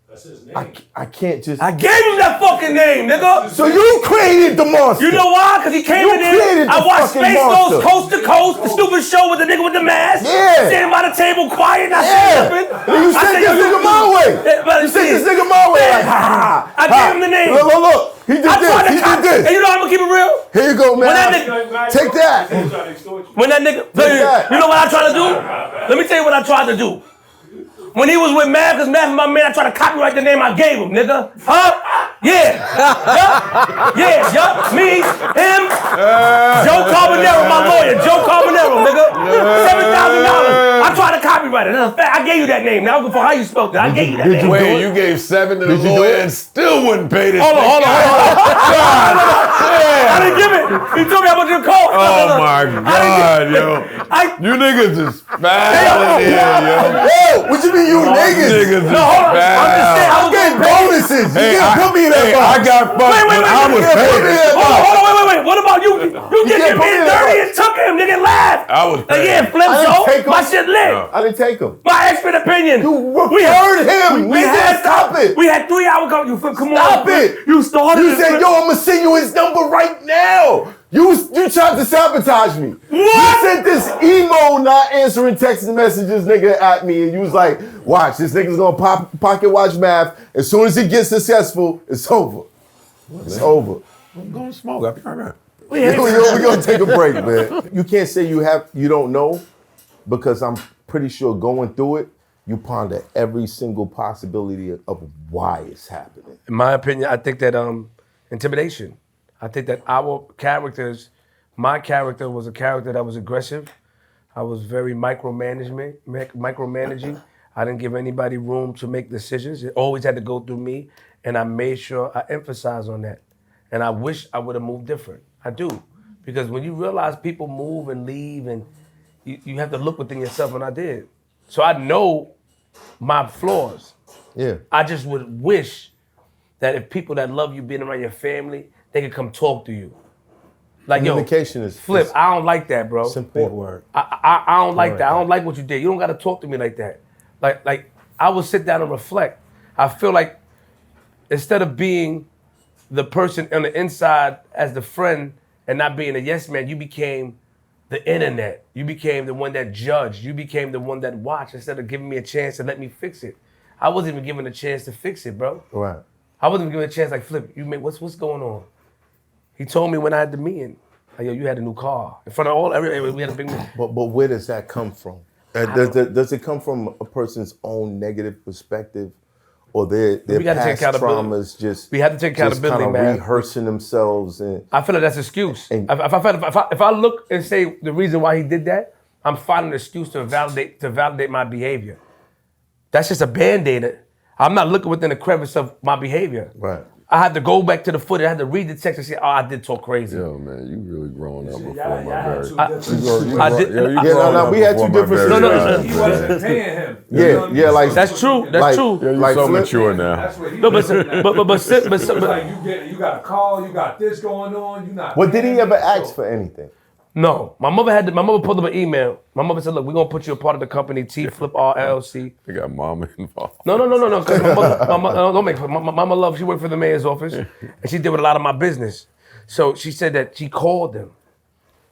Speaker 6: That's his name.
Speaker 1: I can't just...
Speaker 4: I gave him that fucking name, nigga.
Speaker 1: So you created the monster.
Speaker 4: You know why? Because he came
Speaker 1: You
Speaker 4: in there.
Speaker 1: created
Speaker 4: I
Speaker 1: the
Speaker 4: watched
Speaker 1: fucking
Speaker 4: Space Ghost
Speaker 1: monster.
Speaker 4: Coast to Coast, the stupid show with the nigga with the mask.
Speaker 1: Yeah.
Speaker 4: Standing by the table quiet, not
Speaker 1: Yeah.
Speaker 4: saying nothing.
Speaker 1: And you
Speaker 4: I
Speaker 1: sent
Speaker 4: said,
Speaker 1: this
Speaker 4: yo,
Speaker 1: nigga my way.
Speaker 4: Yeah, but
Speaker 1: You sent this nigga my way. Like, ha, ha, ha.
Speaker 4: I gave him the name.
Speaker 1: Look. He did
Speaker 4: I tried
Speaker 1: this. He
Speaker 4: to cop
Speaker 1: did
Speaker 4: And
Speaker 1: this.
Speaker 4: you know I'm gonna keep it real?
Speaker 1: Here you go, man.
Speaker 4: When that nigga-
Speaker 1: Take that.
Speaker 4: When that nigga,
Speaker 1: that.
Speaker 4: you know what I tried to do? Let me tell you what I tried to do. When he was with Mav, because Mav is my man, I tried to copyright the name I gave him, nigga. Huh? Yeah. Yup. Me, him, Joe Carbonero, my lawyer. Joe Carbonero, nigga. $7,000. I tried to copyright it. That's a fact. I gave you that name. Now for how you spelled it. I gave you that name.
Speaker 2: Wait, you gave 7 to the
Speaker 1: you do
Speaker 2: lawyer
Speaker 1: it?
Speaker 2: and still wouldn't pay this.
Speaker 4: Hold on. I didn't give it. He told me how much it cost.
Speaker 2: Oh my God, yo. You niggas is foul in here, yo.
Speaker 1: Yo, what you mean you niggas?
Speaker 2: Niggas is
Speaker 4: No, hold on.
Speaker 2: foul.
Speaker 1: I'm getting bonuses. You
Speaker 2: Hey,
Speaker 1: can't put me in that box.
Speaker 2: I got fucked when I was
Speaker 1: Put me in
Speaker 2: paid.
Speaker 1: that box.
Speaker 4: Hold on, wait. What about you? You
Speaker 1: can't
Speaker 4: get
Speaker 1: put me
Speaker 4: me
Speaker 1: in that
Speaker 4: dirty
Speaker 1: box.
Speaker 4: and took him, nigga, laugh.
Speaker 2: I was
Speaker 4: Like,
Speaker 2: paid.
Speaker 4: yeah, Flip
Speaker 1: I didn't
Speaker 4: Joe.
Speaker 1: take him.
Speaker 4: My shit lit.
Speaker 1: I didn't take him.
Speaker 4: My expert opinion.
Speaker 1: You referred him.
Speaker 4: We
Speaker 1: Nigga,
Speaker 4: had
Speaker 1: stop it.
Speaker 4: We had 3 hour come. You Flip, come
Speaker 1: Stop
Speaker 4: on. Flip.
Speaker 1: it.
Speaker 4: You started
Speaker 1: You
Speaker 4: it,
Speaker 1: said,
Speaker 4: Flip.
Speaker 1: yo, I'm gonna send you his number right now. You tried to sabotage me.
Speaker 4: What?
Speaker 1: You sent this emo not answering text messages nigga at me, and you was like, watch, this nigga's gonna pocket watch Math. As soon as he gets successful, it's over. It's over.
Speaker 2: I'm going to smoke. I'll be right back.
Speaker 1: We're gonna take a break, man. You can't say you don't know, because I'm pretty sure going through it, you ponder every single possibility of why it's happening.
Speaker 4: In my opinion, I think that intimidation. I think that our characters, my character was a character that was aggressive. I was very micromanaging. I didn't give anybody room to make decisions. It always had to go through me, and I made sure I emphasized on that. And I wish I would have moved different. I do. Because when you realize people move and leave, and you have to look within yourself, and I did. So I know my flaws.
Speaker 1: Yeah.
Speaker 4: I just would wish that if people that love you being around your family, they could come talk to you. Like, yo,
Speaker 1: Communication is
Speaker 4: Flip, I don't like that, bro.
Speaker 1: it's important.
Speaker 5: Word.
Speaker 4: I don't like that. I don't like what you did. You don't gotta talk to me like that. Like I would sit down and reflect. I feel like instead of being the person on the inside as the friend and not being a yes man, you became the internet. You became the one that judged. You became the one that watched instead of giving me a chance to let me fix it. I wasn't even given a chance to fix it, bro.
Speaker 1: Right.
Speaker 4: I wasn't even given a chance like, Flip, what's going on? He told me when I had the meeting. Like, yo, you had a new car. In front of everybody, we had a big...
Speaker 1: But where does that come from? Does it come from a person's own negative perspective, or their
Speaker 4: We gotta take
Speaker 1: past
Speaker 4: accountability.
Speaker 1: traumas just
Speaker 4: We have to take accountability,
Speaker 1: kind of
Speaker 4: man.
Speaker 1: rehearsing themselves? And
Speaker 4: I feel like that's an excuse.
Speaker 1: And-
Speaker 4: If I look and say the reason why he did that, I'm finding an excuse to validate my behavior. That's just a band-aid. I'm not looking within the crevice of my behavior.
Speaker 1: right.
Speaker 4: I had to go back to the footage. I had to read the text and say, oh, I did talk crazy.
Speaker 2: Yo, man, you really growing up before
Speaker 6: Y'all
Speaker 2: my
Speaker 6: had
Speaker 2: very.
Speaker 6: two
Speaker 4: I-
Speaker 6: different.
Speaker 4: I did-
Speaker 2: Yo, you
Speaker 1: Yeah,
Speaker 2: growing
Speaker 1: no,
Speaker 2: up
Speaker 1: we had
Speaker 2: before
Speaker 1: two
Speaker 2: my
Speaker 1: different
Speaker 2: very
Speaker 4: No,
Speaker 2: eyes,
Speaker 6: He
Speaker 2: man.
Speaker 6: wasn't paying him.
Speaker 1: Yeah, like
Speaker 4: That's true. That's
Speaker 1: Like-
Speaker 4: true.
Speaker 2: Yo, you
Speaker 1: Like
Speaker 2: so
Speaker 1: Flip-
Speaker 2: mature now.
Speaker 6: That's what he
Speaker 4: No,
Speaker 6: was saying.
Speaker 4: but
Speaker 6: It was like you got a call, you got this going on, you not.
Speaker 1: Well, did he
Speaker 6: paying
Speaker 1: ever
Speaker 6: me,
Speaker 1: ask
Speaker 6: so-
Speaker 1: for anything?
Speaker 4: no. My mother pulled up an email. My mother said, look, we're gonna put you a part of the company, T-Flip LLC.
Speaker 2: They got mama involved.
Speaker 4: No. 'Cause my mother, don't make my mama love. She worked for the mayor's office, and she did with a lot of my business. So she said that she called them,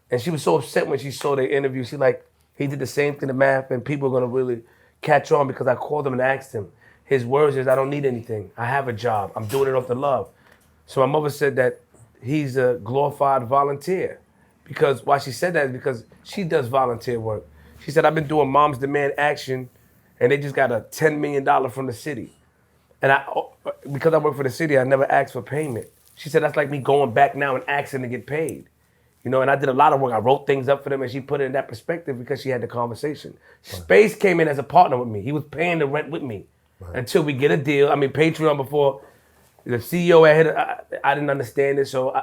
Speaker 4: and she was so upset when she saw the interview. She like, he did the same thing to Math, and people are gonna really catch on because I called him and asked him. His words is, I don't need anything. I have a job. I'm doing it off the love. So my mother said that he's a glorified volunteer. Because why she said that is because she does volunteer work. She said, I've been doing Moms Demand Action, and they just got a $10 million from the city. And because I work for the city, I never asked for payment. She said, that's like me going back now and asking to get paid. You know, and I did a lot of work. I wrote things up for them, and she put it in that perspective because she had the conversation. Space came in as a partner with me. He was paying the rent with me until we get a deal. I mean, Patreon before, the CEO I didn't understand it, so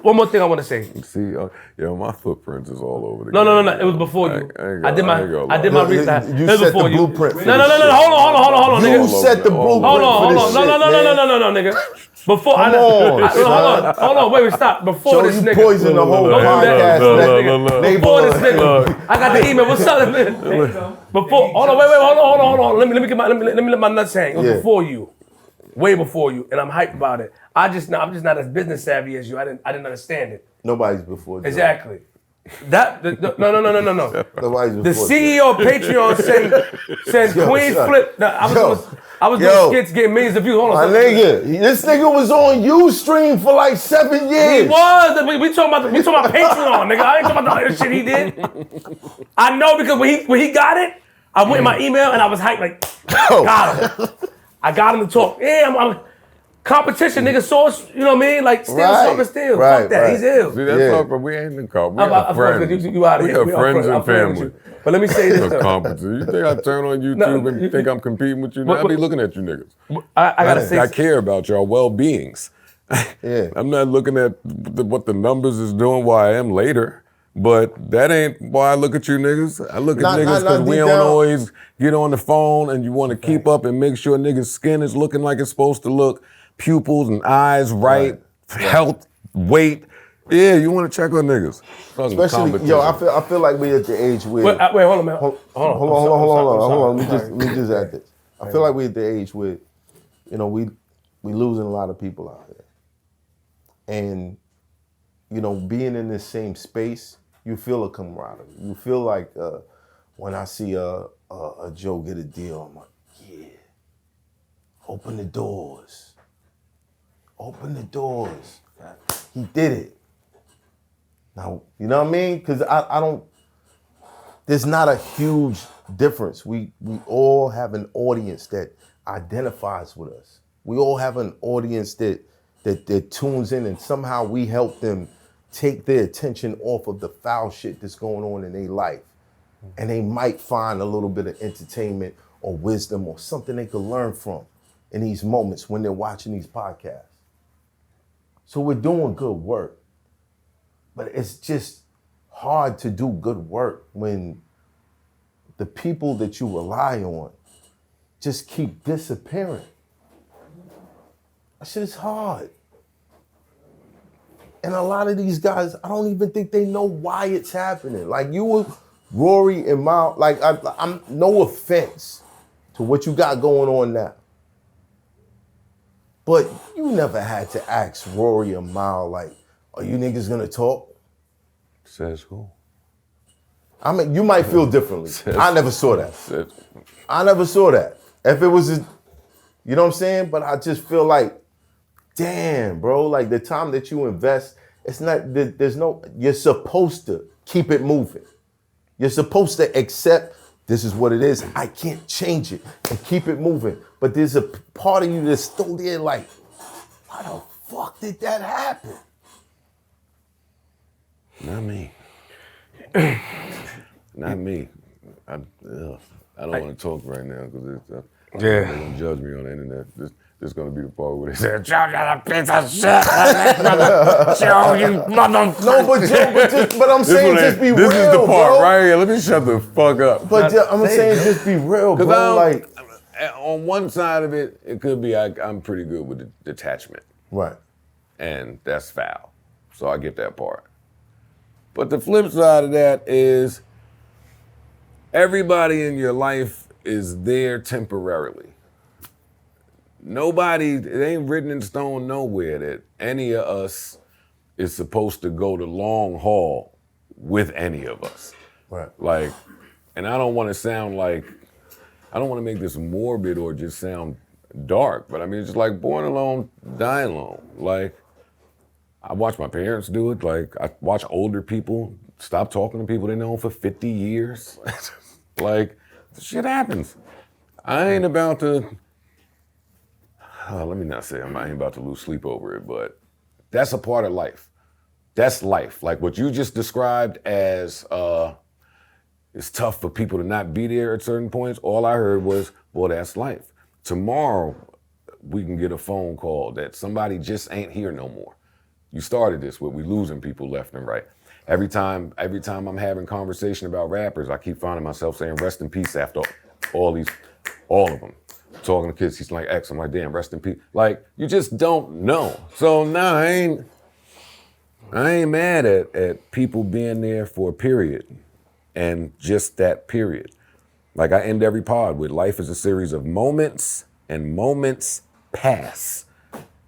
Speaker 4: one more thing I want to say.
Speaker 2: See, yo, my footprints is all over the
Speaker 4: No.
Speaker 2: game.
Speaker 4: It was before you.
Speaker 2: I
Speaker 4: did my
Speaker 1: You
Speaker 4: research. It was
Speaker 1: set
Speaker 4: before
Speaker 1: the
Speaker 4: you.
Speaker 1: blueprint for
Speaker 4: No.
Speaker 1: this shit.
Speaker 4: Hold on,
Speaker 1: You
Speaker 4: nigga.
Speaker 1: set the blueprint
Speaker 4: Hold on.
Speaker 1: for this shit, man.
Speaker 4: No, nigga. Before
Speaker 1: Come on,
Speaker 4: hold on, wait, stop. Before
Speaker 1: So
Speaker 4: this
Speaker 1: you
Speaker 4: nigga.
Speaker 1: poison the whole
Speaker 4: Don't do that.
Speaker 1: podcast.
Speaker 4: Before this nigga. I got the email. What's up, man? Before, hold on, wait, hold on. Let me let my nuts hang. It was
Speaker 1: Yeah.
Speaker 4: before you. Way before you, and I'm hyped about it. I'm just not as business savvy as you. I didn't understand it.
Speaker 1: Nobody's before Joe.
Speaker 4: Exactly. No.
Speaker 1: Nobody's
Speaker 4: The
Speaker 1: before
Speaker 4: CEO of Patreon sent
Speaker 1: Yo,
Speaker 4: Queenzflip. No, I was
Speaker 1: Yo.
Speaker 4: doing skits getting millions of views. Hold
Speaker 1: My
Speaker 4: on.
Speaker 1: nigga, this nigga was on Ustream for like 7 years.
Speaker 4: He was. We talking about Patreon, nigga. I ain't talking about the other shit he did. I know because when he got it, I went in my email and I was hyped like, got him. I got him to talk. Yeah, I'm competition, nigga. Source, you know what I mean? Like steal
Speaker 1: Right.
Speaker 4: something, steal.
Speaker 1: Right,
Speaker 4: Fuck that.
Speaker 1: right.
Speaker 4: He's ill.
Speaker 2: See, that's
Speaker 1: Yeah.
Speaker 2: not, but we ain't in car. We
Speaker 4: Of
Speaker 2: are
Speaker 4: course,
Speaker 2: friends.
Speaker 4: you out of
Speaker 2: We
Speaker 4: here.
Speaker 2: are friends and
Speaker 4: I'm friends with
Speaker 2: family.
Speaker 4: you. But let me say this
Speaker 2: The
Speaker 4: though.
Speaker 2: competition. You think I turn on YouTube
Speaker 4: No,
Speaker 2: and think I'm competing with you? Now I be looking at you niggas.
Speaker 4: I gotta say,
Speaker 2: I care about y'all well-beings.
Speaker 1: Yeah.
Speaker 2: I'm not looking at what the numbers is doing where I am later, but that ain't why I look at you niggas. I look at
Speaker 1: Not-
Speaker 2: niggas
Speaker 1: not
Speaker 2: because we
Speaker 1: deep
Speaker 2: don't
Speaker 1: down.
Speaker 2: always get on the phone and you want to keep up and make sure niggas' skin is looking like it's supposed to look, pupils and eyes right, health, weight. Yeah, you want to check on niggas. Fucking
Speaker 1: Especially,
Speaker 2: competition.
Speaker 1: yo, I feel like we're at the age where.
Speaker 4: wait, hold on, man.
Speaker 1: Hold
Speaker 4: Hold on.
Speaker 1: on. Let me just add this. I feel like we're at the age where, you know, we losing a lot of people out here. And, you know, being in this same space, you feel a camaraderie. You feel like when I see a Joe get a deal, I'm like, yeah, open the doors. Open the doors. He did it. Now, you know what I mean? Because I don't, there's not a huge difference. We all have an audience that identifies with us. We all have an audience that tunes in, and somehow we help them take their attention off of the foul shit that's going on in their life. And they might find a little bit of entertainment or wisdom or something they could learn from in these moments when they're watching these podcasts. So we're doing good work. But it's just hard to do good work when the people that you rely on just keep disappearing. That shit is hard. And a lot of these guys, I don't even think they know why it's happening. Like you were Rory and Mal, like I'm no offense to what you got going on now. But you never had to ask Rory or Mal, like, are you niggas gonna talk?
Speaker 2: Says who?
Speaker 1: I mean, you might feel differently. I never saw that.
Speaker 2: Says,
Speaker 1: I never saw that. If it was, you know what I'm saying? But I just feel like, damn, bro, like the time that you invest It's not. There's no. You're supposed to keep it moving. You're supposed to accept this is what it is. I can't change it and keep it moving. But there's a part of you that's still there, like, why the fuck did that happen?
Speaker 2: Not me. Not me. I don't want to talk right now because they're going to judge me on the internet. This is going to be the part where they say, Joe, you're a piece of shit. Joe, you motherfucker.
Speaker 1: No, but I'm saying just be real,
Speaker 2: This is the part
Speaker 1: bro.
Speaker 2: right here. Let me shut the fuck up.
Speaker 1: But I'm saying just be real, bro. Like,
Speaker 2: on one side of it, it could be I'm pretty good with the detachment.
Speaker 1: right.
Speaker 2: And that's foul. So I get that part. But the flip side of that is everybody in your life is there temporarily. Nobody, it ain't written in stone nowhere that any of us is supposed to go the long haul with any of us.
Speaker 1: Right.
Speaker 2: Like, and I don't want to sound like, I don't want to make this morbid or just sound dark, but I mean, it's just like born alone, die alone. Like, I watch my parents do it. Like, I watch older people stop talking to people they known for 50 years. Like, shit happens. I ain't about to, let me not say I ain't about to lose sleep over it, but that's a part of life. That's life. Like what you just described as it's tough for people to not be there at certain points. All I heard was, well, that's life. Tomorrow, we can get a phone call that somebody just ain't here no more. You started this with we losing people left and right. Every time I'm having conversation about rappers, I keep finding myself saying rest in peace after all of them. Talking to kids, he's like X. I'm like, damn, rest in peace. Like, you just don't know. So now I ain't mad at people being there for a period and just that period. Like I end every pod with life is a series of moments and moments pass.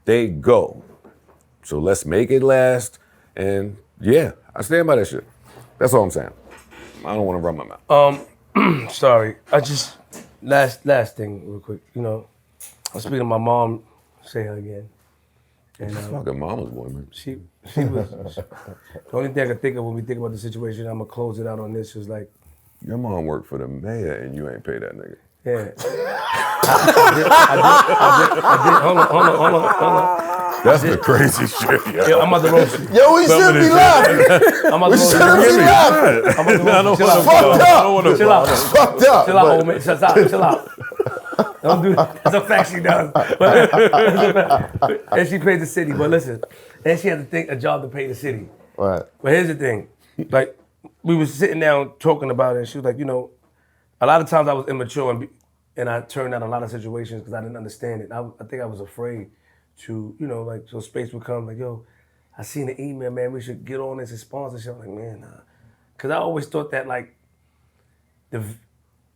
Speaker 2: They go. So let's make it last. And yeah, I stand by that shit. That's all I'm saying. I don't want to run my mouth.
Speaker 4: Sorry, I just last thing real quick. You know, I'm speaking to my mom. Say her again. And
Speaker 2: Fucking mama's boy, man.
Speaker 4: she was the only thing I can think of when we think about the situation. I'm gonna close it out on this. Was like,
Speaker 2: Your mom worked for the mayor and you ain't pay that nigga.
Speaker 4: yeah. I did. Hold on.
Speaker 2: That's the crazy shit, yo.
Speaker 4: Yo, I'm about to roast you.
Speaker 1: Yo, we should be laughing.
Speaker 4: I'm about
Speaker 1: We
Speaker 4: to roast
Speaker 1: shouldn't
Speaker 4: you.
Speaker 1: be laughing.
Speaker 4: I'm about to roast you.
Speaker 1: Fucked up.
Speaker 4: Chill out.
Speaker 1: Fucked up.
Speaker 4: Chill out,
Speaker 1: but-
Speaker 4: old man. Chill out. Don't do that. That's a fact she does. And she paid the city. But listen, and she had to think a job to pay the city.
Speaker 1: Right.
Speaker 4: But here's the thing. Like, we was sitting down talking about it, and she was like, you know, a lot of times I was immature and I turned down a lot of situations because I didn't understand it. I think I was afraid to, you know, like, so space would come, like, yo, I seen the email, man, we should get on this and sponsorship. I'm like, man, nah. Because I always thought that, like, the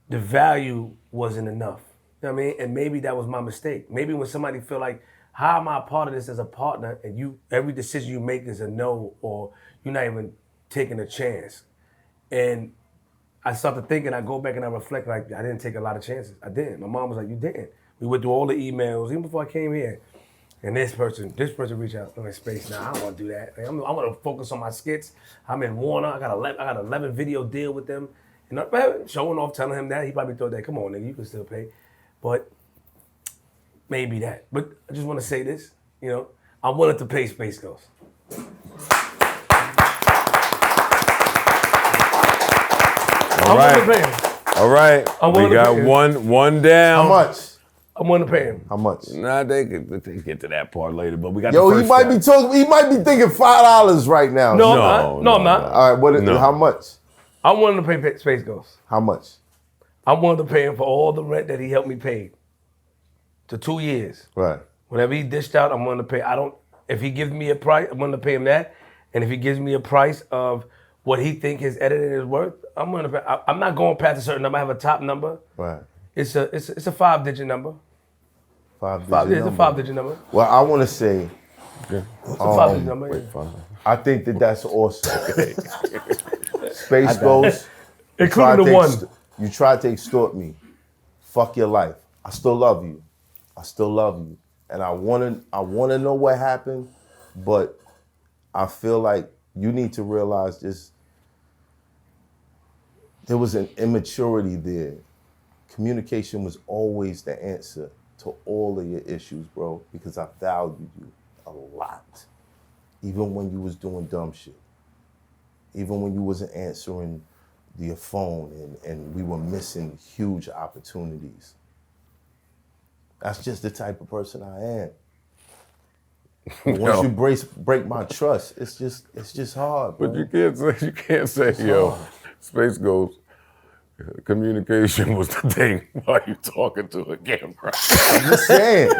Speaker 4: value wasn't enough. You know what I mean? And maybe that was my mistake. Maybe when somebody feel like, how am I a part of this as a partner, and every decision you make is a no, or you're not even taking a chance. And I started thinking, I go back and I reflect, like, I didn't take a lot of chances. I didn't. My mom was like, you didn't. We went through all the emails, even before I came here. And this person reached out. I'm in space now. I don't want to do that. Like, I want to focus on my skits. I'm in Warner. I got 11 video deal with them. And I'm showing off, telling him that. He probably thought that, come on, nigga, you can still pay. But maybe that. But I just want to say this, you know, I'm willing to pay Space Ghost.
Speaker 2: All right. We got one down.
Speaker 1: How much?
Speaker 4: I'm willing to pay him.
Speaker 1: How much?
Speaker 2: Nah, they get to that part later, but we got
Speaker 1: Yo,
Speaker 2: the
Speaker 1: he
Speaker 2: first
Speaker 1: might be thinking $5 right now.
Speaker 4: No,
Speaker 2: No,
Speaker 4: I'm not.
Speaker 2: no.
Speaker 1: All right,
Speaker 2: No.
Speaker 1: how much?
Speaker 4: I'm willing to pay Space Ghost.
Speaker 1: How much?
Speaker 4: I'm willing to pay him for all the rent that he helped me pay. To 2 years.
Speaker 1: Right.
Speaker 4: Whatever he dished out, I'm willing to pay. If he gives me a price, I'm willing to pay him that. And if he gives me a price of what he think his editing is worth, I'm willing to pay. I'm not going past a certain number. I have a top number.
Speaker 1: Right.
Speaker 4: It's a 5-digit number.
Speaker 1: Five-digit
Speaker 4: It's a
Speaker 1: number.
Speaker 4: 5-digit number.
Speaker 1: Well, I want to say,
Speaker 4: It's a 5-digit number. Yeah.
Speaker 1: I think that's awesome. Space Ghost.
Speaker 4: Including the one.
Speaker 1: You tried to extort me. Fuck your life. I still love you. And I wanna know what happened, but I feel like you need to realize this. There was an immaturity there. Communication was always the answer to all of your issues, bro, because I valued you a lot. Even when you was doing dumb shit. Even when you wasn't answering your phone and we were missing huge opportunities. That's just the type of person I am. But once you break my trust, it's just hard, bro.
Speaker 2: But you can't say, yo, Space goes, communication was the thing while you talking to a camera.
Speaker 1: I'm just saying.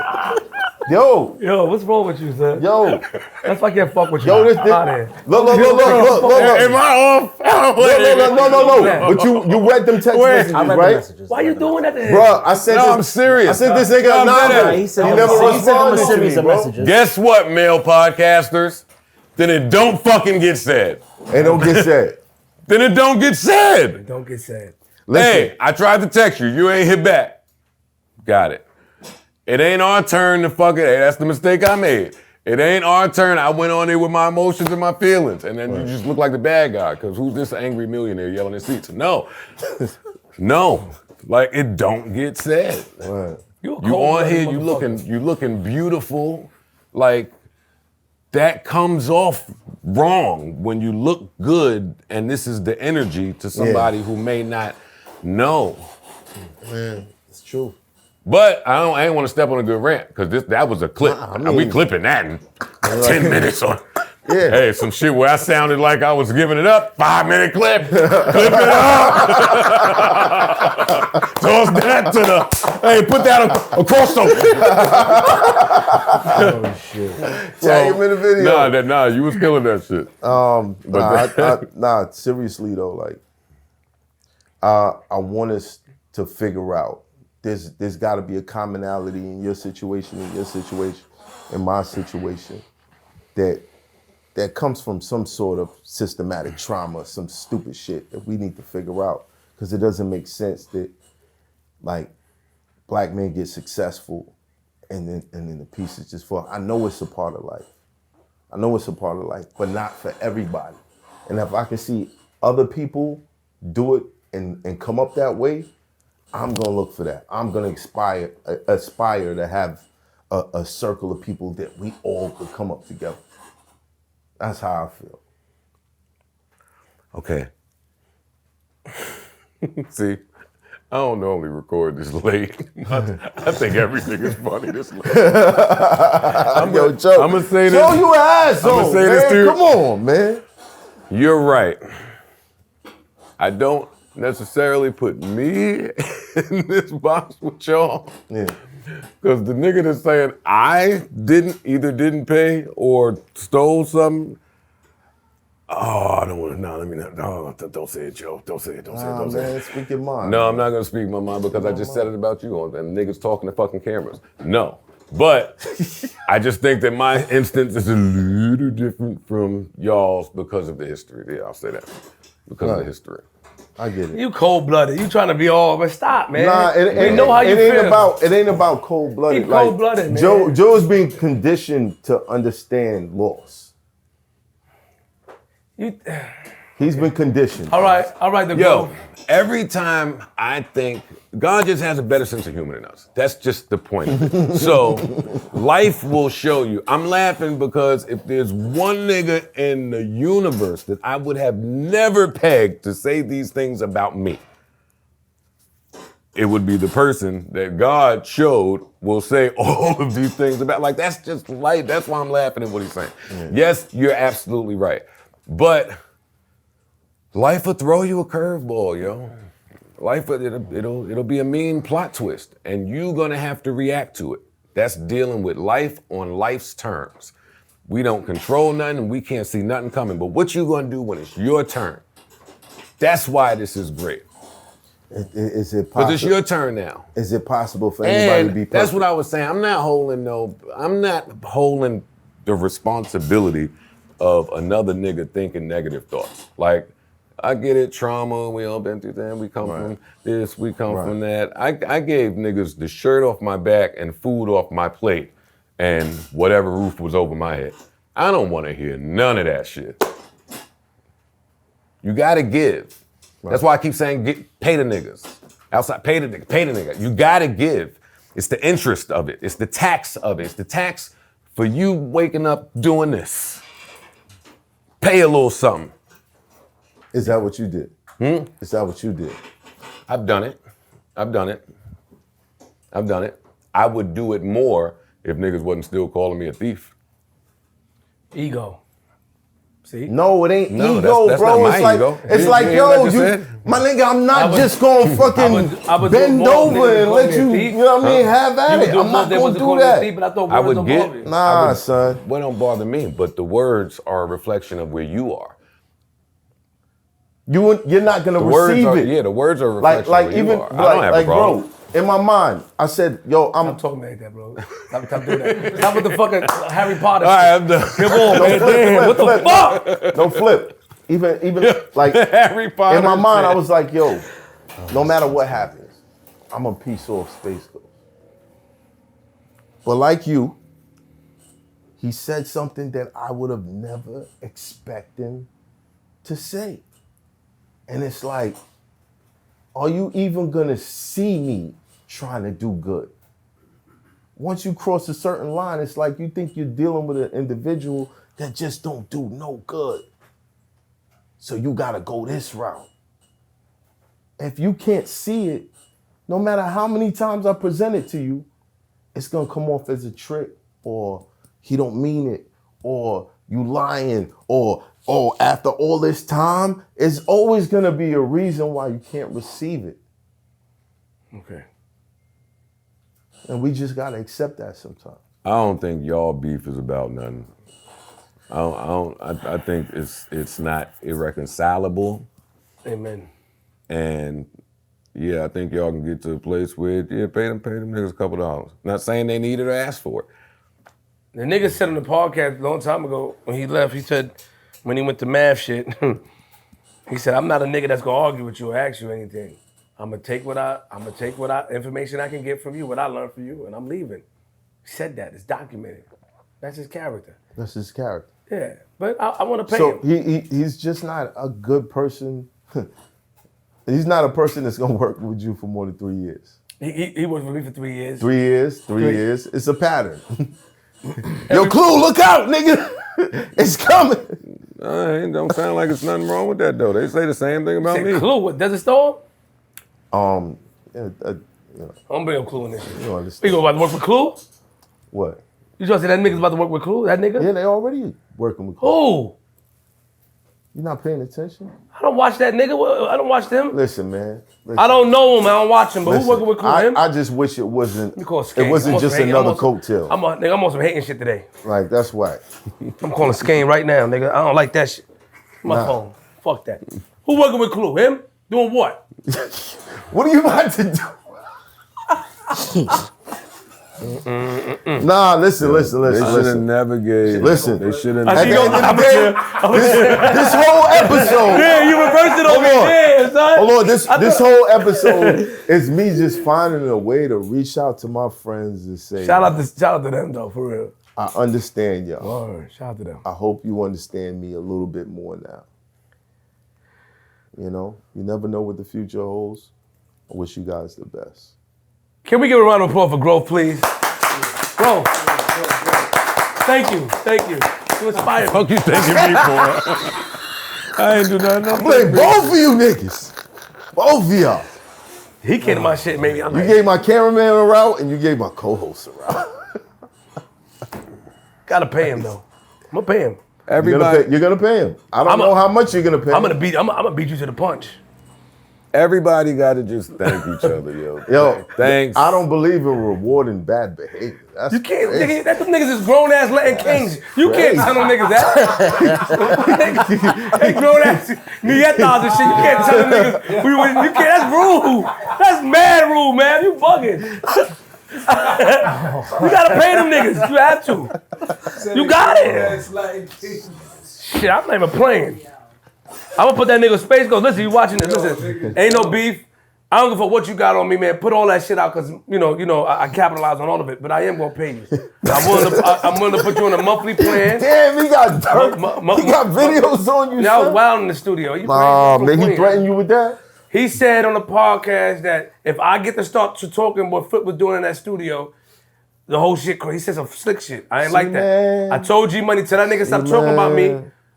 Speaker 1: Yo,
Speaker 4: what's wrong with you, son?
Speaker 1: yo.
Speaker 4: That's why I can't fuck with you.
Speaker 1: Yo, this
Speaker 4: Out here.
Speaker 1: look.
Speaker 2: Am I off?
Speaker 1: No. But you read them text messages,
Speaker 5: I read the
Speaker 1: right?
Speaker 5: messages.
Speaker 4: Why you doing that to him?
Speaker 1: Bro, I sent
Speaker 2: I'm serious.
Speaker 1: I sent this nigga a
Speaker 2: No, I'm
Speaker 1: number.
Speaker 2: dead.
Speaker 5: He sent
Speaker 1: He
Speaker 5: him
Speaker 1: never
Speaker 5: he sent him a
Speaker 1: responded to
Speaker 5: series
Speaker 1: me,
Speaker 5: of
Speaker 1: bro.
Speaker 5: messages.
Speaker 2: Guess what, male podcasters? Then it don't fucking get said.
Speaker 1: And don't get said.
Speaker 2: Then it don't get said.
Speaker 4: Don't get sad.
Speaker 1: Listen,
Speaker 2: Hey, I tried to text you. You ain't hit back. Got it. It ain't our turn to fucking, hey, that's the mistake I made. It ain't our turn. I went on there with my emotions and my feelings. And then you just look like the bad guy, because who's this angry millionaire yelling at seats? No. No. Like, it don't get said. You on here, you looking beautiful. Like, that comes off wrong when you look good and this is the energy to somebody who may not know.
Speaker 1: man, it's true.
Speaker 2: But I ain't want to step on a good rant because that was a clip.
Speaker 1: Nah, I mean-
Speaker 2: we clipping that in 10 minutes on.
Speaker 1: Yeah.
Speaker 2: Hey, some shit where I sounded like I was giving it up. 5-minute clip. Clip it up. Toss that to the. Hey, put that across the.
Speaker 1: Oh shit. Tag him in the video.
Speaker 2: Nah, you was killing that shit.
Speaker 1: Nah, seriously though, like I want us to figure out there's gotta be a commonality in your situation, in my situation, that comes from some sort of systematic trauma, some stupid shit that we need to figure out. Because it doesn't make sense that like black men get successful and then the pieces just fall. I know it's a part of life. But not for everybody. And if I can see other people do it and come up that way, I'm gonna look for that. I'm gonna aspire to have a circle of people that we all could come up together. That's how I feel.
Speaker 2: Okay. See, I don't normally record this late. I think everything is funny this late.
Speaker 1: I'm gonna say this. Joe, you an asshole,
Speaker 2: I'ma say
Speaker 1: man.
Speaker 2: this to you.
Speaker 1: Come on, man.
Speaker 2: You're right. I don't necessarily put me in this box with y'all.
Speaker 1: Yeah.
Speaker 2: Because the nigga that's saying I either didn't pay or stole something. Oh, I don't want to. No, let me not. No, don't say it, Joe. Don't say it. Don't say it. Don't say
Speaker 1: Man,
Speaker 2: it.
Speaker 1: speak your mind.
Speaker 2: No, I'm not gonna speak my mind because I just said it about you and niggas talking to fucking cameras. No, but I just think that my instance is a little different from y'all's because of the history. Yeah, I'll say that because of the history.
Speaker 1: I get it.
Speaker 4: You cold-blooded. You trying to be all, but stop, man.
Speaker 1: Nah,
Speaker 4: we know how you feel.
Speaker 1: It ain't about cold-blooded.
Speaker 4: Keep cold-blooded, man.
Speaker 1: Joe's being conditioned to understand loss. He's been conditioned.
Speaker 4: All right,
Speaker 2: Yo, every time I think God just has a better sense of humor than us. That's just the point of it. So life will show you. I'm laughing because if there's one nigga in the universe that I would have never pegged to say these things about me, it would be the person that God showed will say all of these things about. Like, that's just life. That's why I'm laughing at what he's saying. Yeah. Yes, you're absolutely right. But life will throw you a curveball, yo. Life, it'll be a mean plot twist, and you're gonna have to react to it. That's dealing with life on life's terms. We don't control nothing, and we can't see nothing coming. But what you gonna do when it's your turn? That's why this is great.
Speaker 1: Is it possible?
Speaker 2: Because it's your turn now.
Speaker 1: Is it possible for anybody to be perfect?
Speaker 2: That's what I was saying. I'm not holding the responsibility of another nigga thinking negative thoughts. Like, I get it, trauma, we all been through that, we come from this, we come from that. I gave niggas the shirt off my back and food off my plate and whatever roof was over my head. I don't want to hear none of that shit. You gotta give. Right. That's why I keep saying pay the niggas. Outside, pay the nigga. You gotta give. It's the interest of it. It's the tax of it. It's the tax for you waking up doing this. Pay a little something.
Speaker 1: Is that what you did? Is that what you did?
Speaker 2: I've done it. I would do it more if niggas wasn't still calling me a thief.
Speaker 4: Ego. See?
Speaker 1: No, it ain't
Speaker 2: No,
Speaker 1: ego,
Speaker 2: that's
Speaker 1: bro.
Speaker 2: not my
Speaker 1: It's like,
Speaker 2: ego.
Speaker 1: it's
Speaker 2: You
Speaker 1: like,
Speaker 2: hear
Speaker 1: yo,
Speaker 2: what I just
Speaker 1: you,
Speaker 2: said?
Speaker 1: my nigga, I'm not just gonna fucking
Speaker 4: I would do
Speaker 1: bend
Speaker 4: more if
Speaker 1: over
Speaker 4: niggas
Speaker 1: and
Speaker 4: called
Speaker 1: let
Speaker 4: me a
Speaker 1: you,
Speaker 4: thief.
Speaker 1: you know what I mean, have at it. I'm not gonna do that.
Speaker 4: But I thought
Speaker 2: I
Speaker 4: words
Speaker 2: would
Speaker 4: don't
Speaker 2: get.
Speaker 4: bother you.
Speaker 1: Nah, son.
Speaker 2: What don't bother me, but the words are a reflection of where you are.
Speaker 1: You're not gonna
Speaker 2: The words
Speaker 1: receive
Speaker 2: are,
Speaker 1: it.
Speaker 2: yeah, the words are a reflection
Speaker 1: Like
Speaker 2: of where
Speaker 1: even
Speaker 2: you are. I don't have a problem.
Speaker 1: bro, in my mind, I said, yo,
Speaker 4: Stop talking like that, bro. Stop doing that. Stop with the fucking Harry Potter
Speaker 2: All right,
Speaker 4: shit.
Speaker 2: I'm done.
Speaker 4: Come on, man. Damn, what the fuck?
Speaker 1: no flip. Even like
Speaker 2: Harry Potter
Speaker 1: in my mind,
Speaker 2: shit.
Speaker 1: I was like, yo, no matter what happens, I'm a piece off Space Ghost. But like you, he said something that I would have never expected him to say. And it's like, are you even gonna see me trying to do good? Once you cross a certain line, it's like you think you're dealing with an individual that just don't do no good. So you gotta go this route. If you can't see it, no matter how many times I present it to you, it's gonna come off as a trick, or he don't mean it, or you lying, or after all this time, it's always gonna be a reason why you can't receive it.
Speaker 4: Okay.
Speaker 1: And we just gotta accept that sometimes.
Speaker 2: I don't think y'all beef is about nothing. I think it's not irreconcilable.
Speaker 4: Amen.
Speaker 2: And yeah, I think y'all can get to a place where pay them niggas a couple dollars. Not saying they need it or ask for it.
Speaker 4: The nigga said on the podcast a long time ago when he left, he said when he went to math shit, he said, I'm not a nigga that's gonna argue with you or ask you anything. I'm gonna take what information I can get from you, what I learned from you, and I'm leaving. He said that. It's documented. That's his character.
Speaker 1: That's his character.
Speaker 4: Yeah, but I want to pay
Speaker 1: So
Speaker 4: him.
Speaker 1: he's just not a good person. He's not a person that's gonna work with you for more than 3 years.
Speaker 4: He worked with me for 3 years.
Speaker 1: 3 years, 3 years. It's a pattern. Yo, Clue, look out, nigga. It's coming.
Speaker 2: It don't sound like it's nothing wrong with that though. They say the same thing about
Speaker 4: Say
Speaker 2: me.
Speaker 4: Clue, what, Desert Storm?
Speaker 1: Yeah,
Speaker 4: I'm gonna bring up Clue in this shit.
Speaker 1: you
Speaker 4: You
Speaker 1: understand.
Speaker 4: go about to work with Clue?
Speaker 1: What?
Speaker 4: You just said that nigga's about to work with Clue? That nigga?
Speaker 1: Yeah, they already working with Clue.
Speaker 4: Who?
Speaker 1: You not paying attention?
Speaker 4: I don't watch that nigga. I don't watch them.
Speaker 1: Listen, man. Listen.
Speaker 4: I don't know him. I don't watch him. But who working with Clue? Him?
Speaker 1: I just wish it wasn't.
Speaker 4: Let me call Skane.
Speaker 1: It wasn't
Speaker 4: I'm on
Speaker 1: just
Speaker 4: some hating-
Speaker 1: another
Speaker 4: I'm on some-
Speaker 1: coattail.
Speaker 4: I'm on some hating shit today.
Speaker 1: Like that's why.
Speaker 4: I'm calling Skane right now, nigga. I don't like that shit. My phone. Fuck that. Who working with Clue? Him? Doing what?
Speaker 1: What are you about to do? Nah, listen.
Speaker 2: They should have never gave.
Speaker 1: Listen.
Speaker 2: They should have.
Speaker 1: At the end of the day, this whole episode.
Speaker 4: Yeah, you reversed it over here, son.
Speaker 1: Hold on, this whole episode is me just finding a way to reach out to my friends and say,
Speaker 4: Shout out to them though, for real.
Speaker 1: I understand y'all.
Speaker 4: Word. Shout out to them.
Speaker 1: I hope you understand me a little bit more now. You know, you never know what the future holds. I wish you guys the best.
Speaker 4: Can we give a round of applause for Growth, please? Growth. Thank you. You inspired me.
Speaker 2: Fuck you thinking me for? I ain't do nothing.
Speaker 1: Blame both of you niggas. Both of y'all.
Speaker 4: He came to my shit, maybe. I'm
Speaker 1: You
Speaker 4: like,
Speaker 1: gave my cameraman a route and you gave my co-host a route.
Speaker 4: gotta pay him though. I'm gonna pay him.
Speaker 1: You're gonna pay him. I don't know how much you're gonna pay him.
Speaker 4: I'm gonna beat you to the punch.
Speaker 2: Everybody got to just thank each other, yo.
Speaker 1: Yo,
Speaker 2: Thanks.
Speaker 1: I don't believe in rewarding bad behavior. That's
Speaker 4: You can't,
Speaker 1: crazy.
Speaker 4: nigga, that them niggas is grown ass Latin kings. You can't tell them niggas that. They grown ass nietas and shit. You can't tell them niggas. You can't. That's rude. That's mad rude, man. You bugging. You gotta pay them niggas. You have to. You got it. Shit, I'm not even playing. I'm gonna put that nigga Space Ghost. Listen, you watching this. Listen, ain't no beef. I don't give a fuck what you got on me, man. Put all that shit out, cause you know, I capitalize on all of it, but I am gonna pay you. I'm willing to put you on a monthly plan.
Speaker 1: Damn, he got dirt. He got videos on you.
Speaker 4: Yeah, I was
Speaker 1: son.
Speaker 4: wild in the studio. You
Speaker 1: Man, he threatened you with that?
Speaker 4: He said on the podcast that if I get to start to talking what Flip was doing in that studio, the whole shit, he said some slick shit. I ain't like that.
Speaker 1: Man.
Speaker 4: I told G Money, tell that nigga stop talking about me,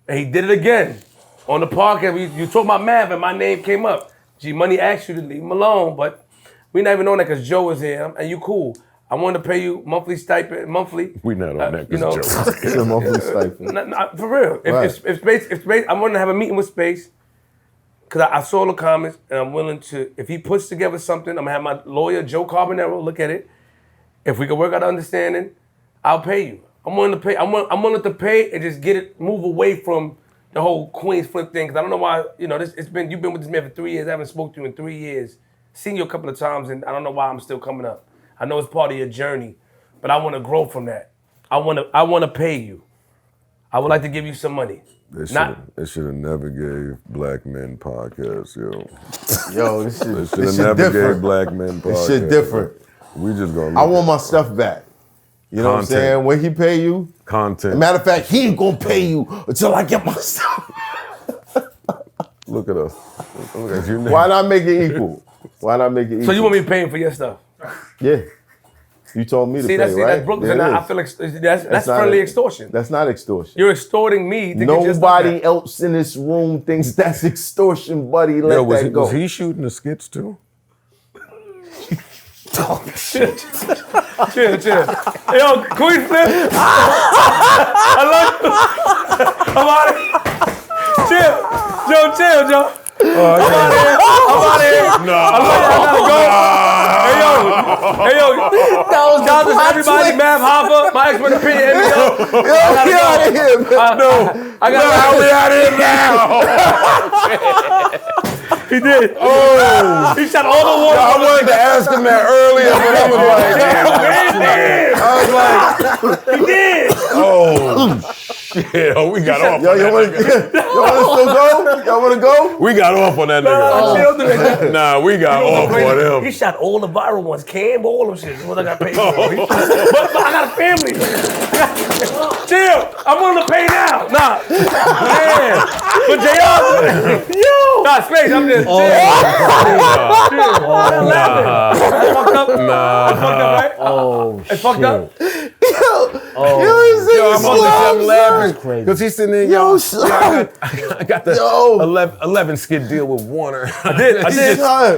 Speaker 4: and he did it again. On the podcast, you talk about Mav and my name came up. G Money asked you to leave him alone, but we not even on that because Joe is here, and you cool. I want to pay you monthly stipend, monthly.
Speaker 2: We not on that because Joe.
Speaker 1: It's a monthly stipend.
Speaker 4: For real.
Speaker 1: Right.
Speaker 4: If Space, I'm willing to have a meeting with Space, because I saw the comments, and I'm willing to, if he puts together something, I'm going to have my lawyer, Joe Carbonero, look at it. If we can work out understanding, I'll pay you. I'm willing to pay. I'm willing to pay and just move away from the whole Queenzflip thing, because I don't know why, you've been with this man for 3 years, I haven't spoken to you in 3 years, seen you a couple of times, and I don't know why I'm still coming up. I know it's part of your journey, but I want to grow from that. I want to pay you. I would like to give you some money.
Speaker 2: They should have never gave black men podcasts, yo.
Speaker 1: Yo, this
Speaker 2: They
Speaker 1: shit,
Speaker 2: should have
Speaker 1: this
Speaker 2: never
Speaker 1: shit different.
Speaker 2: gave black men podcasts.
Speaker 1: This shit different.
Speaker 2: We just gonna.
Speaker 1: I want my stuff back. You know what I'm
Speaker 2: Content.
Speaker 1: saying? When he pay you,
Speaker 2: content.
Speaker 1: matter of fact, he ain't gonna pay you until I get my stuff.
Speaker 2: Look at us. Look at you.
Speaker 1: Why not make it equal? Why not make it equal?
Speaker 4: So you want me paying for your stuff?
Speaker 1: Yeah. You told me to pay, right?
Speaker 4: That's Brooklyn.
Speaker 1: There it
Speaker 4: I
Speaker 1: is.
Speaker 4: feel like that's
Speaker 1: not
Speaker 4: friendly extortion.
Speaker 1: That's not extortion.
Speaker 4: You're extorting me. thinking just like
Speaker 1: Nobody
Speaker 4: that.
Speaker 1: else in this room thinks that's extortion, buddy. Let
Speaker 2: Yo,
Speaker 1: that go.
Speaker 2: was he shooting the skits too?
Speaker 4: Chill. Yo, Queenzflip. I love you. I'm out of here. Chill, Joe. I'm out of here.
Speaker 2: No.
Speaker 4: I gotta go. Hey, yo. That was shout out to everybody. Mav Hoffa, my expert opinion.
Speaker 1: Yo, get out of here, man.
Speaker 4: I got
Speaker 2: out of here now.
Speaker 4: He did. Oh. He shot all the water.
Speaker 2: I wanted to ask him that earlier, but I was like,
Speaker 4: He did.
Speaker 2: oh shit. Oh, we got off.
Speaker 1: Yo, y'all wanna still go? Y'all wanna go?
Speaker 2: We got off on that nigga. Nah, we got off on him.
Speaker 4: He shot all the viral ones, Cam, all them shit. What I got paid for. But I got a family. Chill. I'm willing to pay now. Nah. Man. But JR. Yo. Nah, Space, I'm just chill. Chill. That's fucked up. Nah. That's fucked up, right?
Speaker 5: Oh,
Speaker 4: It's fucked up.
Speaker 2: Yo, I'm laughing
Speaker 5: crazy.
Speaker 2: because he's sitting there.
Speaker 1: Yo,
Speaker 2: I got the 11 skit deal with Warner.
Speaker 4: I did.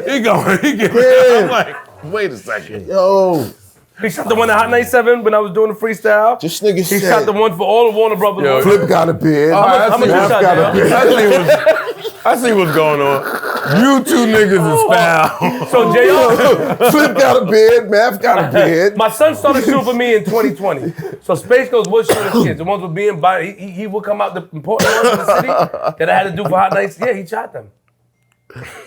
Speaker 2: He going.
Speaker 1: Yeah.
Speaker 2: I'm like, wait a second.
Speaker 1: Yo,
Speaker 4: He shot the one at Hot 97 when I was doing the freestyle.
Speaker 1: this nigga
Speaker 4: He
Speaker 1: said
Speaker 4: shot the one for all the Warner Brothers.
Speaker 2: Yo,
Speaker 1: Flip got a beard.
Speaker 4: How much you
Speaker 1: Mav
Speaker 4: shot,
Speaker 1: got a
Speaker 4: JR?
Speaker 1: beard.
Speaker 2: I see what's going on. You two niggas is foul.
Speaker 4: So JR,
Speaker 1: Flip got a beard. Mav got a beard.
Speaker 4: my son started shooting for me in 2020. So Space Ghost was shooting kids. The ones with being by, he would come out the important ones in the city that I had to do for Hot Nights. Yeah, he shot them.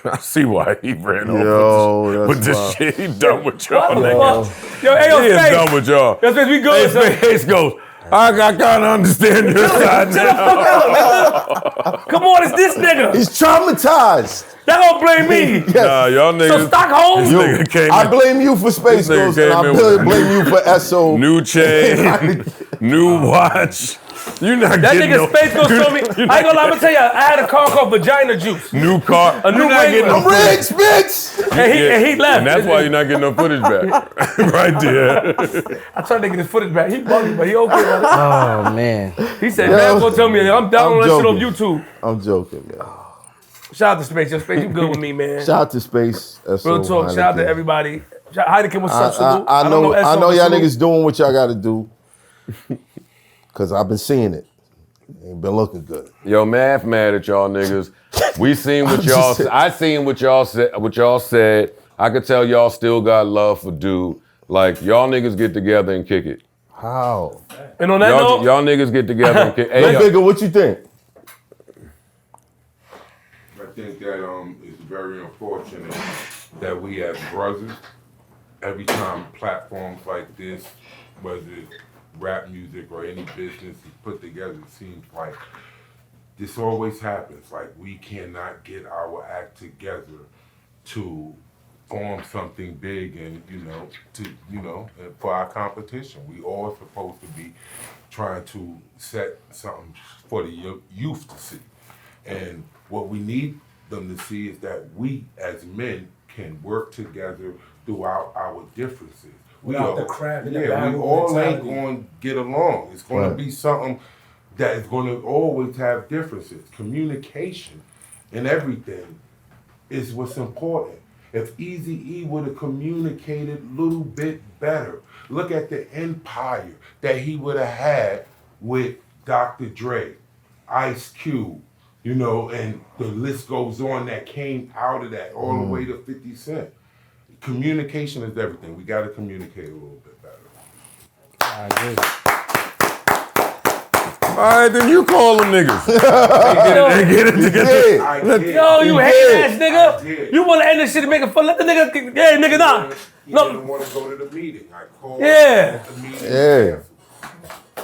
Speaker 2: I see why he ran off
Speaker 1: Yo,
Speaker 2: with this
Speaker 1: wild.
Speaker 2: shit. He done with y'all, nigga.
Speaker 4: Yo, hey, yo,
Speaker 2: He is
Speaker 4: Space.
Speaker 2: done with y'all.
Speaker 4: Yo, Space, we good. son.
Speaker 2: Hey, Space goes, I kind of understand your side now.
Speaker 4: Come on, it's this nigga.
Speaker 1: He's traumatized.
Speaker 4: Y'all don't blame me.
Speaker 2: Nah, y'all
Speaker 4: So
Speaker 2: niggas.
Speaker 4: Stockholm.
Speaker 2: This nigga came
Speaker 1: I
Speaker 2: in.
Speaker 1: blame you for Space
Speaker 2: This nigga
Speaker 1: Ghost, and I
Speaker 2: came in with
Speaker 1: blame you for SO.
Speaker 2: New chain, new watch. You not
Speaker 4: That
Speaker 2: getting
Speaker 4: nigga
Speaker 2: no.
Speaker 4: Space Ghost told me. I ain't gonna lie, I'm gonna tell you, I had a car called Vagina Juice.
Speaker 2: New car.
Speaker 4: A new
Speaker 2: You're not getting no
Speaker 4: Wrangler.
Speaker 2: footage.
Speaker 1: Riggs, bitch!
Speaker 4: And he left.
Speaker 2: And that's why you're not getting no footage back. Right there.
Speaker 4: I tried to get his footage back. He bugged, but he okay. Man.
Speaker 5: Oh man.
Speaker 4: He said, man, go tell me I'm down on that shit on YouTube.
Speaker 1: I'm joking, man.
Speaker 4: Shout out to Space. Yo, Space, you good with me, man.
Speaker 1: Shout out to Space. SO
Speaker 4: Real talk. Shout out to
Speaker 1: Heineken.
Speaker 4: everybody. Heineken, what's up, salute?
Speaker 1: I know
Speaker 4: SO,
Speaker 1: y'all
Speaker 4: salute.
Speaker 1: niggas doing what y'all gotta do. Cause I've been seeing it. Ain't been looking good.
Speaker 2: Yo, Math mad at y'all niggas. We seen what y'all. I seen what y'all said. What y'all said. I could tell y'all still got love for dude. Like y'all niggas get together and kick it.
Speaker 1: How?
Speaker 4: And on that note,
Speaker 2: Y'all niggas get together and kick. Hey,
Speaker 1: Hey,
Speaker 2: yo,
Speaker 1: Bigger, what you think?
Speaker 3: I think that it's very unfortunate that we as brothers, every time platforms like this, whether it's rap music or any business is put together, it seems like this always happens. Like we cannot get our act together to form something big and, for our competition. We all supposed to be trying to set something for the youth to see. And what we need them to see is that we as men can work together throughout our differences.
Speaker 6: Without the crab and the
Speaker 3: we
Speaker 6: battle
Speaker 3: all ain't
Speaker 6: mentality.
Speaker 3: going to get along. It's going to be something that is going to always have differences. Communication and everything is what's important. If Eazy-E would have communicated a little bit better, look at the empire that he would have had with Dr. Dre, Ice Cube, and the list goes on that came out of that, all the way to 50 Cent. Communication is everything. We got to communicate a little bit better.
Speaker 5: I agree.
Speaker 2: All right, then you call them niggas. Get it together.
Speaker 3: I did.
Speaker 4: Yo, you hating ass
Speaker 3: I
Speaker 4: nigga.
Speaker 3: did.
Speaker 4: You want to end this shit and make it fun? Let the nigga, yeah, nigga, nah.
Speaker 3: He
Speaker 4: No.
Speaker 3: didn't want to go to the meeting. I called.
Speaker 4: Yeah.
Speaker 3: The meeting.
Speaker 1: Yeah.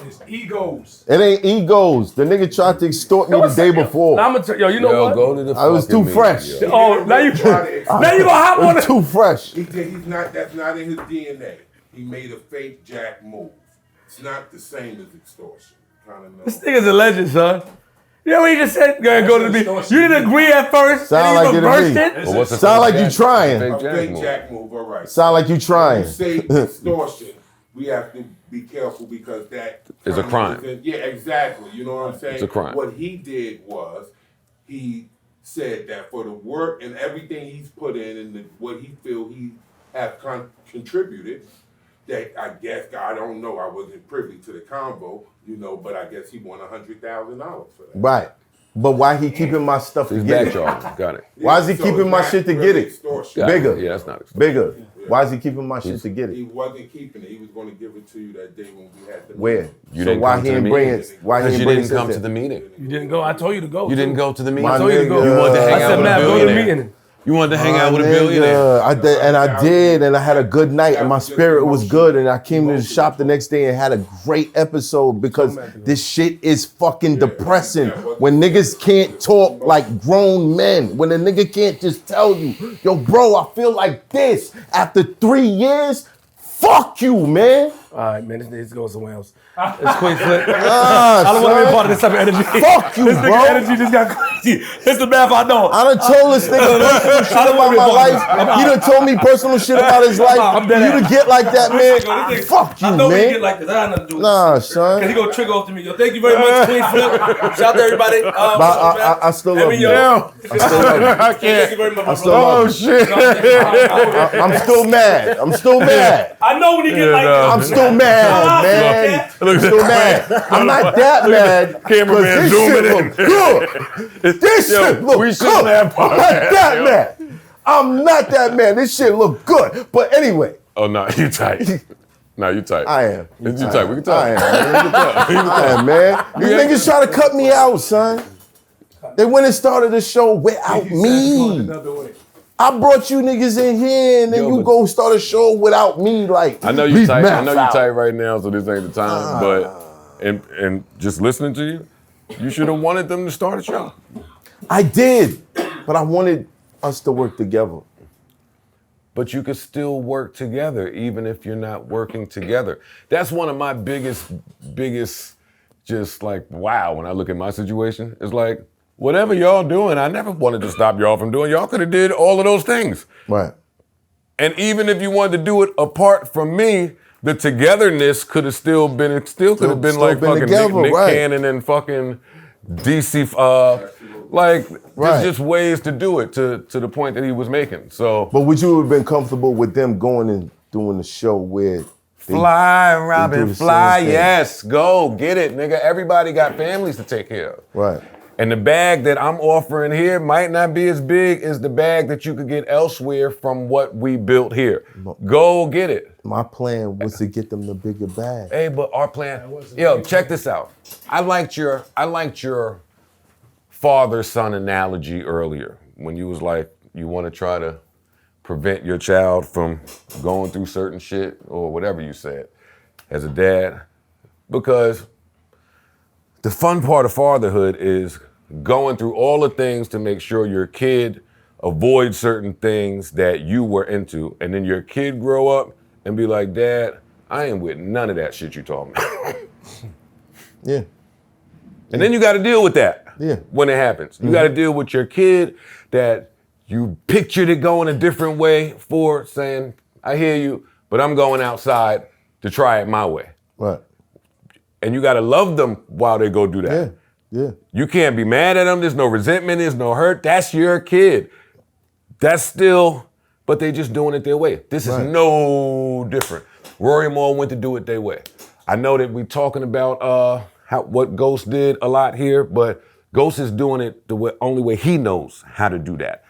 Speaker 6: It's egos.
Speaker 1: It ain't egos. The nigga tried to extort me the day before.
Speaker 4: Nah, yo, you know
Speaker 2: Yo,
Speaker 4: what?
Speaker 2: go to the
Speaker 1: I was
Speaker 2: fucking
Speaker 1: too
Speaker 2: meeting,
Speaker 1: fresh.
Speaker 2: yo.
Speaker 4: Oh, now you gonna hop
Speaker 1: It
Speaker 4: on
Speaker 1: was
Speaker 4: it.
Speaker 1: too fresh.
Speaker 3: He's not. That's not in his DNA. He made a fake jack move. It's not the same as extortion. Kind of know.
Speaker 4: This nigga's a legend, son. You know what he just said? Go ahead, go to the beat. You didn't agree at first,
Speaker 1: Sound
Speaker 4: and
Speaker 1: like
Speaker 4: he
Speaker 1: it to
Speaker 4: reversed
Speaker 1: me.
Speaker 4: it.
Speaker 2: But what's the
Speaker 1: Sound
Speaker 2: fake
Speaker 1: like you
Speaker 2: jack-
Speaker 1: trying.
Speaker 2: fake
Speaker 3: A
Speaker 2: jack
Speaker 3: fake
Speaker 2: move?
Speaker 3: jack move. All right.
Speaker 1: Sound like you
Speaker 3: When
Speaker 1: trying.
Speaker 3: you say extortion, we have to be careful because that
Speaker 2: It's a crime.
Speaker 3: Yeah, exactly. You know what I'm saying?
Speaker 2: It's a crime.
Speaker 3: What he did was he said that for the work and everything he's put in and what he feel he have contributed, that I guess I don't know. I wasn't privy to the convo, but I guess he won $100,000 for that.
Speaker 1: Right. But why he keeping my stuff to
Speaker 2: His
Speaker 1: get
Speaker 2: back
Speaker 1: it?
Speaker 2: charge. Got it.
Speaker 1: Why is he
Speaker 3: So
Speaker 1: keeping my
Speaker 3: that's
Speaker 1: shit to
Speaker 3: really
Speaker 1: get it?
Speaker 3: extortion.
Speaker 2: Got it.
Speaker 1: Bigger.
Speaker 2: Yeah, that's not extortion.
Speaker 1: Bigger. Why is he keeping my shit to get
Speaker 3: He
Speaker 1: it?
Speaker 3: wasn't keeping it. He was going to give it to you that day when we had the
Speaker 1: Where?
Speaker 3: meeting.
Speaker 2: You
Speaker 1: So
Speaker 2: didn't
Speaker 1: why
Speaker 2: come
Speaker 1: he
Speaker 2: to the
Speaker 1: ain't bring
Speaker 2: meeting.
Speaker 1: it? Why he
Speaker 2: Because
Speaker 1: ain't
Speaker 2: you
Speaker 1: bring
Speaker 2: didn't
Speaker 1: it
Speaker 2: come
Speaker 1: since
Speaker 2: to the
Speaker 1: then?
Speaker 2: meeting.
Speaker 4: You didn't go. I told you to go.
Speaker 2: You didn't go to the meeting.
Speaker 1: My
Speaker 4: I told you to go.
Speaker 1: nigga.
Speaker 2: You wanted to hang
Speaker 4: I
Speaker 2: out
Speaker 4: said,
Speaker 2: with a
Speaker 4: Matt, go to the
Speaker 2: billionaire.
Speaker 4: meeting.
Speaker 2: You wanted to hang
Speaker 1: My
Speaker 2: out with a
Speaker 1: nigga,
Speaker 2: billionaire.
Speaker 1: I did, and I had a good night, and my spirit was good, and I came to the shop the next day and had a great episode because this shit is fucking depressing. When niggas can't talk like grown men, when a nigga can't just tell you, yo, bro, I feel like this after 3 years. Fuck you, man.
Speaker 4: All right, man, this needs to go somewhere else. It's Queenzflip.
Speaker 1: Nah,
Speaker 4: I don't want to be a
Speaker 1: son.
Speaker 4: part of this type of energy.
Speaker 1: Fuck you,
Speaker 4: This nigga
Speaker 1: bro.
Speaker 4: energy just got crazy. This the math I know.
Speaker 1: I done told this nigga personal shit about my life. He done told me personal shit about his life.
Speaker 4: I'm
Speaker 1: For
Speaker 4: dead
Speaker 1: you to
Speaker 4: ass.
Speaker 1: get like that, man. Fuck
Speaker 4: I
Speaker 1: you,
Speaker 4: know we get
Speaker 1: man.
Speaker 4: like this. I had nothing to do with
Speaker 1: Nah,
Speaker 4: this. Cause he
Speaker 1: son.
Speaker 4: gonna trigger off to me. Yo, thank you very much, Queenzflip. Shout out to everybody.
Speaker 1: But I still love you.
Speaker 4: Yo.
Speaker 1: I still love you.
Speaker 2: I
Speaker 4: Thank you
Speaker 2: can't.
Speaker 4: very much,
Speaker 1: I
Speaker 4: my
Speaker 1: still
Speaker 4: brother.
Speaker 1: love you.
Speaker 2: Shit.
Speaker 1: I'm still mad. I'm still mad.
Speaker 4: I know when you get like
Speaker 2: no.
Speaker 1: I'm still mad, man. I'm still mad. I'm not that mad. 'cause
Speaker 2: Cameraman
Speaker 1: this
Speaker 2: zooming
Speaker 1: shit
Speaker 2: in.
Speaker 1: look good. This shit look
Speaker 2: we
Speaker 1: good.
Speaker 2: shouldn't have
Speaker 1: I'm not that mad. I'm not that mad. This shit look good. But anyway,
Speaker 2: Oh, no, you tight. No, you tight.
Speaker 1: I am.
Speaker 2: You tight. We can talk.
Speaker 1: I am, man. These niggas try to cut me out, son. They went and started the show without me.
Speaker 6: Another way.
Speaker 1: I brought you niggas in here, and then
Speaker 2: Yo,
Speaker 1: you
Speaker 2: but-
Speaker 1: go start a show without me. Like,
Speaker 2: I know you
Speaker 1: leave
Speaker 2: tight. I
Speaker 1: Math
Speaker 2: know you
Speaker 1: out.
Speaker 2: tight right now, so this ain't the time. But and just listening to you, you should have wanted them to start a show.
Speaker 1: I did, but I wanted us to work together.
Speaker 2: But you could still work together even if you're not working together. That's one of my biggest, just like, wow, when I look at my situation. It's like, whatever y'all doing, I never wanted to stop y'all from doing. Y'all could have did all of those things.
Speaker 1: Right.
Speaker 2: And even if you wanted to do it apart from me, the togetherness could have still been, like
Speaker 1: still
Speaker 2: fucking
Speaker 1: been together,
Speaker 2: Nick
Speaker 1: right.
Speaker 2: Cannon and fucking DC, like,
Speaker 1: Right.
Speaker 2: there's just ways to do it to the point that he was making. So,
Speaker 1: But would you have been comfortable with them going and doing the show where they,
Speaker 2: fly,
Speaker 1: do
Speaker 2: Robin,
Speaker 1: the
Speaker 2: fly,
Speaker 1: same thing?
Speaker 2: yes, go, get it, nigga. Everybody got families to take care of.
Speaker 1: Right.
Speaker 2: And the bag that I'm offering here might not be as big as the bag that you could get elsewhere from what we built here. Go get it.
Speaker 1: My plan was to get them the bigger bag.
Speaker 2: Hey, but our plan, yo, check this out. I liked your father-son analogy earlier when you was like, you want to try to prevent your child from going through certain shit or whatever you said as a dad. Because the fun part of fatherhood is going through all the things to make sure your kid avoid certain things that you were into, and then your kid grow up and be like, Dad, I ain't with none of that shit you told me.
Speaker 1: Yeah.
Speaker 2: And then you got to deal with that when it happens. You got to deal with your kid that you pictured it going a different way for saying, I hear you, but I'm going outside to try it my way.
Speaker 1: Right.
Speaker 2: And you got to love them while they go do that.
Speaker 1: Yeah.
Speaker 2: You can't be mad at them. There's no resentment. There's no hurt. That's your kid. That's still, but they just doing it their way. This is no different. Rory Moore went to do it their way. I know that we talking about what Ghost did a lot here, but Ghost is doing it the only way he knows how to do that.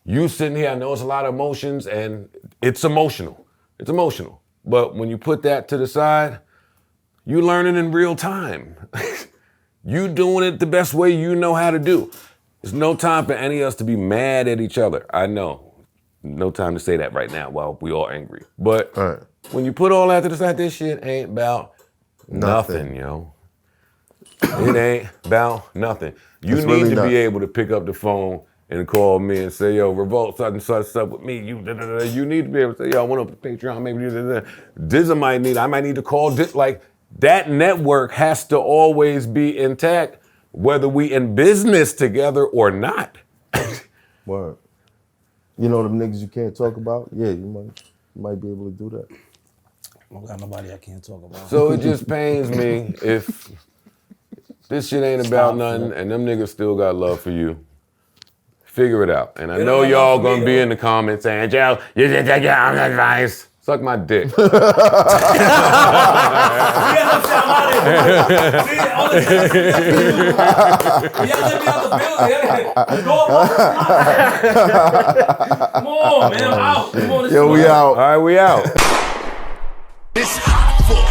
Speaker 2: You sitting here, I know it's a lot of emotions, and it's emotional. It's emotional. But when you put that to the side, you learning in real time. You doing it the best way you know how to do. There's no time for any of us to be mad at each other. I know. No time to say that right now while we all angry. But when you put all that to the side, this shit ain't about nothing, yo. It ain't about nothing. You need really to be able to pick up the phone and call me and say, yo, Revolt, such and such stuff with me. You need to be able to say, yo, I want to Patreon, maybe Dizza I might need to call this. Like, that network has to always be intact, whether we in business together or not.
Speaker 1: Word. You know them niggas you can't talk about? Yeah, you might be able to do that.
Speaker 5: I don't got nobody I can't talk about.
Speaker 2: So it just pains me if this shit ain't about nothing and them niggas still got love for you. Figure it out. And I know y'all gonna be in the comments saying, Joe, you did take your advice. Suck my dick.
Speaker 4: Come on, man, I'm out. Come on,
Speaker 1: Yo, we out.
Speaker 2: All right, we out.
Speaker 7: It's Hoffa,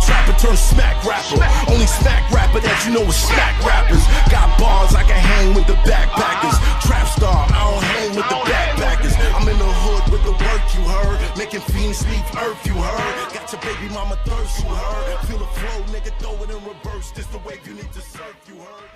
Speaker 7: trapper turn smack rapper. Only smack rapper that you know is smack rappers. Got bars, I can hang with the backpackers. Trap star, I don't hang with the backpackers. I'm in the hood with the work you heard. Making fiends leave earth you heard. Got your baby mama thirst you heard. Feel the flow, nigga, throw it in reverse. This the wave you need to surf you heard.